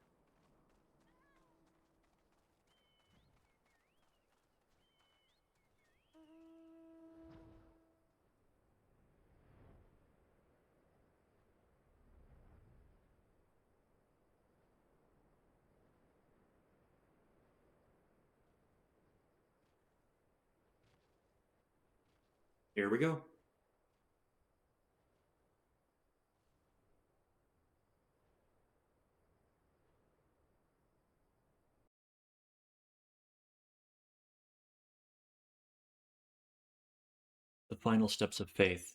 Here we go. The Final Steps of Faith.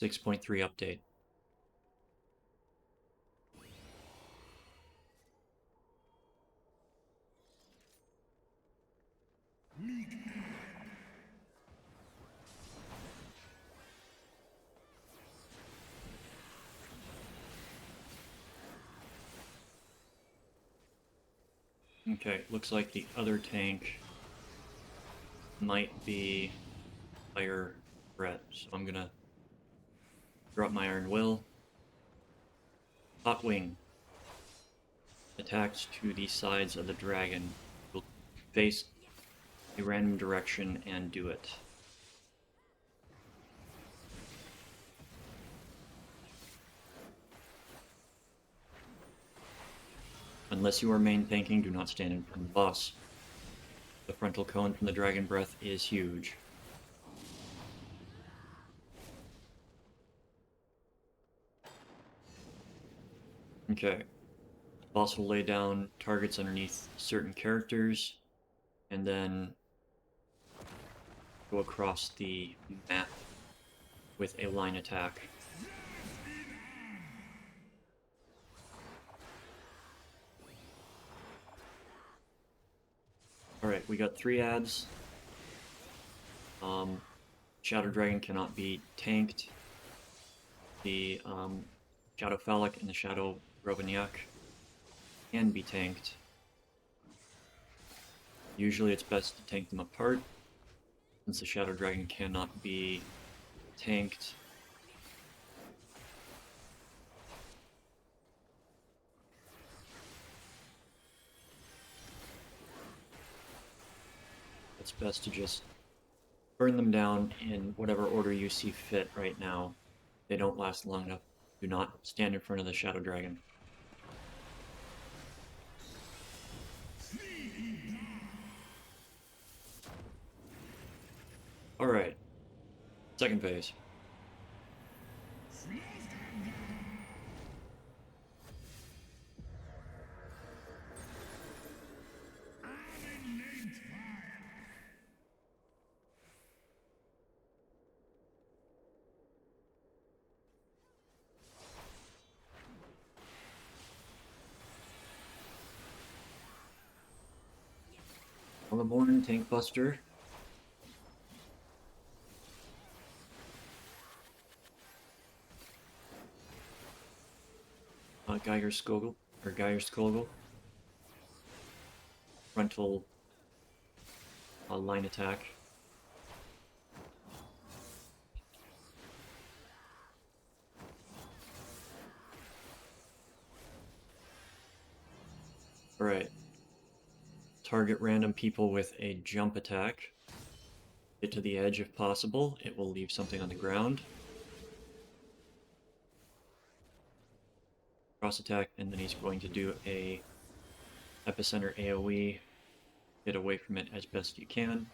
6.3 update. Okay, looks like the other tank might be fire threat, so I'm gonna drop my Iron Will. Hot Wing. Attacks to the sides of the dragon. Will face a random direction and do it. Unless you are main tanking, do not stand in front of the boss. The frontal cone from the Dragon Breath is huge. Okay. Boss will lay down targets underneath certain characters, and then go across the map with a line attack. Alright, we got 3 ads. Shadow Dragon cannot be tanked. The Shadow Phallic and the Shadow Rovaniak can be tanked. Usually it's best to tank them apart, since the Shadow Dragon cannot be tanked. It's best to just burn them down in whatever order you see fit right now. They don't last long enough. Do not stand in front of the Shadow Dragon. Alright. Second phase. Morning Tank Buster. Geiger Skogel, or Geiger Skogel. Frontal line attack. Alright. Target random people with a jump attack. Get to the edge if possible. It will leave something on the ground. Cross attack, and then he's going to do a epicenter AoE. Get away from it as best you can.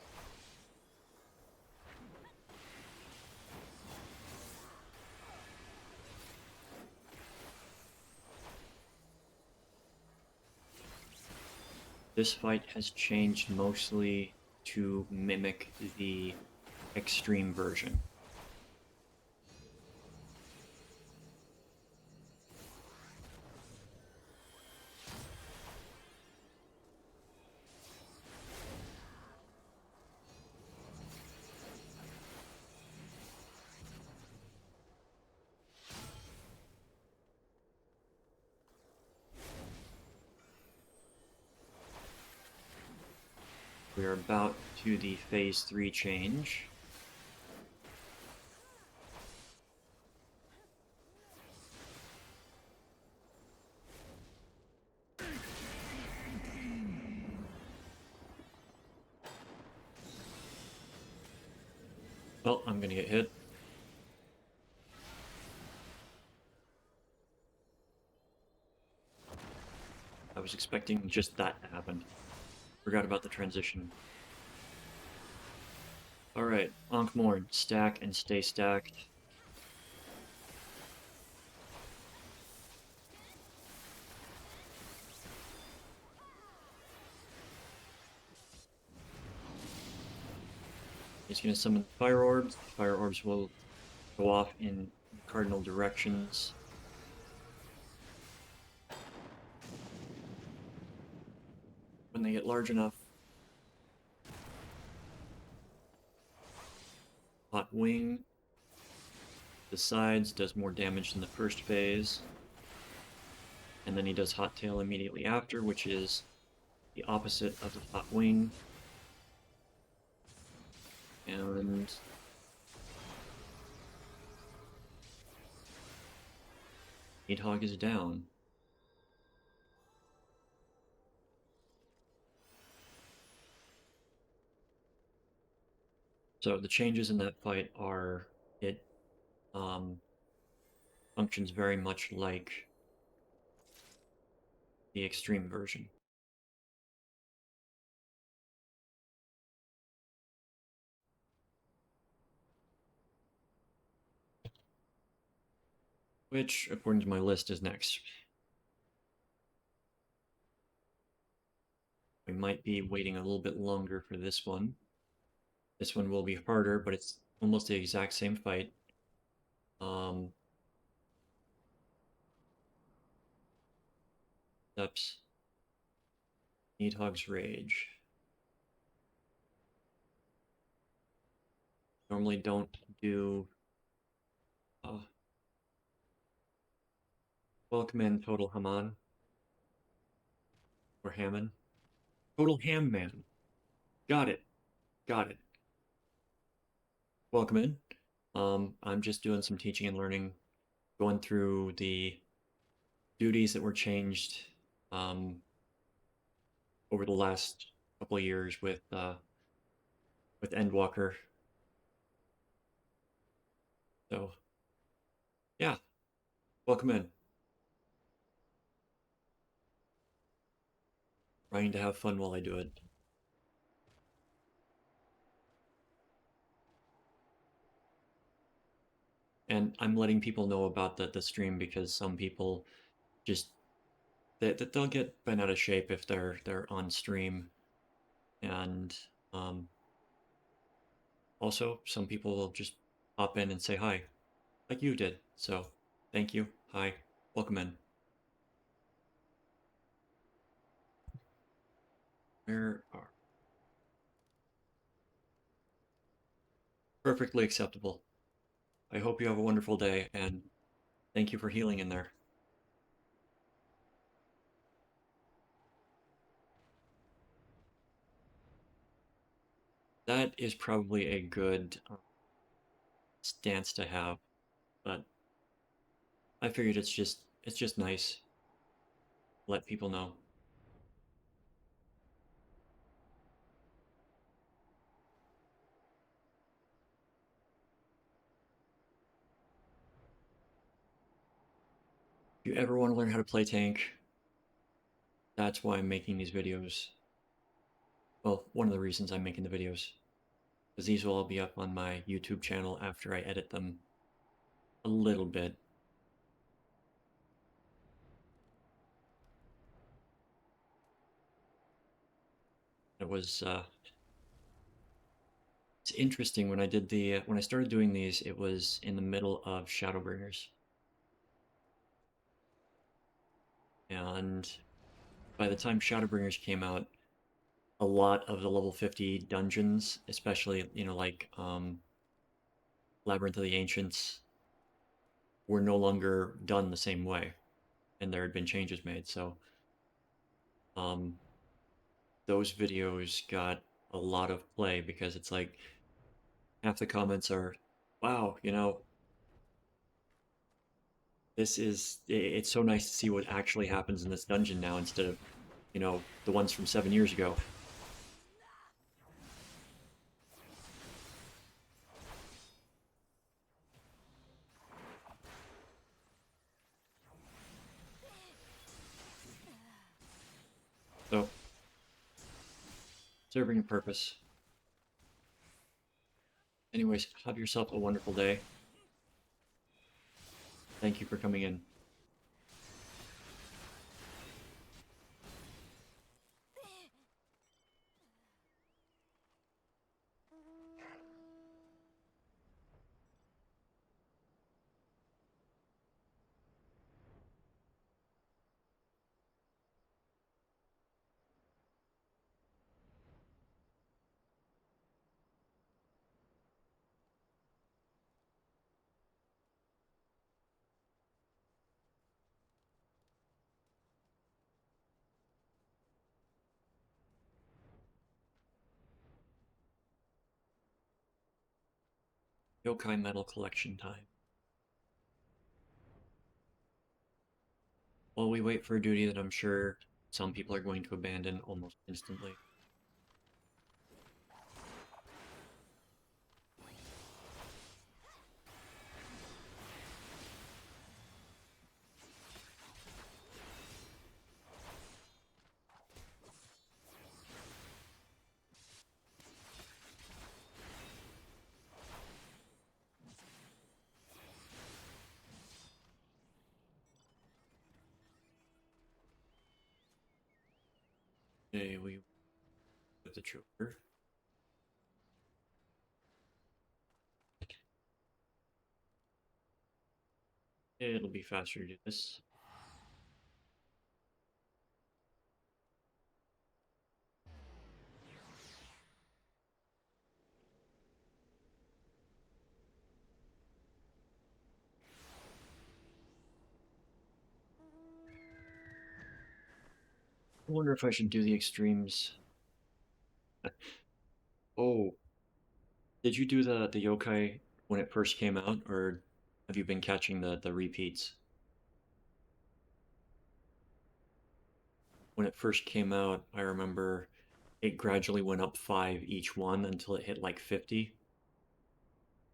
This fight has changed mostly to mimic the extreme version. We are about to the Phase 3 change. Well, I'm gonna get hit. I was expecting just that to happen. Forgot about the transition. Alright, Ankh-Morn, stack and stay stacked. He's going to summon Fire Orbs. Fire Orbs will go off in cardinal directions. When they get large enough, Hot Wing the sides does more damage than the first phase. And then he does Hot Tail immediately after, which is the opposite of the Hot Wing. And Needhog is down. So the changes in that fight are, it functions very much like the extreme version. Which, according to my list, is next. We might be waiting a little bit longer for this one. This one will be harder, but it's almost the exact same fight. Steps. Needhog's Rage. normally don't do welcome in Total Haman or Hammond. Total Ham Man. Got it. Got it. Welcome in. I'm just doing some teaching and learning, going through the duties that were changed over the last couple of years with Endwalker. So yeah, welcome in. Trying to have fun while I do it. And I'm letting people know about the stream because some people just they'll get bent out of shape if they're on stream, and also some people will just pop in and say hi, like you did. So thank you. Hi, welcome in. Where are perfectly acceptable. I hope you have a wonderful day, and thank you for healing in there. That is probably a good stance to have, but I figured it's just nice to let people know. If you ever want to learn how to play tank, that's why I'm making these videos. Well, one of the reasons I'm making the videos, because these will all be up on my YouTube channel after I edit them a little bit. It was it's interesting when I did when I started doing these, it was in the middle of Shadowbringers, and by the time Shadowbringers came out, a lot of the level 50 dungeons, especially like Labyrinth of the Ancients, were no longer done the same way, and there had been changes made. So those videos got a lot of play because it's like half the comments are, wow, it's so nice to see what actually happens in this dungeon now instead of, the ones from 7 years ago. So, serving a purpose. Anyways, have yourself a wonderful day. Thank you for coming in. Yokai Metal Collection time. While we wait for a duty that I'm sure some people are going to abandon almost instantly. Okay, we with the trooper. It'll be faster to do this. I wonder if I should do the extremes. Oh, did you do the yokai when it first came out, or have you been catching the repeats? When it first came out, I remember it gradually went up 5 each one until it hit like 50.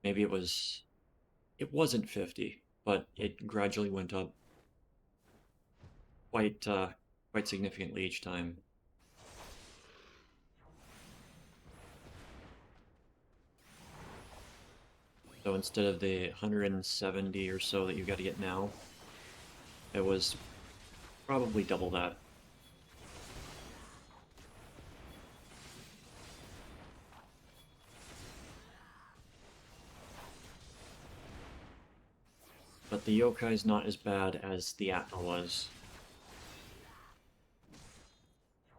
Maybe it wasn't 50, but it gradually went up quite significantly each time. So instead of the 170 or so that you got to get now, it was probably double that. But the yokai's not as bad as the Atma was.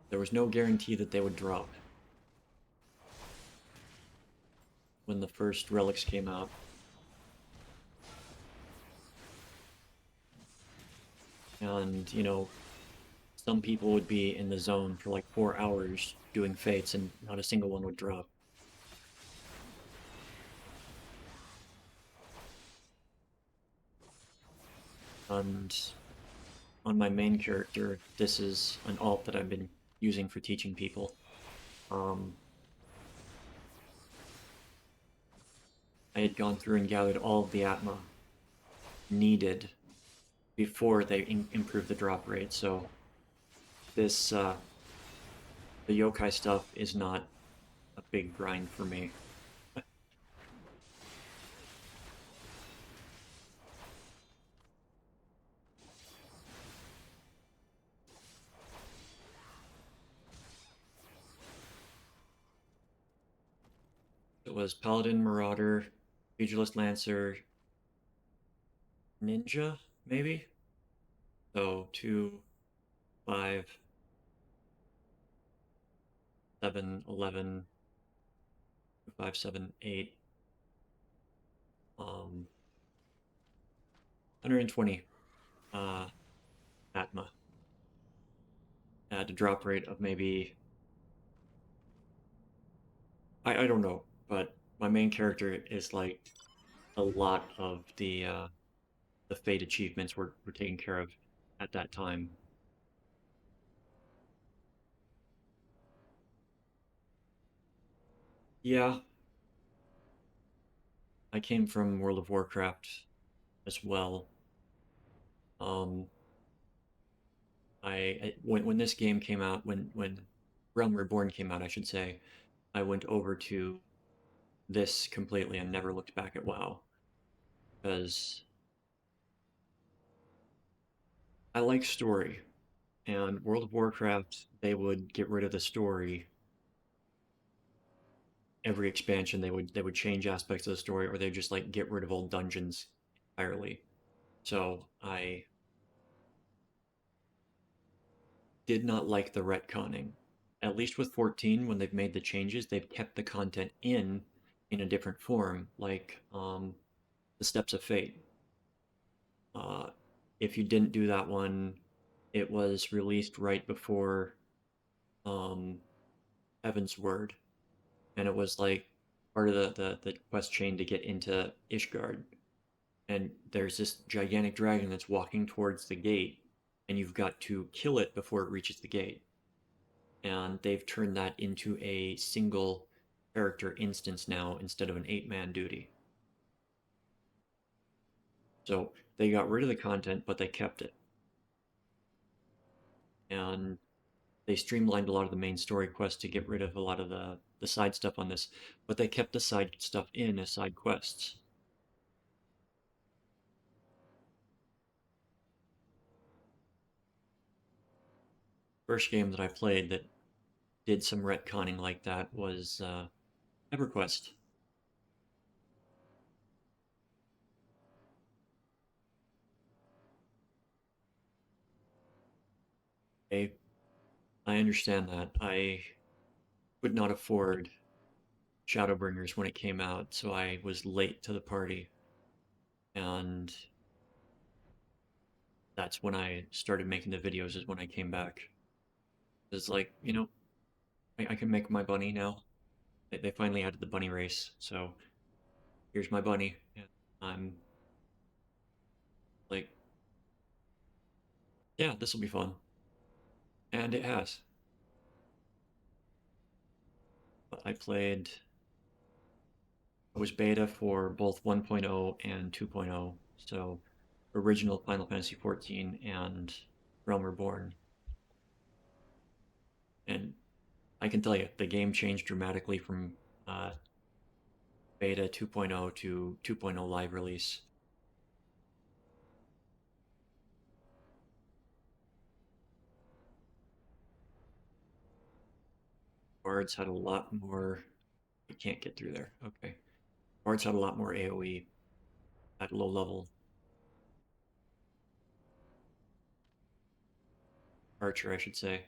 There was no guarantee that they would drop when the first relics came out. And, you know, some people would be in the zone for like 4 hours doing fates and not a single one would drop. And on my main character, this is an alt that I've been using for teaching people. I had gone through and gathered all of the Atma needed before they improved the drop rate, so this, the yokai stuff is not a big grind for me. It was Paladin, Marauder, Pugilist Lancer, Ninja, maybe? So 2, 5, 7, 11, 5, 7, 8, 120 Atma. At a drop rate of maybe, I don't know, but my main character is like a lot of the Fate achievements were taken care of at that time. Yeah, I came from World of Warcraft as well. Um, when this game came out, when Realm Reborn came out, I should say, I went over to this completely and never looked back at WoW because I like story. And World of Warcraft, they would get rid of the story every expansion. They would change aspects of the story, or they'd just like get rid of old dungeons entirely. So I did not like the retconning. At least with 14, when they've made the changes, they've kept the content in a different form, like the Steps of Fate. Uh, if you didn't do that one, it was released right before um, Heaven's Word, and it was like part of the quest chain to get into Ishgard. And there's this gigantic dragon that's walking towards the gate, and you've got to kill it before it reaches the gate. And they've turned that into a single character instance now instead of an 8-man duty. So they got rid of the content, but they kept it. And they streamlined a lot of the main story quests to get rid of a lot of the side stuff on this, but they kept the side stuff in as side quests. First game that I played that did some retconning like that was EverQuest. I, I understand that. I could not afford Shadowbringers when it came out, so I was late to the party. And that's when I started making the videos, is when I came back. It's like, you know, I can make my bunny now. They finally added the bunny race, so here's my bunny. And I'm like, yeah, this will be fun. And it has. I was beta for both 1.0 and 2.0, so original Final Fantasy XIV and Realm Reborn. And I can tell you, the game changed dramatically from beta 2.0 to 2.0 live release. Bards had a lot more. You can't get through there. Okay. Bards had a lot more AoE at low level. Archer, I should say.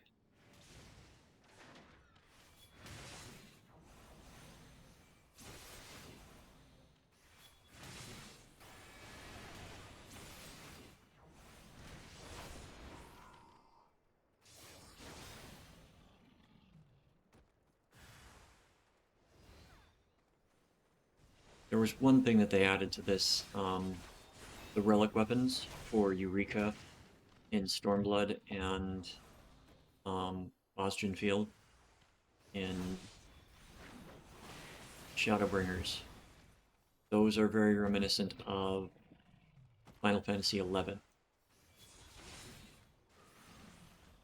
There was one thing that they added to this, the relic weapons for Eureka in Stormblood and Austrian Field in Shadowbringers. Those are very reminiscent of Final Fantasy XI.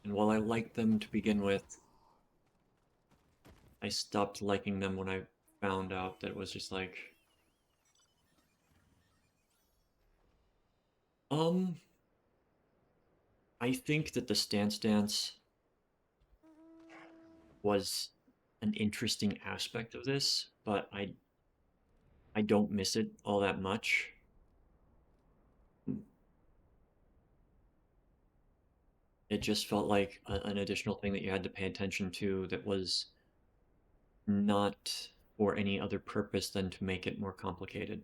And while I liked them to begin with, I stopped liking them when I found out that it was just like, I think that the Stance Dance was an interesting aspect of this, but I don't miss it all that much. It just felt like an additional thing that you had to pay attention to that was not for any other purpose than to make it more complicated.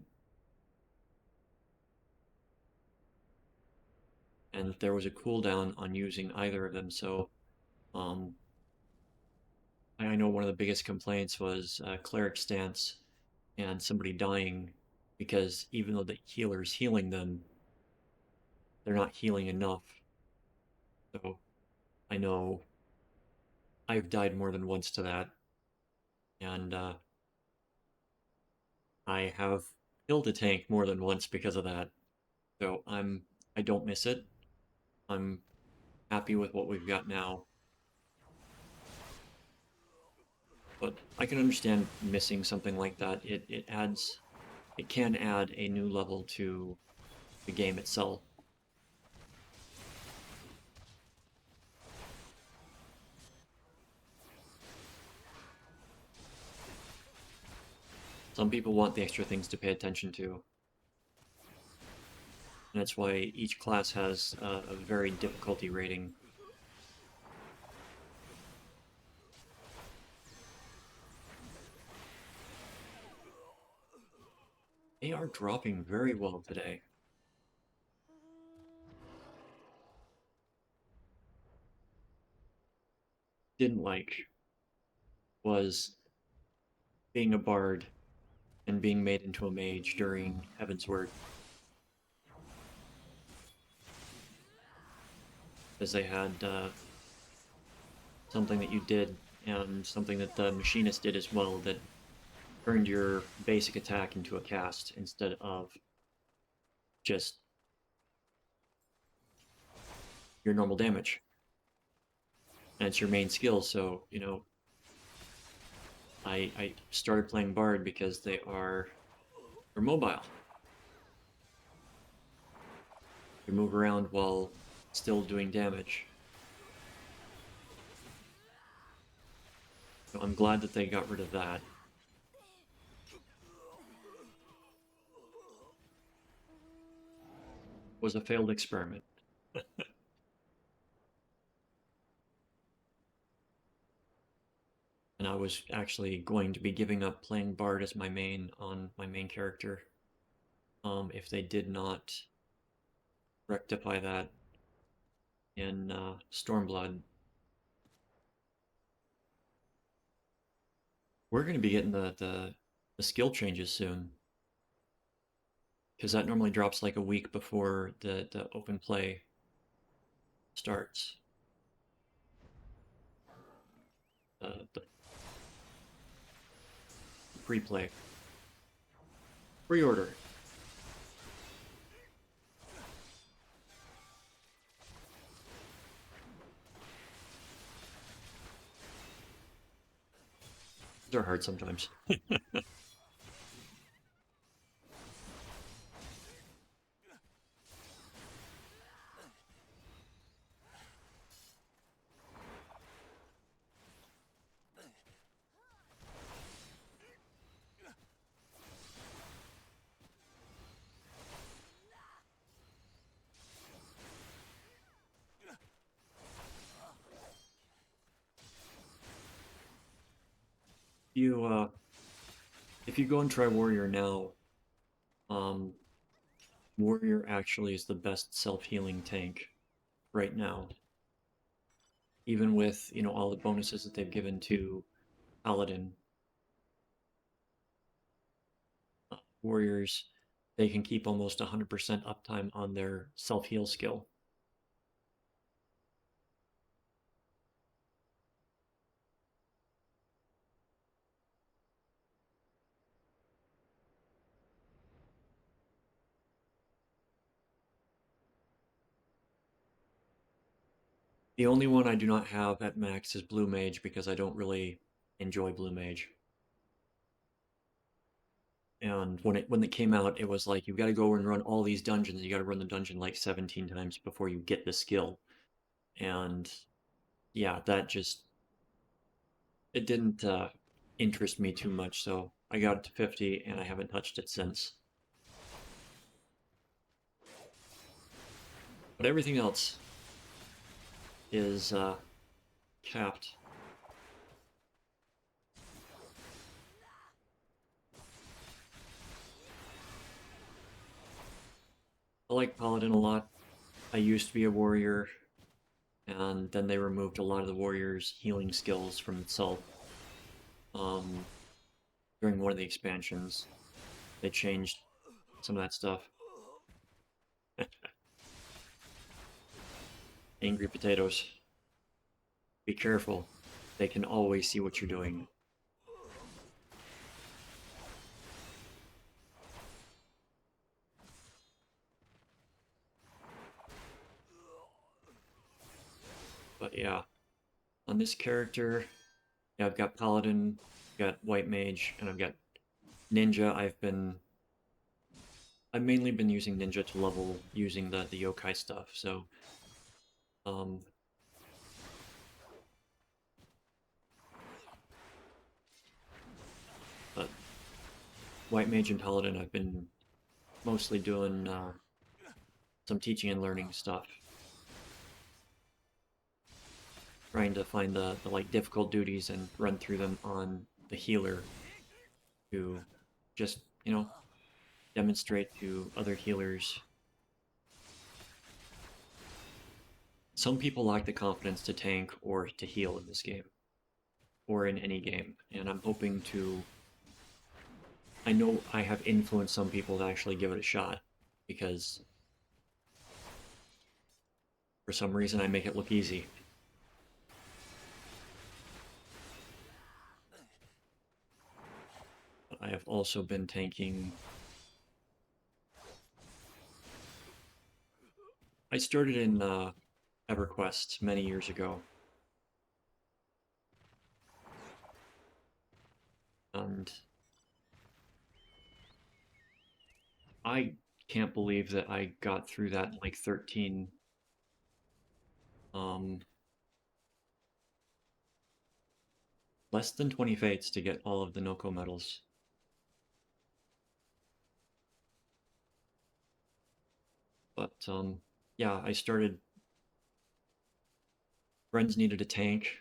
And there was a cooldown on using either of them, so I know one of the biggest complaints was cleric stance and somebody dying because even though the healer's healing them, they're not healing enough. So I know I've died more than once to that, and I have killed a tank more than once because of that. So I don't miss it. I'm happy with what we've got now. But I can understand missing something like that. It can add a new level to the game itself. Some people want the extra things to pay attention to. And that's why each class has a very difficulty rating. They are dropping very well today. Didn't like was being a bard and being made into a mage during Heavensward. Because they had something that you did and something that the machinist did as well that turned your basic attack into a cast instead of just your normal damage. And it's your main skill, so, you know, I started playing Bard because they're mobile. You move around while still doing damage. So I'm glad that they got rid of that. It was a failed experiment. And I was actually going to be giving up playing Bard as my main on my main character if they did not rectify that in Stormblood. We're going to be getting the skill changes soon. Because that normally drops like a week before the open play starts. The pre-play. Pre-order. They're hard sometimes. You if you go and try Warrior now, um, Warrior actually is the best self-healing tank right now. Even with, you know, all the bonuses that they've given to Paladin. Warriors, they can keep almost 100% uptime on their self-heal skill. The only one I do not have at max is Blue Mage because I don't really enjoy Blue Mage. And when it came out, it was like you've got to go and run all these dungeons. You got to run the dungeon like 17 times before you get the skill. And yeah, that just it didn't interest me too much. So I got it to 50, and I haven't touched it since. But everything else is capped. I like Paladin a lot. I used to be a warrior, and then they removed a lot of the warrior's healing skills from itself. During one of the expansions, they changed some of that stuff. Angry potatoes. Be careful. They can always see what you're doing. But yeah, on this character, yeah, I've got Paladin, I've got White Mage, and I've got Ninja. I've mainly been using Ninja to level using the yokai stuff, so um but White Mage and Paladin I've been mostly doing some teaching and learning stuff. Trying to find the like difficult duties and run through them on the healer to just, you know, demonstrate to other healers. Some people lack the confidence to tank or to heal in this game, or in any game, and I'm hoping to. I know I have influenced some people to actually give it a shot, because for some reason I make it look easy. But I have also been tanking. I started in EverQuest many years ago. And I can't believe that I got through that in like 13 less than 20 fates to get all of the Noko medals. But yeah, I started. Friends needed a tank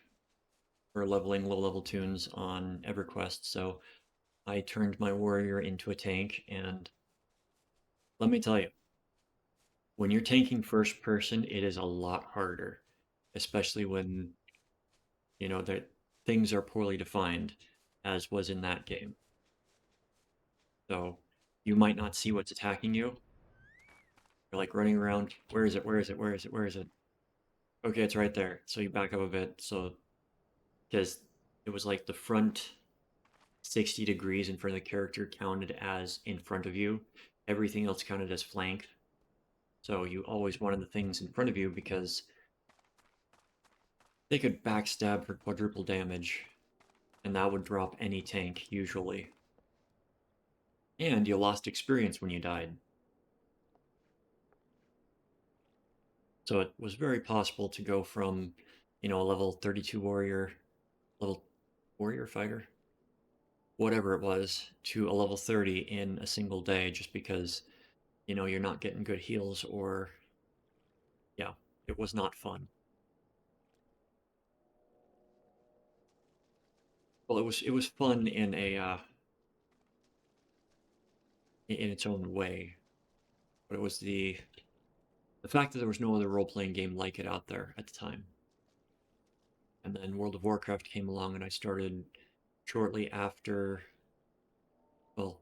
for leveling low level tunes on EverQuest, so I turned my warrior into a tank, and let me tell you, when you're tanking first person, it is a lot harder, especially when, you know, that things are poorly defined. as was in that game. So you might not see what's attacking you. You're like running around, where is it, where is it, where is it, where is it? Okay, it's right there. So you back up a bit, so because it was like the front 60 degrees in front of the character counted as in front of you. Everything else counted as flank. So you always wanted the things in front of you because they could backstab for quadruple damage, and that would drop any tank, usually. And you lost experience when you died. So it was very possible to go from, a level 32 warrior, level warrior fighter, whatever it was, to a level 30 in a single day just because, you're not getting good heals or, yeah, it was not fun. Well, it was fun in in its own way, but it was the fact that there was no other role-playing game like it out there at the time. And then World of Warcraft came along, and I started shortly after. Well,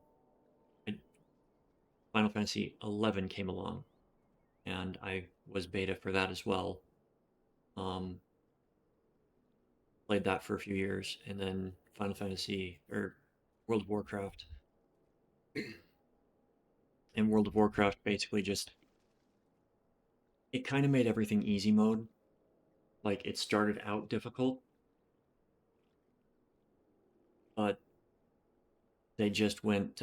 Final Fantasy XI came along, and I was beta for that as well. Played that for a few years, and then Final Fantasy or World of Warcraft. And World of Warcraft basically just it kind of made everything easy mode. Like it started out difficult, but they just went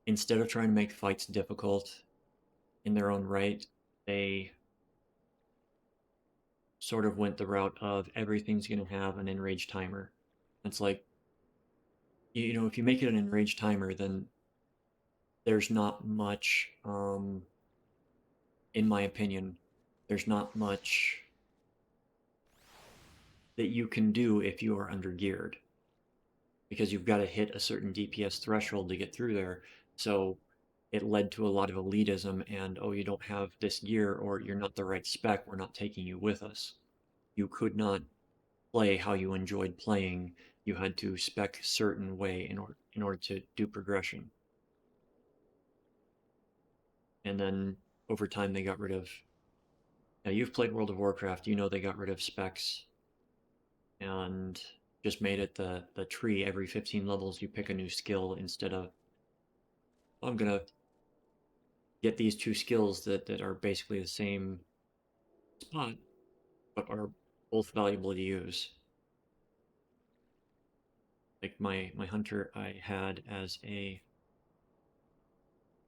instead of trying to make fights difficult in their own right, they sort of went the route of everything's going to have an enrage timer. It's like, if you make it an enrage timer, then there's not much, in my opinion, there's not much that you can do if you are under geared. Because you've got to hit a certain DPS threshold to get through there. So it led to a lot of elitism and, oh, you don't have this gear or you're not the right spec, we're not taking you with us. You could not play how you enjoyed playing. You had to spec a certain way in order to do progression. And then over time they got rid of. Now you've played World of Warcraft, they got rid of specs and just made it the tree. Every 15 levels you pick a new skill instead of, I'm gonna get these two skills that are basically the same spot, but are both valuable to use. Like my hunter I had as a,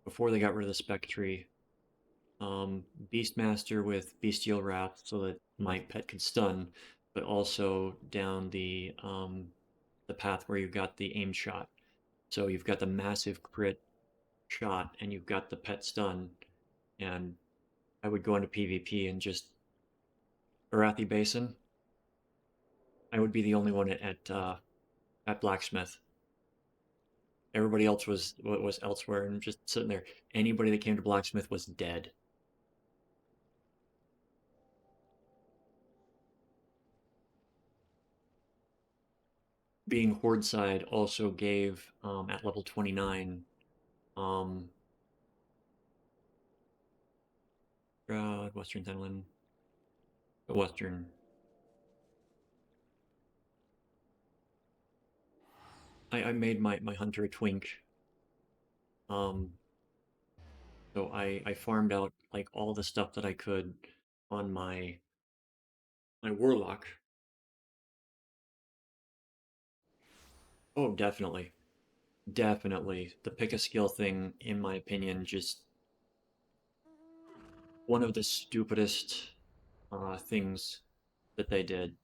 before they got rid of the spec tree, Beastmaster with Bestial Wrath so that my pet could stun, but also down the path where you got the aim shot. So you've got the massive crit shot and you've got the pet stun, and I would go into PvP and just Arathi Basin. I would be the only one at Blacksmith. Everybody else was elsewhere and just sitting there. Anybody that came to Blacksmith was dead. Being Horde side also gave at level 29 Western Thailand, Western. I made my hunter a twink. So I farmed out like all the stuff that I could on my warlock. Oh, definitely. Definitely. The pick a skill thing, in my opinion, just one of the stupidest things that they did.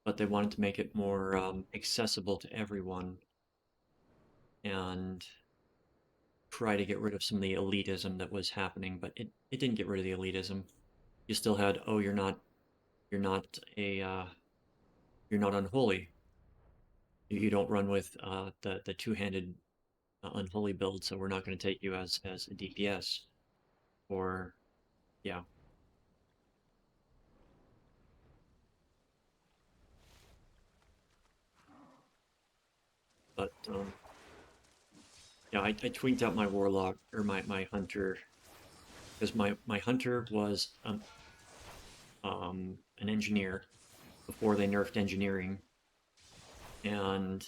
But they wanted to make it more accessible to everyone and try to get rid of some of the elitism that was happening, but it didn't get rid of the elitism. You still had, oh, you're not you're not unholy. You don't run with the two-handed unholy build, so we're not going to take you as a DPS. Or, yeah. but yeah, I tweaked out my warlock or my hunter because my hunter was an engineer before they nerfed engineering, and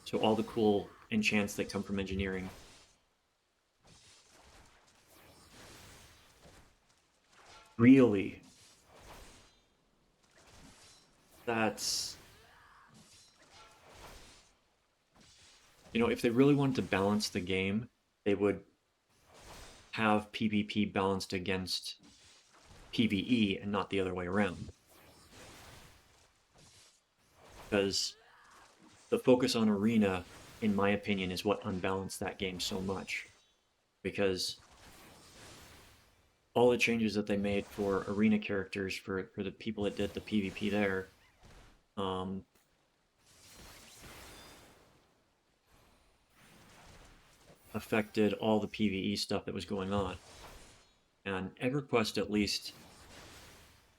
so all the cool enchants that come from engineering. Really? That's... You know, if they really wanted to balance the game, they would have PvP balanced against PvE and not the other way around. Because the focus on arena, in my opinion, is what unbalanced that game so much. Because all the changes that they made for arena characters for the people that did the PvP there, affected all the PvE stuff that was going on. And EverQuest at least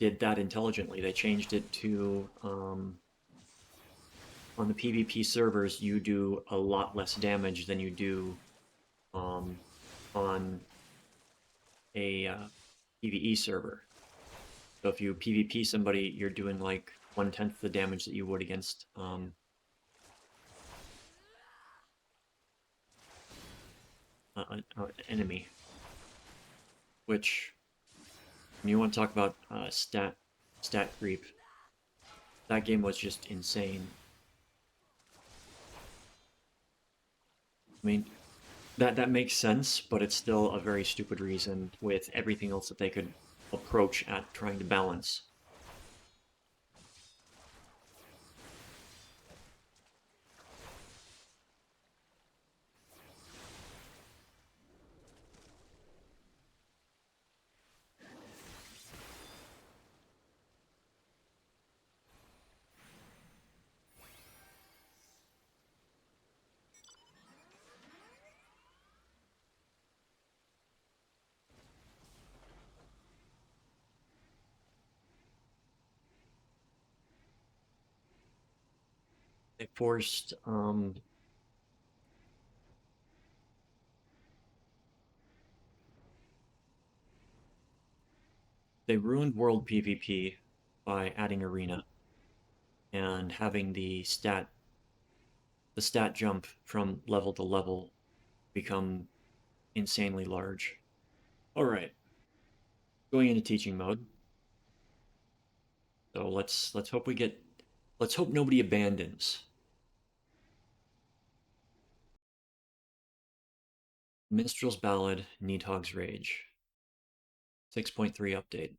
did that intelligently. They changed it to on the PvP servers, you do a lot less damage than you do on a PvE server. So if you PvP somebody, you're doing like 1/10 the damage that you would against an enemy. Which, when you want to talk about stat creep, that game was just insane. I mean, that makes sense, but it's still a very stupid reason with everything else that they could approach at trying to balance. They forced they ruined world PvP by adding arena and having the stat jump from level to level become insanely large. All right, going into teaching mode. So let's hope nobody abandons. Minstrel's Ballad, Needhog's Rage. 6.3 update.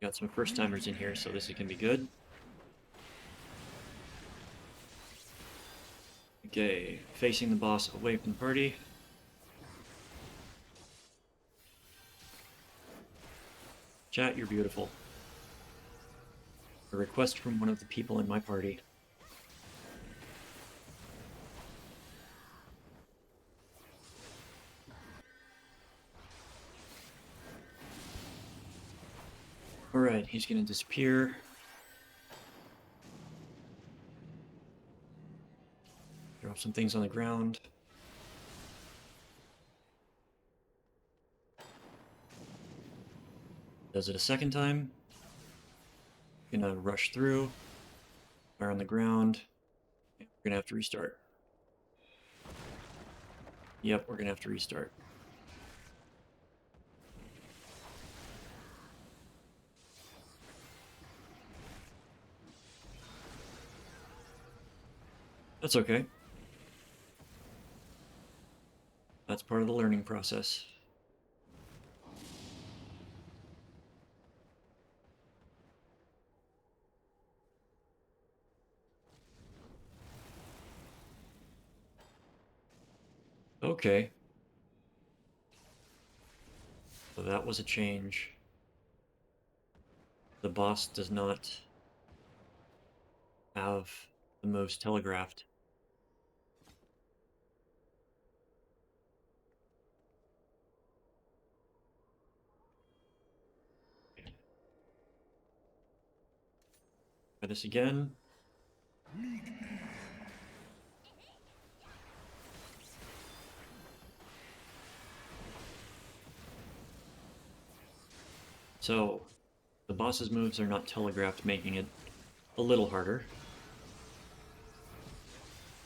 Got some first timers in here, so this is gonna be good. Okay, facing the boss away from the party. Chat, you're beautiful. A request from one of the people in my party. Alright, he's gonna disappear. Drop some things on the ground. Does it a second time. Gonna rush through. Fire on the ground. We're gonna have to restart. Yep, we're gonna have to restart. That's okay. That's part of the learning process. Okay. So that was a change. The boss does not have the most telegraphed. Try this again. So, the boss's moves are not telegraphed, making it a little harder.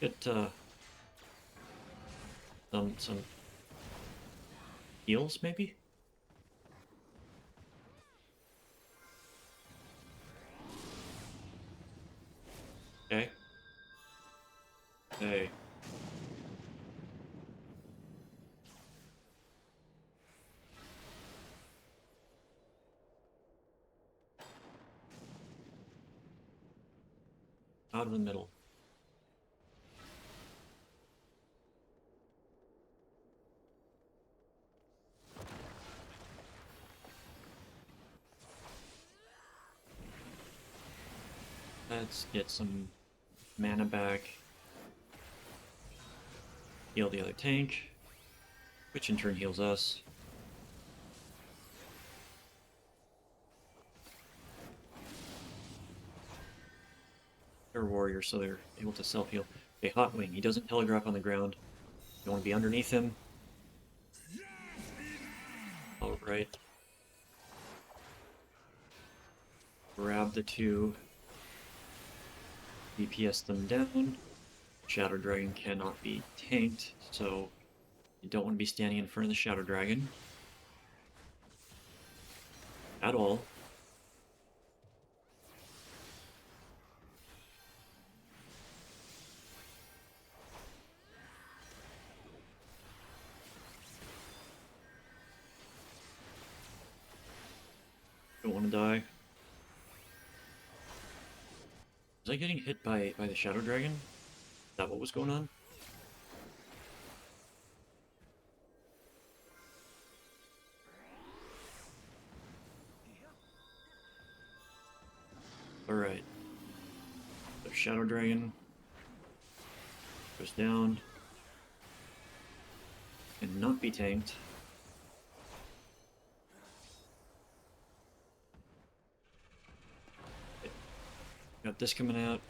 Get some heals, maybe? Okay. Hey. Out of the middle. Let's get some mana back. Heal the other tank, which in turn heals us. They're warriors, so they're able to self-heal. Okay, Hot Wing. He doesn't telegraph on the ground. You want to be underneath him. Alright. Grab the two. DPS them down. Shadow Dragon cannot be tanked, so you don't want to be standing in front of the Shadow Dragon. At all. Don't want to die. Was I getting hit by the Shadow Dragon? Is that what was going on? Alright. The Shadow Dragon goes down. Cannot be tanked. Okay. Got this coming out.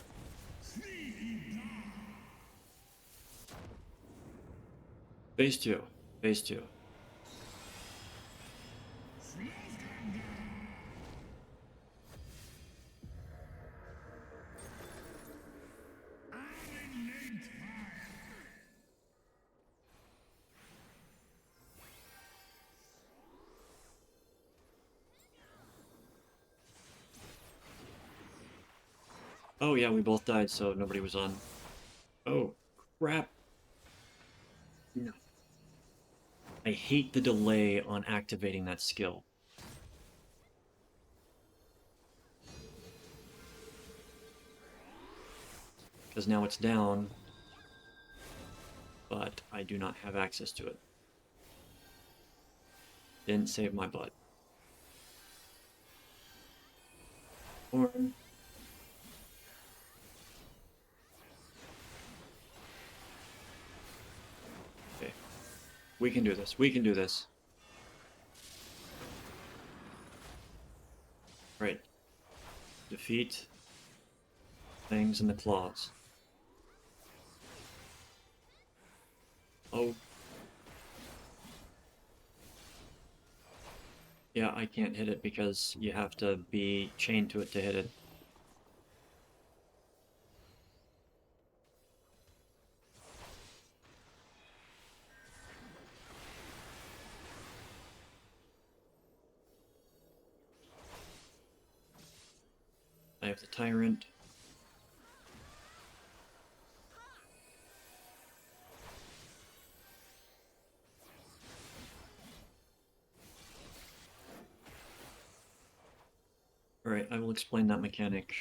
Phase 2. Phase 2. Oh yeah, we both died, so nobody was on. Oh, crap. No. I hate the delay on activating that skill. Because now it's down, but I do not have access to it. Didn't save my butt. Horn. Okay. We can do this. We can do this. Right. Defeat things in the claws. Oh. Yeah, I can't hit it because you have to be chained to it to hit it. I have the Tyrant. Alright, I will explain that mechanic.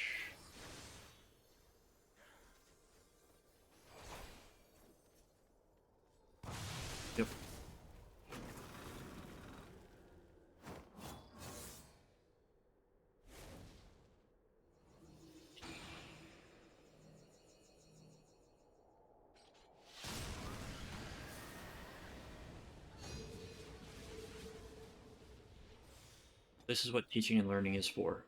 Yep. This is what teaching and learning is for.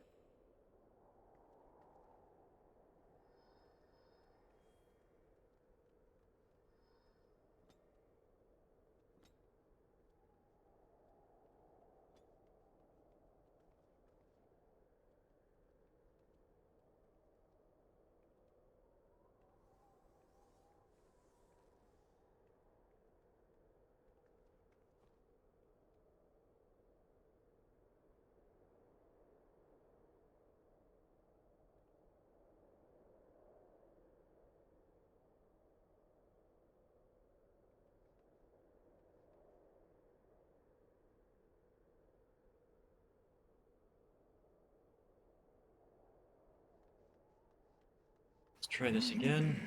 Let's try this again.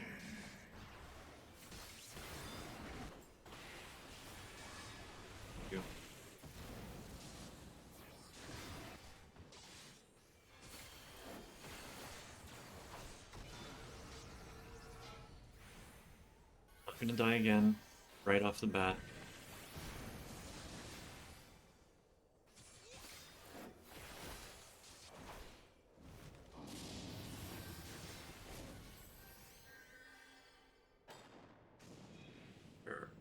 Thank you. Not gonna die again, right off the bat.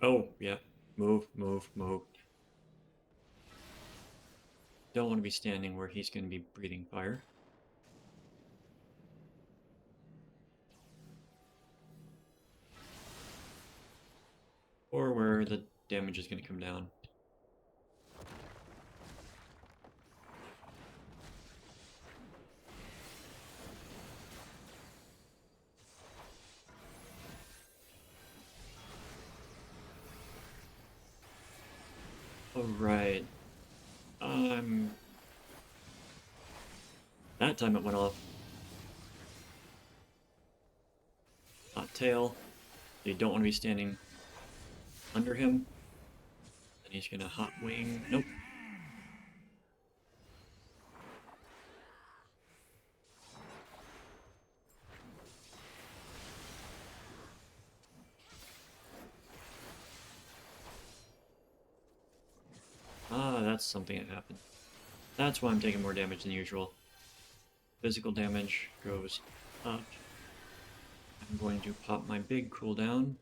Oh, yeah. Move, move, move. Don't want to be standing where he's going to be breathing fire. Or where the damage is going to come down. Alright. That time it went off. Hot tail. You don't want to be standing under him. Then he's gonna hot wing. Nope. Ah, that's something that happened. That's why I'm taking more damage than usual. Physical damage goes up. I'm going to pop my big cooldown.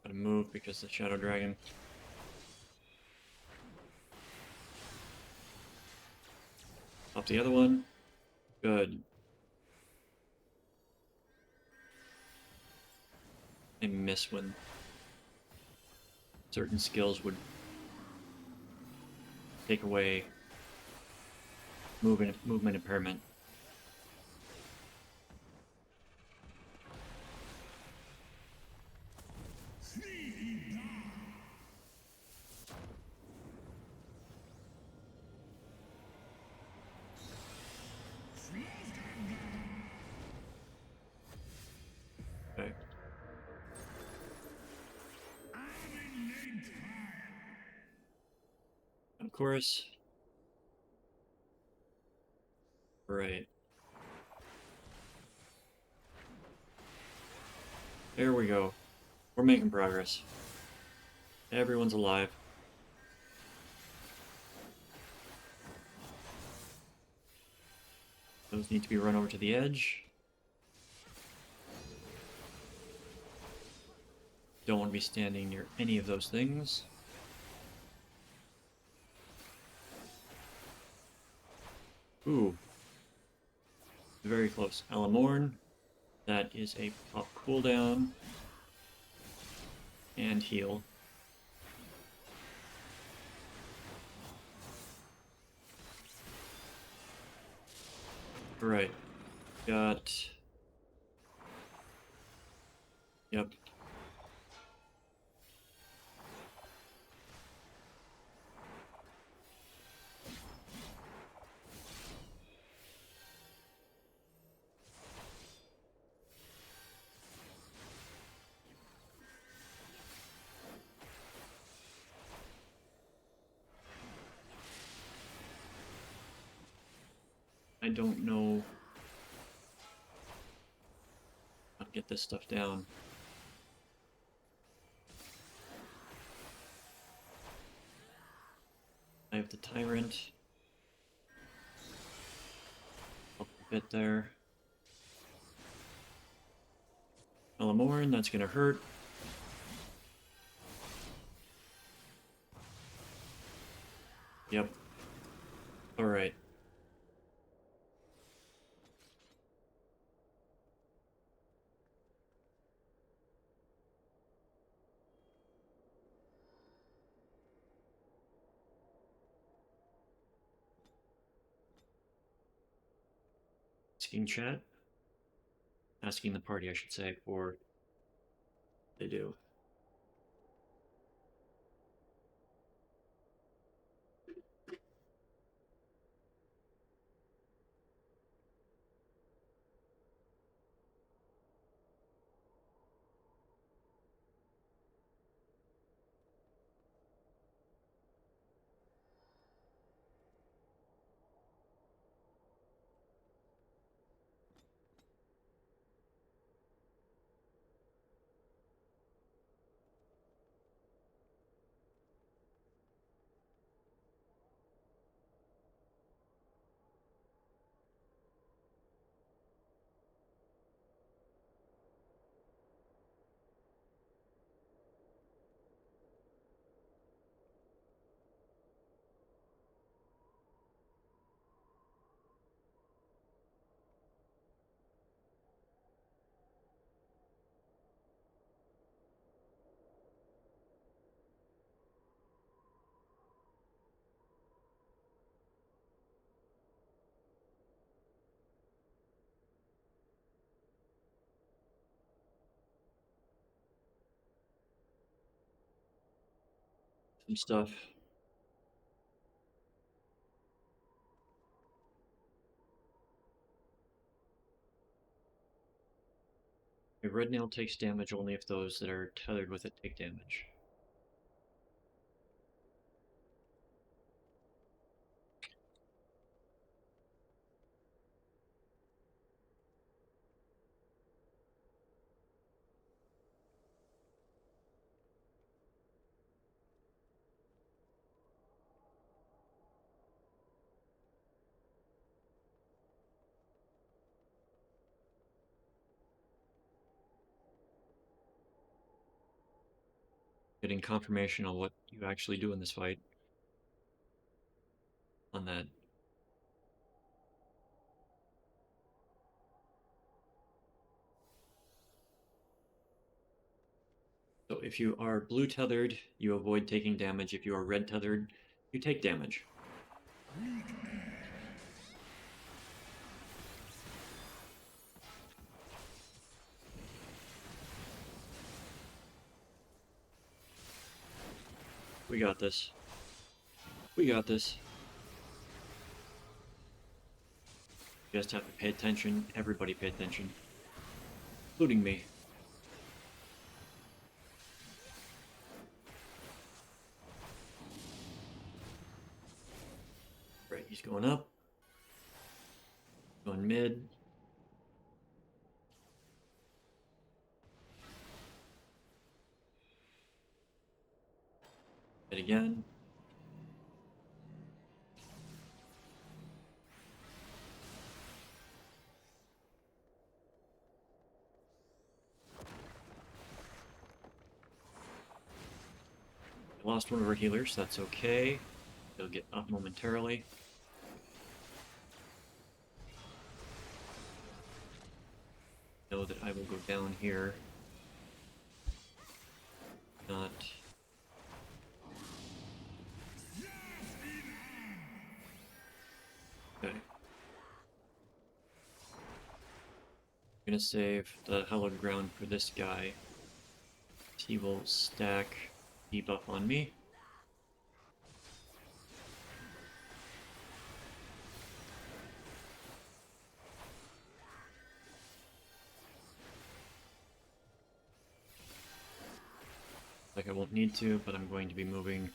Gotta move because the Shadow Dragon. Pop the other one. Good. I miss when certain skills would take away movement impairment. Okay. Of course. Right. There we go. We're making progress. Everyone's alive. Those need to be run over to the edge. Don't want to be standing near any of those things. Ooh. Very close. Alamorn. That is a pop cooldown. And heal. Right. Got... Yep. I don't know how to get this stuff down. get the Tyrant. Up a bit there. Elamorn, that's gonna hurt. Yep. Alright. Asking chat. Asking the party, I should say, for they do. Some stuff. A red nail takes damage only if those that are tethered with it take damage. Getting confirmation on what you actually do in this fight. On that. So if you are blue tethered, you avoid taking damage. If you are red tethered, you take damage. We got this. We got this. You just have to pay attention. Everybody pay attention. Including me. Right, he's going up. Going mid. Hit again. We lost one of our healers, that's okay. They'll get up momentarily. Know that I will go down here. Not. Okay. I'm gonna save the hallowed ground for this guy. He will stack debuff on me. Like I won't need to, but I'm going to be moving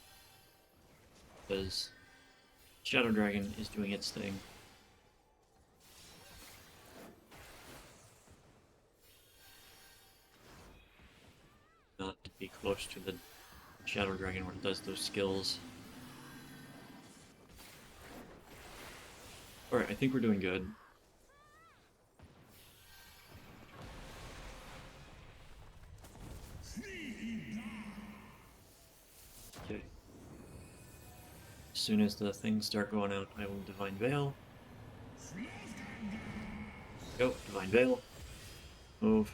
because Shadow Dragon is doing its thing. Not to be close to the Shadow Dragon when it does those skills. Alright, I think we're doing good. Okay. As soon as the things start going out, I will Divine Veil. Go, Divine Veil. Move.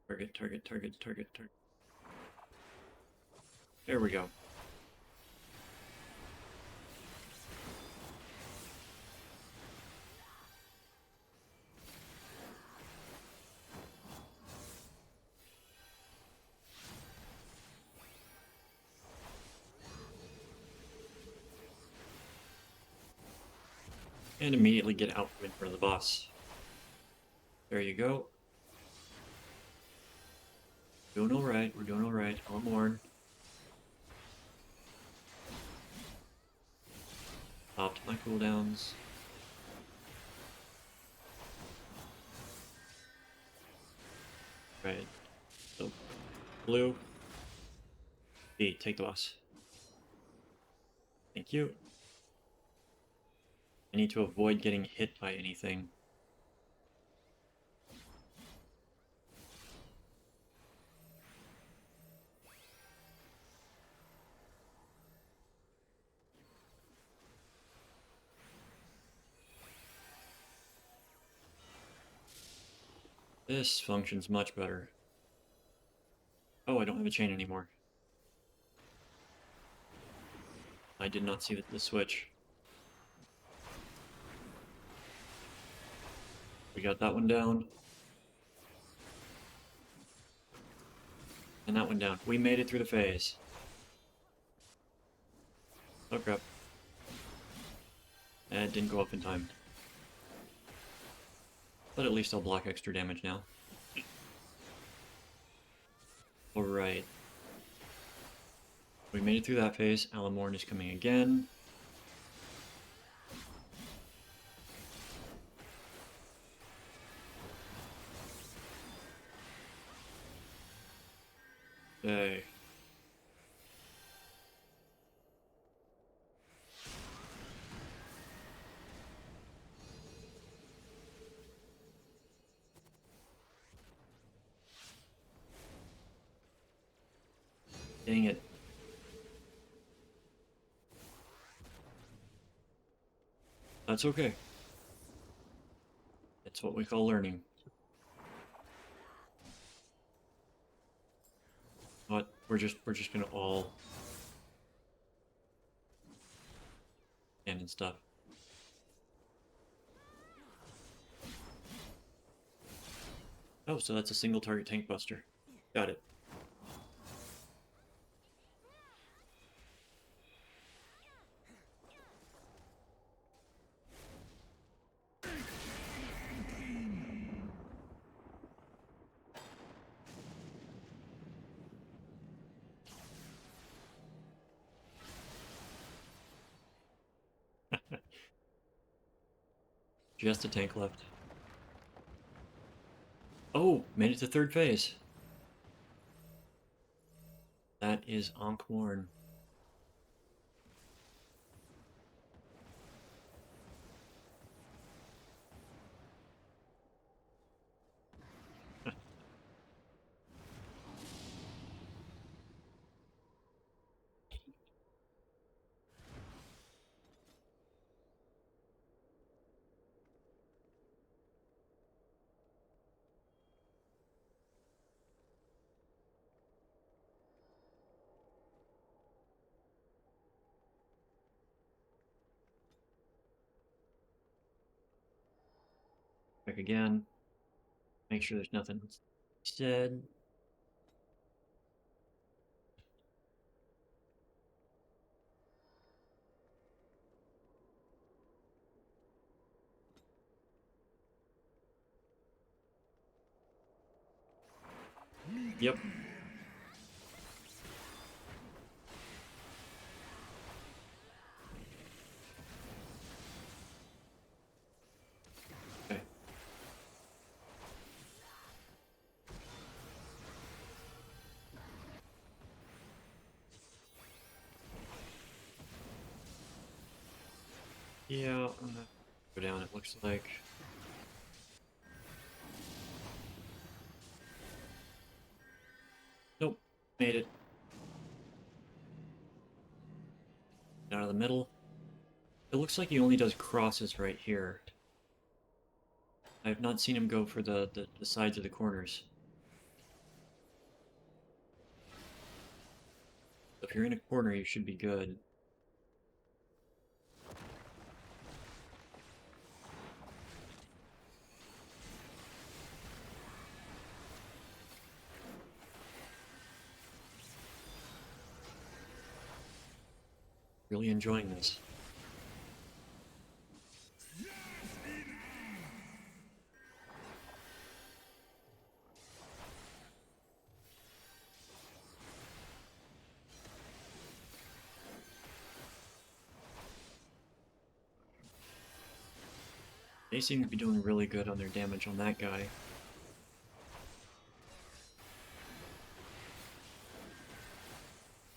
Target, target, target, target, target. There we go. And immediately get out from in front of the boss. There you go. Doing alright, we're doing alright. I'm worn. Popped my cooldowns. Right. So, blue. B, take the boss. Thank you. I need to avoid getting hit by anything. This functions much better. Oh, I don't have a chain anymore. I did not see the switch. We got that one down. And that one down. We made it through the phase. Oh crap. And it didn't go up in time. But at least I'll block extra damage now. Alright. We made it through that phase. Alamorn is coming again. Okay. Dang it. That's okay. It's what we call learning. But we're just gonna all stand and stuff. Oh, so that's a single target tank buster. Got it. Just a tank left. Oh, made it to third phase. That is Ankh-Morn. Back again. Make sure there's nothing said. Yep. Okay. Yeah, I'm gonna go down, it looks like. Nope, made it. Out of the middle. It looks like he only does crosses right here. I have not seen him go for the sides of the corners. If you're in a corner, you should be good. Really enjoying this. They seem to be doing really good on their damage on that guy.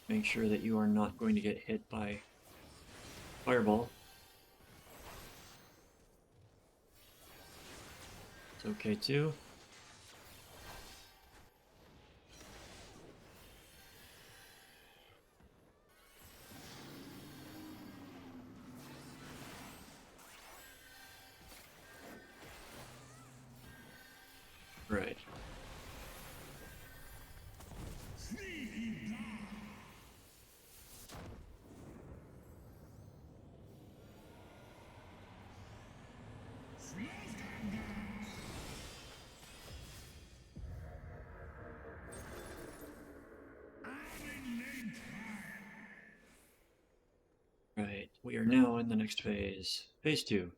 Make sure that you are not going to get hit by fireball. It's okay too. Right. Right. We are now in the next phase. Phase 2.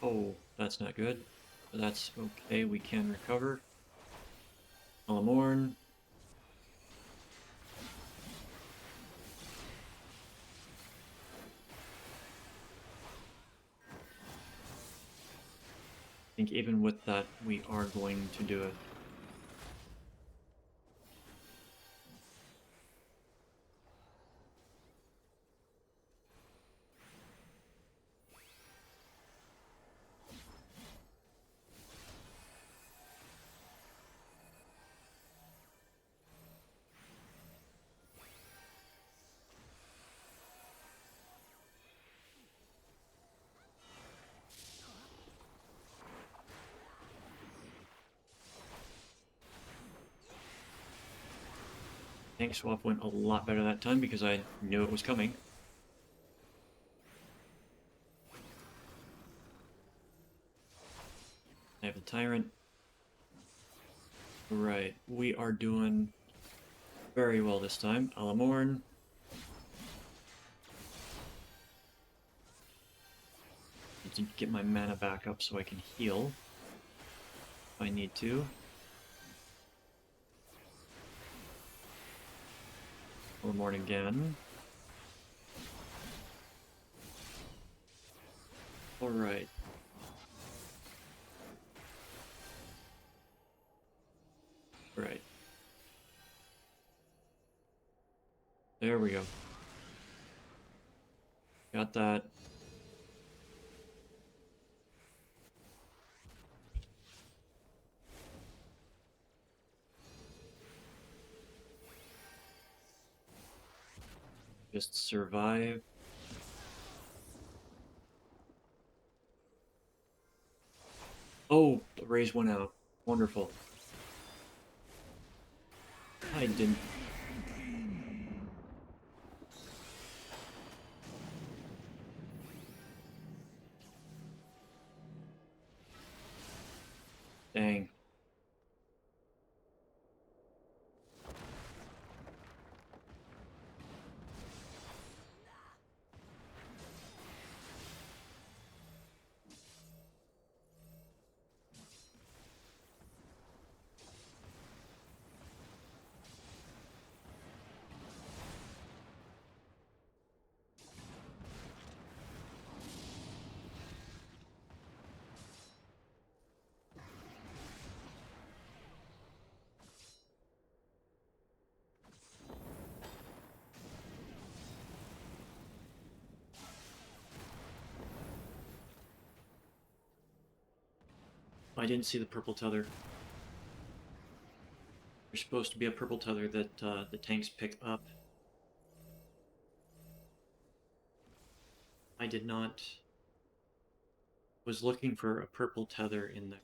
Oh, that's not good. But that's okay, we can recover. Alamorn. I think even with that, we are going to do it. Tank swap went a lot better that time because I knew it was coming. I have the Tyrant. Right, we are doing very well this time. Alamorn. Need to get my mana back up so I can heal if I need to. Alamorn again. Alright. Right. There we go. Got that. Just survive. Oh, the raise went out. Wonderful. I didn't. Dang. I didn't see the purple tether. There's supposed to be a purple tether that the tanks pick up. I did not. Was looking for a purple tether in the.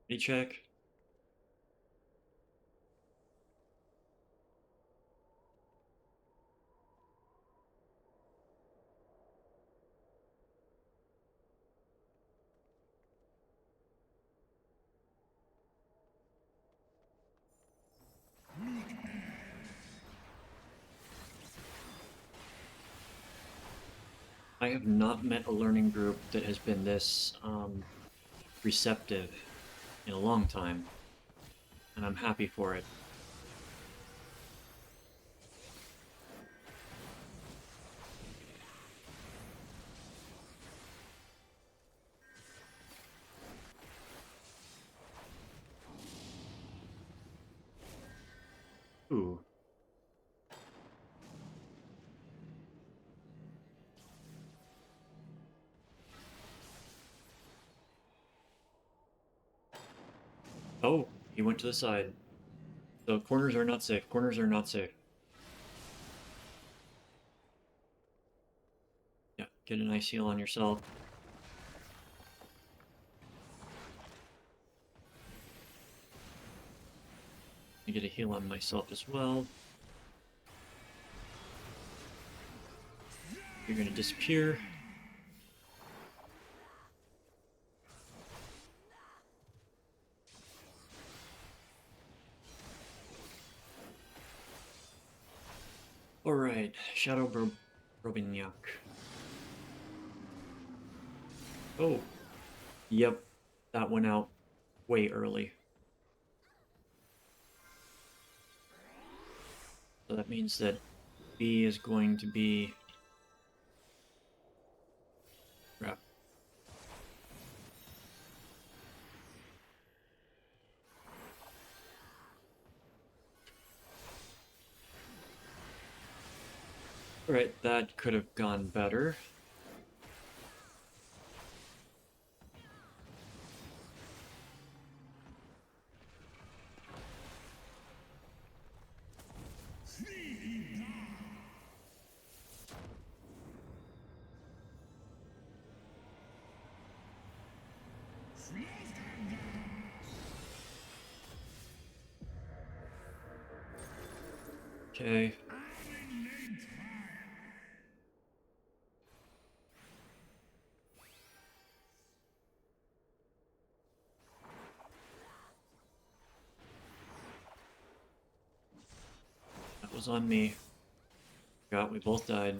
Let me check. I have not met a learning group that has been this receptive in a long time, and I'm happy for it. Ooh. Oh, he went to the side. So corners are not safe. Corners are not safe. Yeah, get an ice heal on yourself. I get a heal on myself as well. You're gonna disappear. Alright, Robignac. Oh, yep, that went out way early. So that means that B is going to be... Crap. Alright, that could have gone better. Okay. That was on me. God, we both died.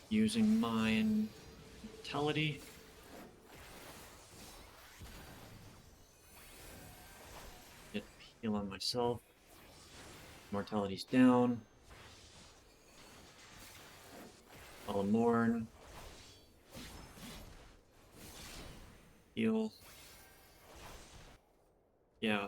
Using my mentality. Get heal on myself. Mortality's down. Alamorn. Heal. Yeah.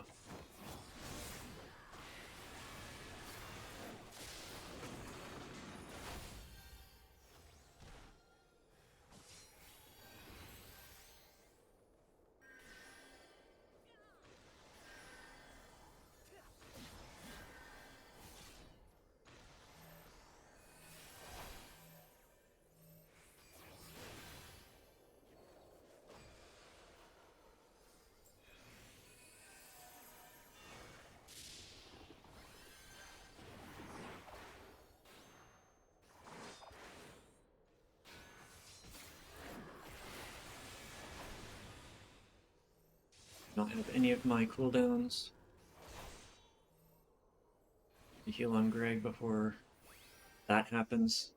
Not have any of my cooldowns. Heal on Greg before that happens.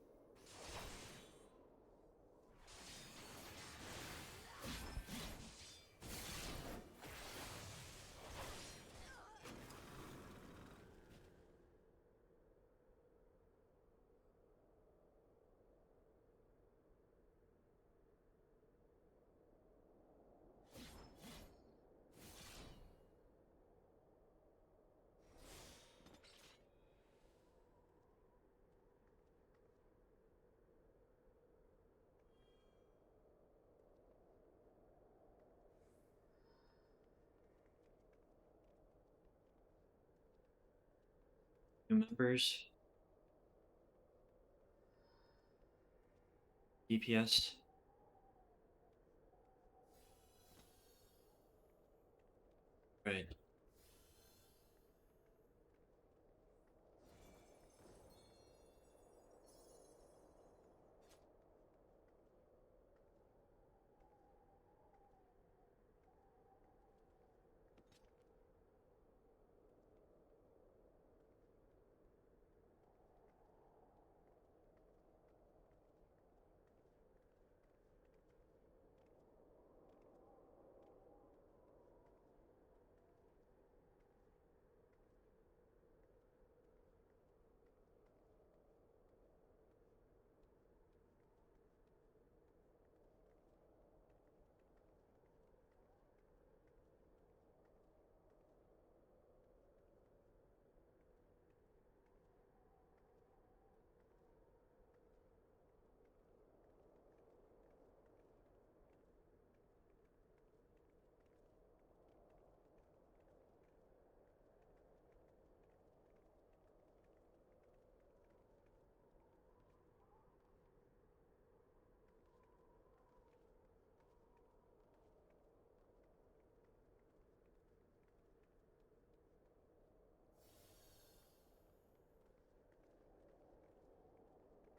New members. DPS. Right.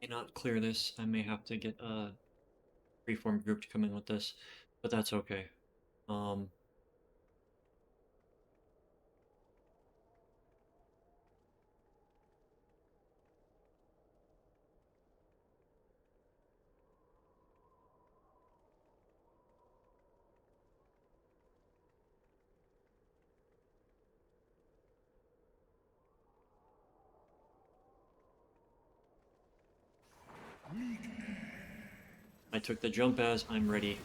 May not clear this. I may have to get a reformed group to come in with this, but that's okay. I took the jump as I'm ready.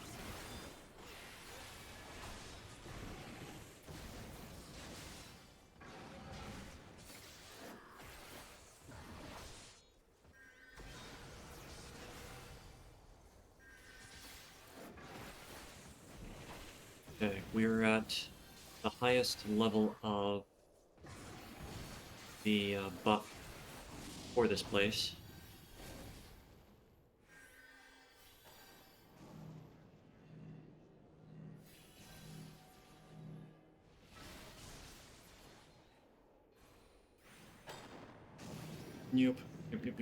Okay, we're at the highest level of the buff for this place. Nope. Nope.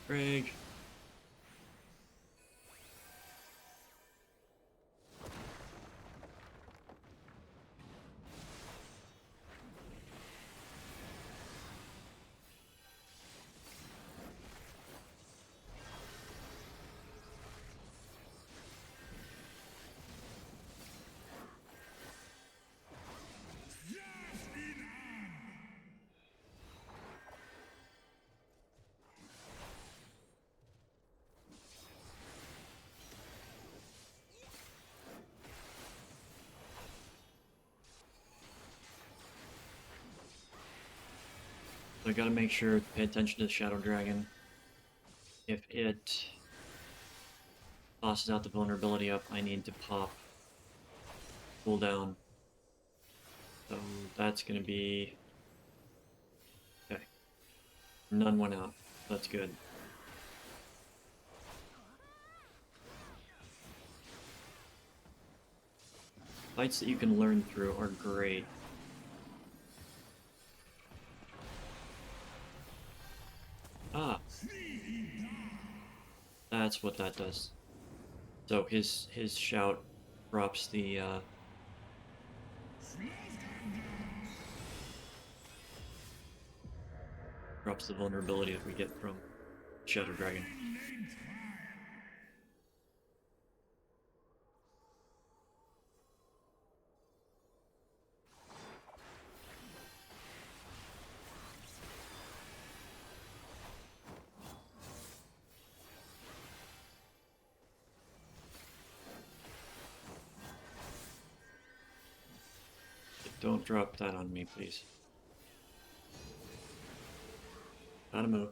Greg. So I gotta make sure to pay attention to the Shadow Dragon. If it tosses out the vulnerability up, I need to pop cooldown. So that's gonna be... Okay. None went out. That's good. Fights that you can learn through are great. Ah! That's what that does. So his shout drops the vulnerability that we get from Shadow Dragon. Don't drop that on me, please. Gotta move.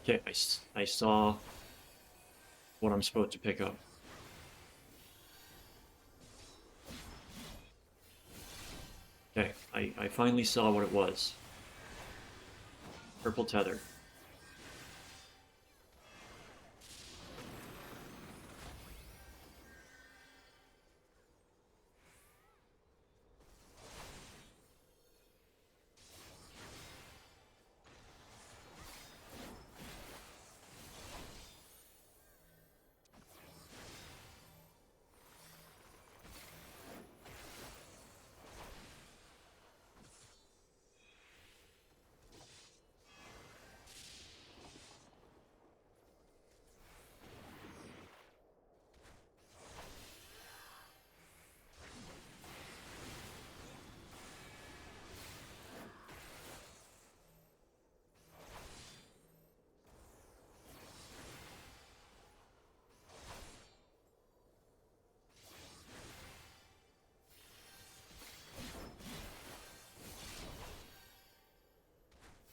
Okay, I saw what I'm supposed to pick up. Okay, I finally saw what it was. Purple tether.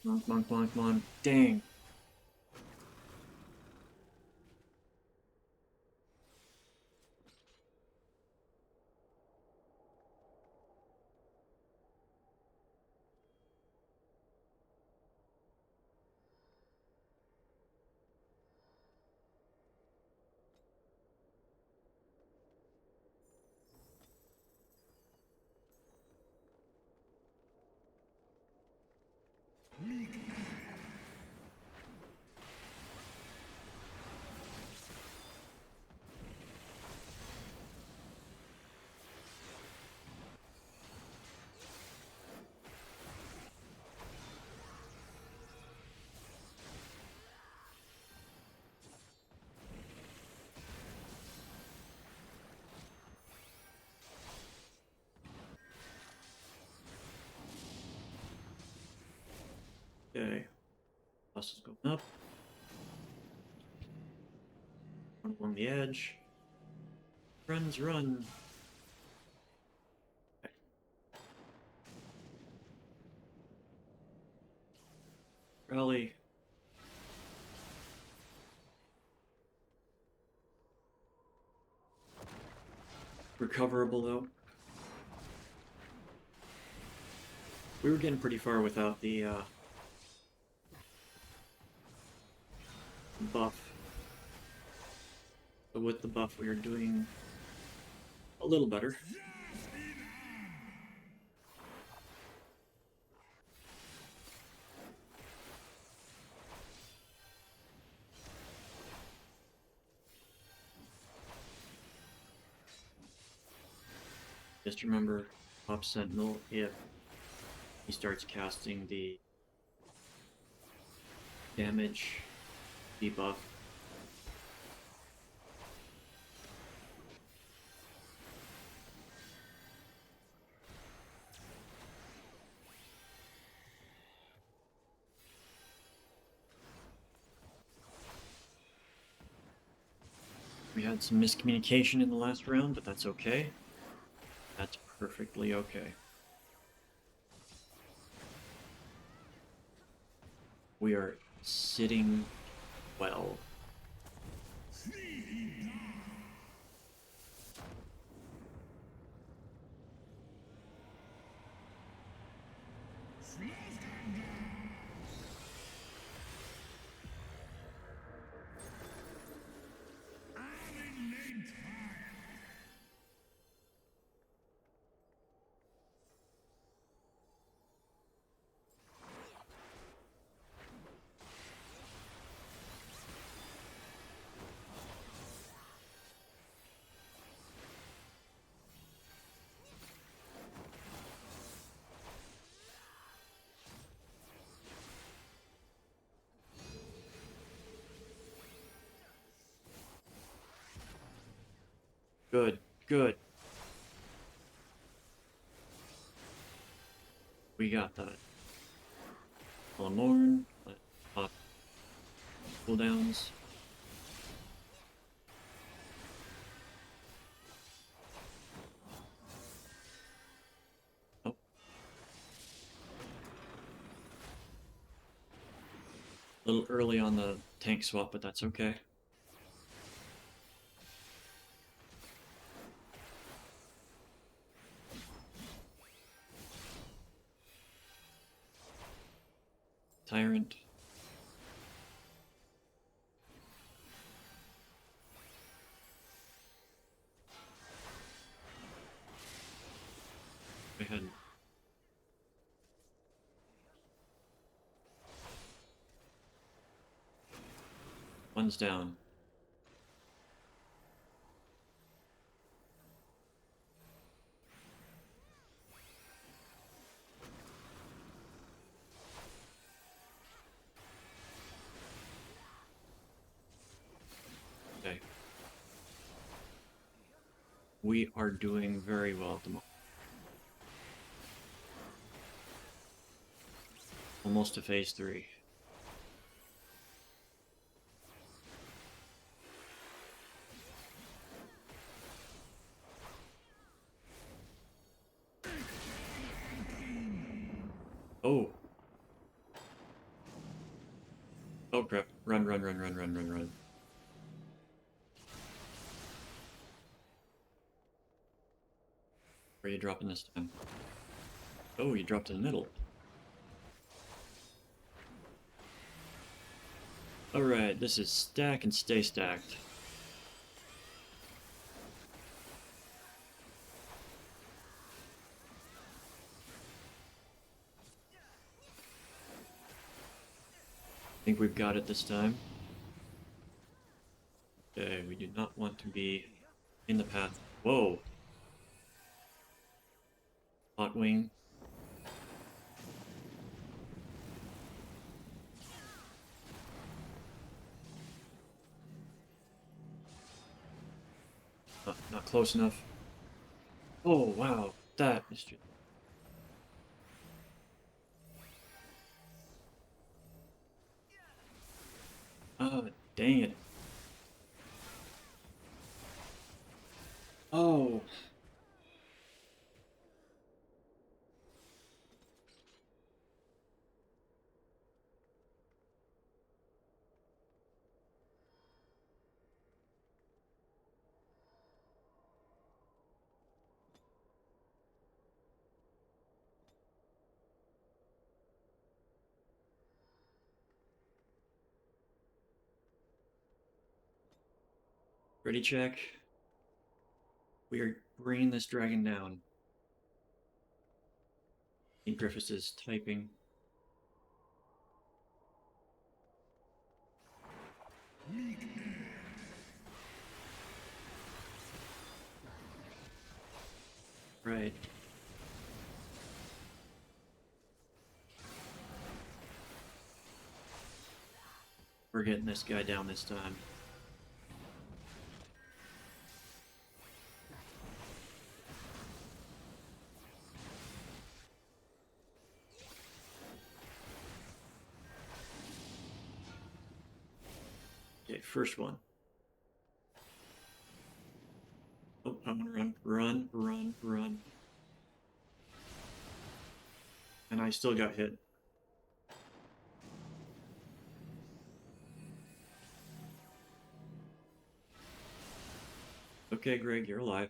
Bonk, bonk, bonk, bonk. Dang. Okay. Plus is going up. Run along the edge. Friends, run. Okay. Rally. Recoverable though. We were getting pretty far without the buff. But with the buff, we are doing a little better. Just remember, pop Sentinel if he starts casting the damage debuff. We had some miscommunication in the last round, but that's okay. That's perfectly okay. We are sitting well. Good, good. We got that. One more. Pop cooldowns. Oh. A little early on the tank swap, but that's okay. Tyrant. Go ahead. One's down. Okay. We are doing very well at the moment. Almost to phase 3. Oh. Oh crap. Run, run, run, run, run, run, run. Where are you dropping this time? Oh, you dropped in the middle. Alright, this is stack and stay stacked. I think we've got it this time. Okay, we do not want to be in the path. Whoa! Hot wing. Not close enough. Oh, wow. That is just... Oh, dang it. Oh. Ready, check. We are bringing this dragon down. Griffiths is typing. Right. We're getting this guy down this time. Okay, first one. Oh, I'm gonna run, run, run, run. And I still got hit. Okay, Greg, you're alive.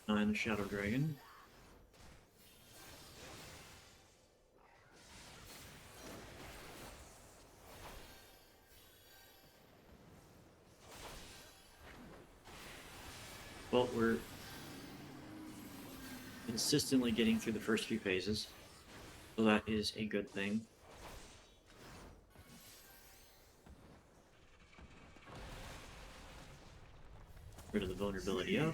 And the Shadow Dragon. Well, we're consistently getting through the first few phases, so that is a good thing. Rid of the vulnerability up.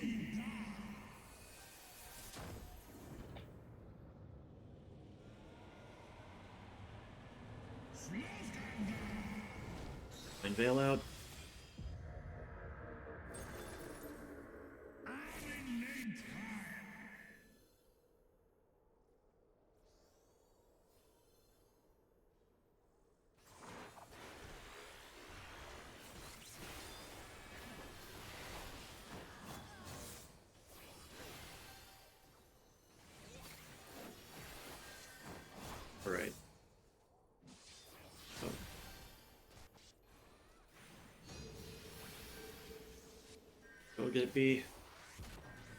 And veil out. Alright. So. Go get it, B.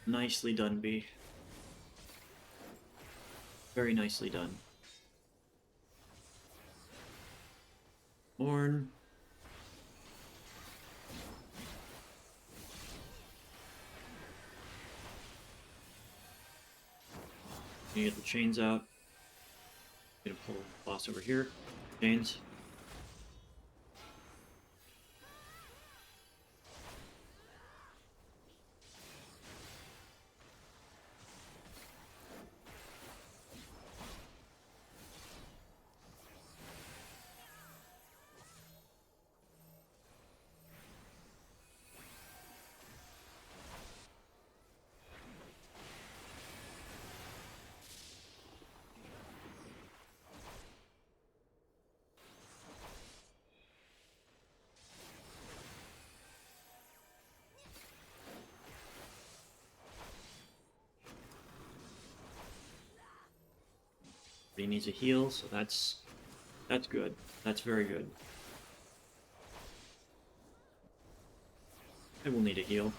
Nicely done, B. Very nicely done. Horn. You get the chains out. Gonna pull the boss over here. Chains. He needs a heal, so that's good. That's very good. I will need a heal.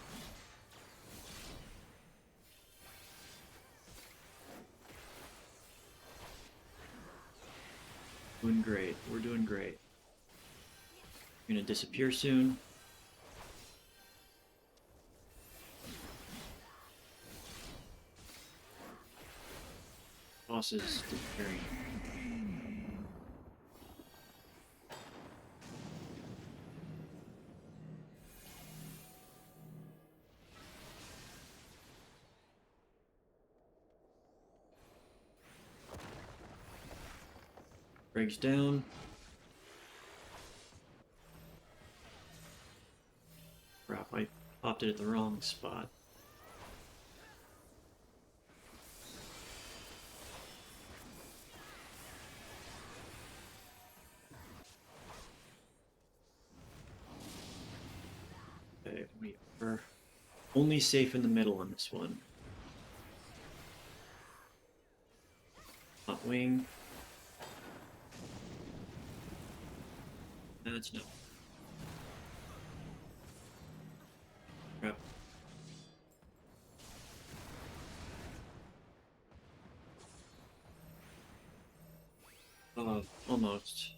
Doing great. We're doing great. You're gonna disappear soon. Boss is disappearing. Breaks down. Crap, I popped it at the wrong spot. Okay, we are only safe in the middle on this one. Hot wing. That's no. Crap. Almost.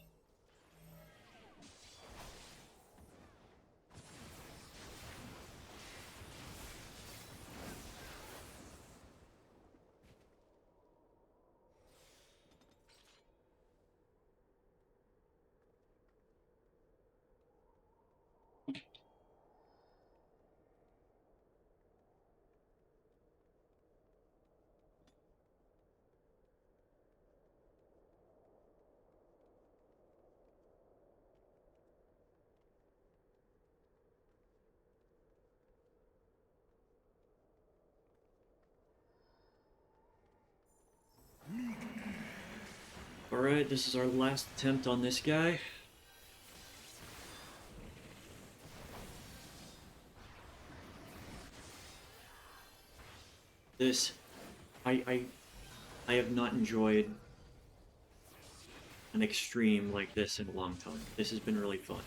Alright, this is our last attempt on this guy. This, I have not enjoyed an extreme like this in a long time. This has been really fun.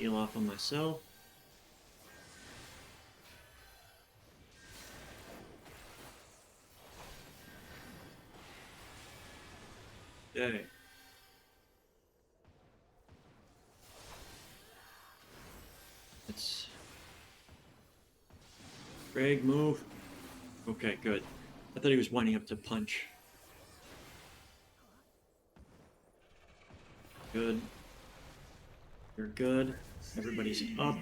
Heal off on myself. Okay. Let's... Greg, move. Okay, good. I thought he was winding up to punch. Good. You're good. Everybody's up.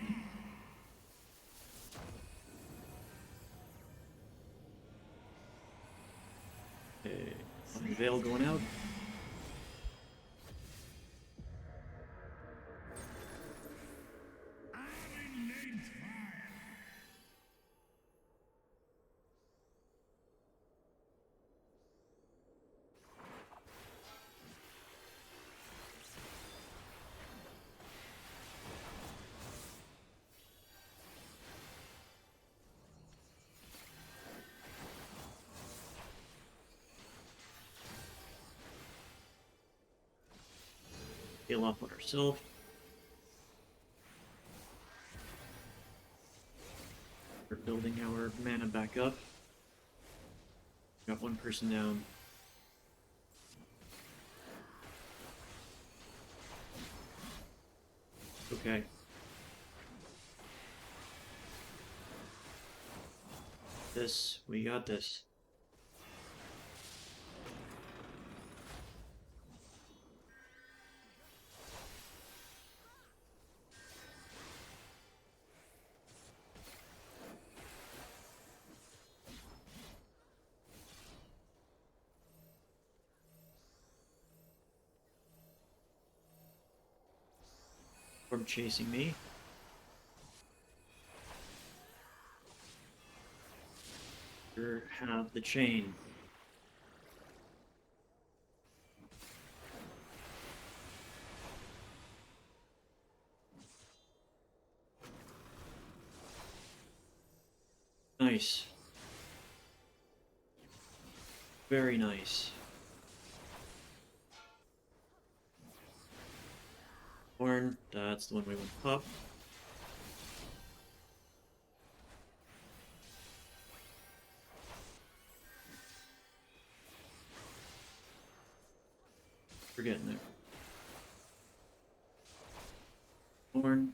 Okay. Veil going out. Heal off on ourselves. We're building our mana back up. Got one person down. Okay. This, we got this. From chasing me. Have the chain. Nice. Very nice. Horn, that's the one we want to pop. We're getting there. Horn.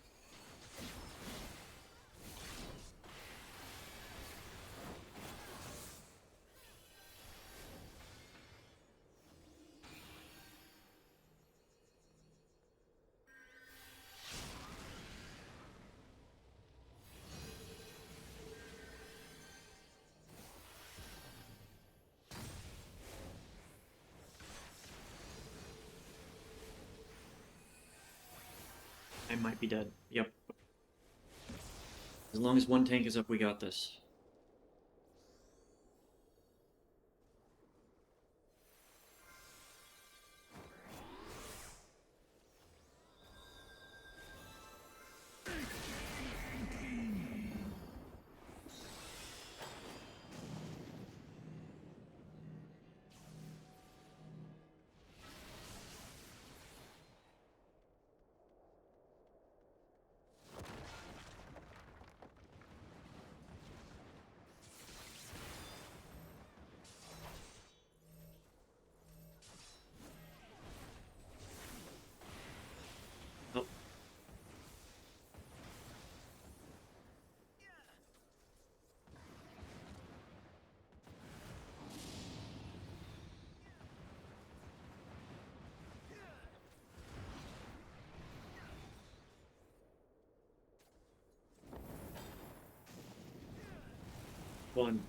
I might be dead. Yep. As long as one tank is up, we got this. Oh. Fun.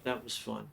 That was fun.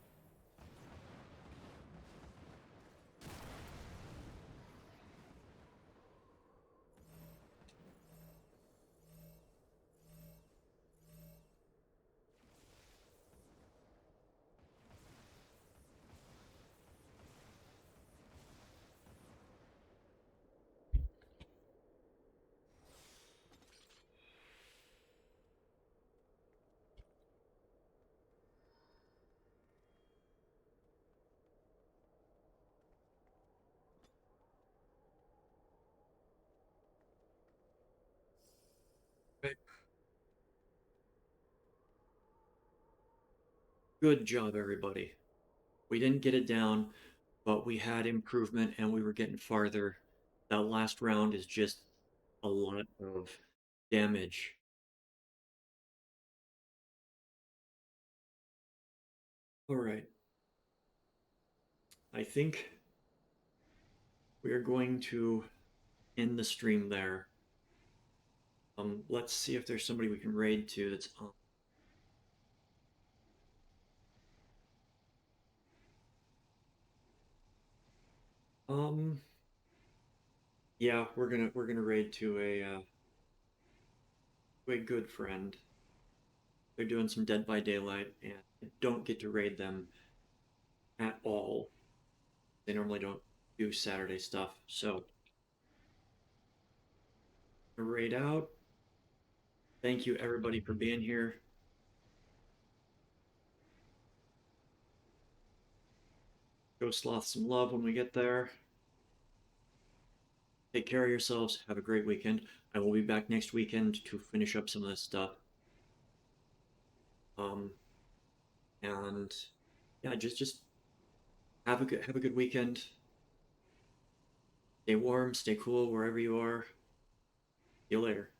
Good job, everybody. We didn't get it down, but we had improvement and we were getting farther. That last round is just a lot of damage. All right. I think we are going to end the stream there. Let's see if there's somebody we can raid to that's on. Yeah, we're gonna raid to a good friend. They're doing some Dead by Daylight, and I don't get to raid them at all. They normally don't do Saturday stuff, so raid out. Thank you everybody for being here. Go sloth some love when we get there. Take care of yourselves. Have a great weekend. I will be back next weekend to finish up some of this stuff. Um, and yeah, just have a good weekend. Stay warm, stay cool wherever you are. See you later.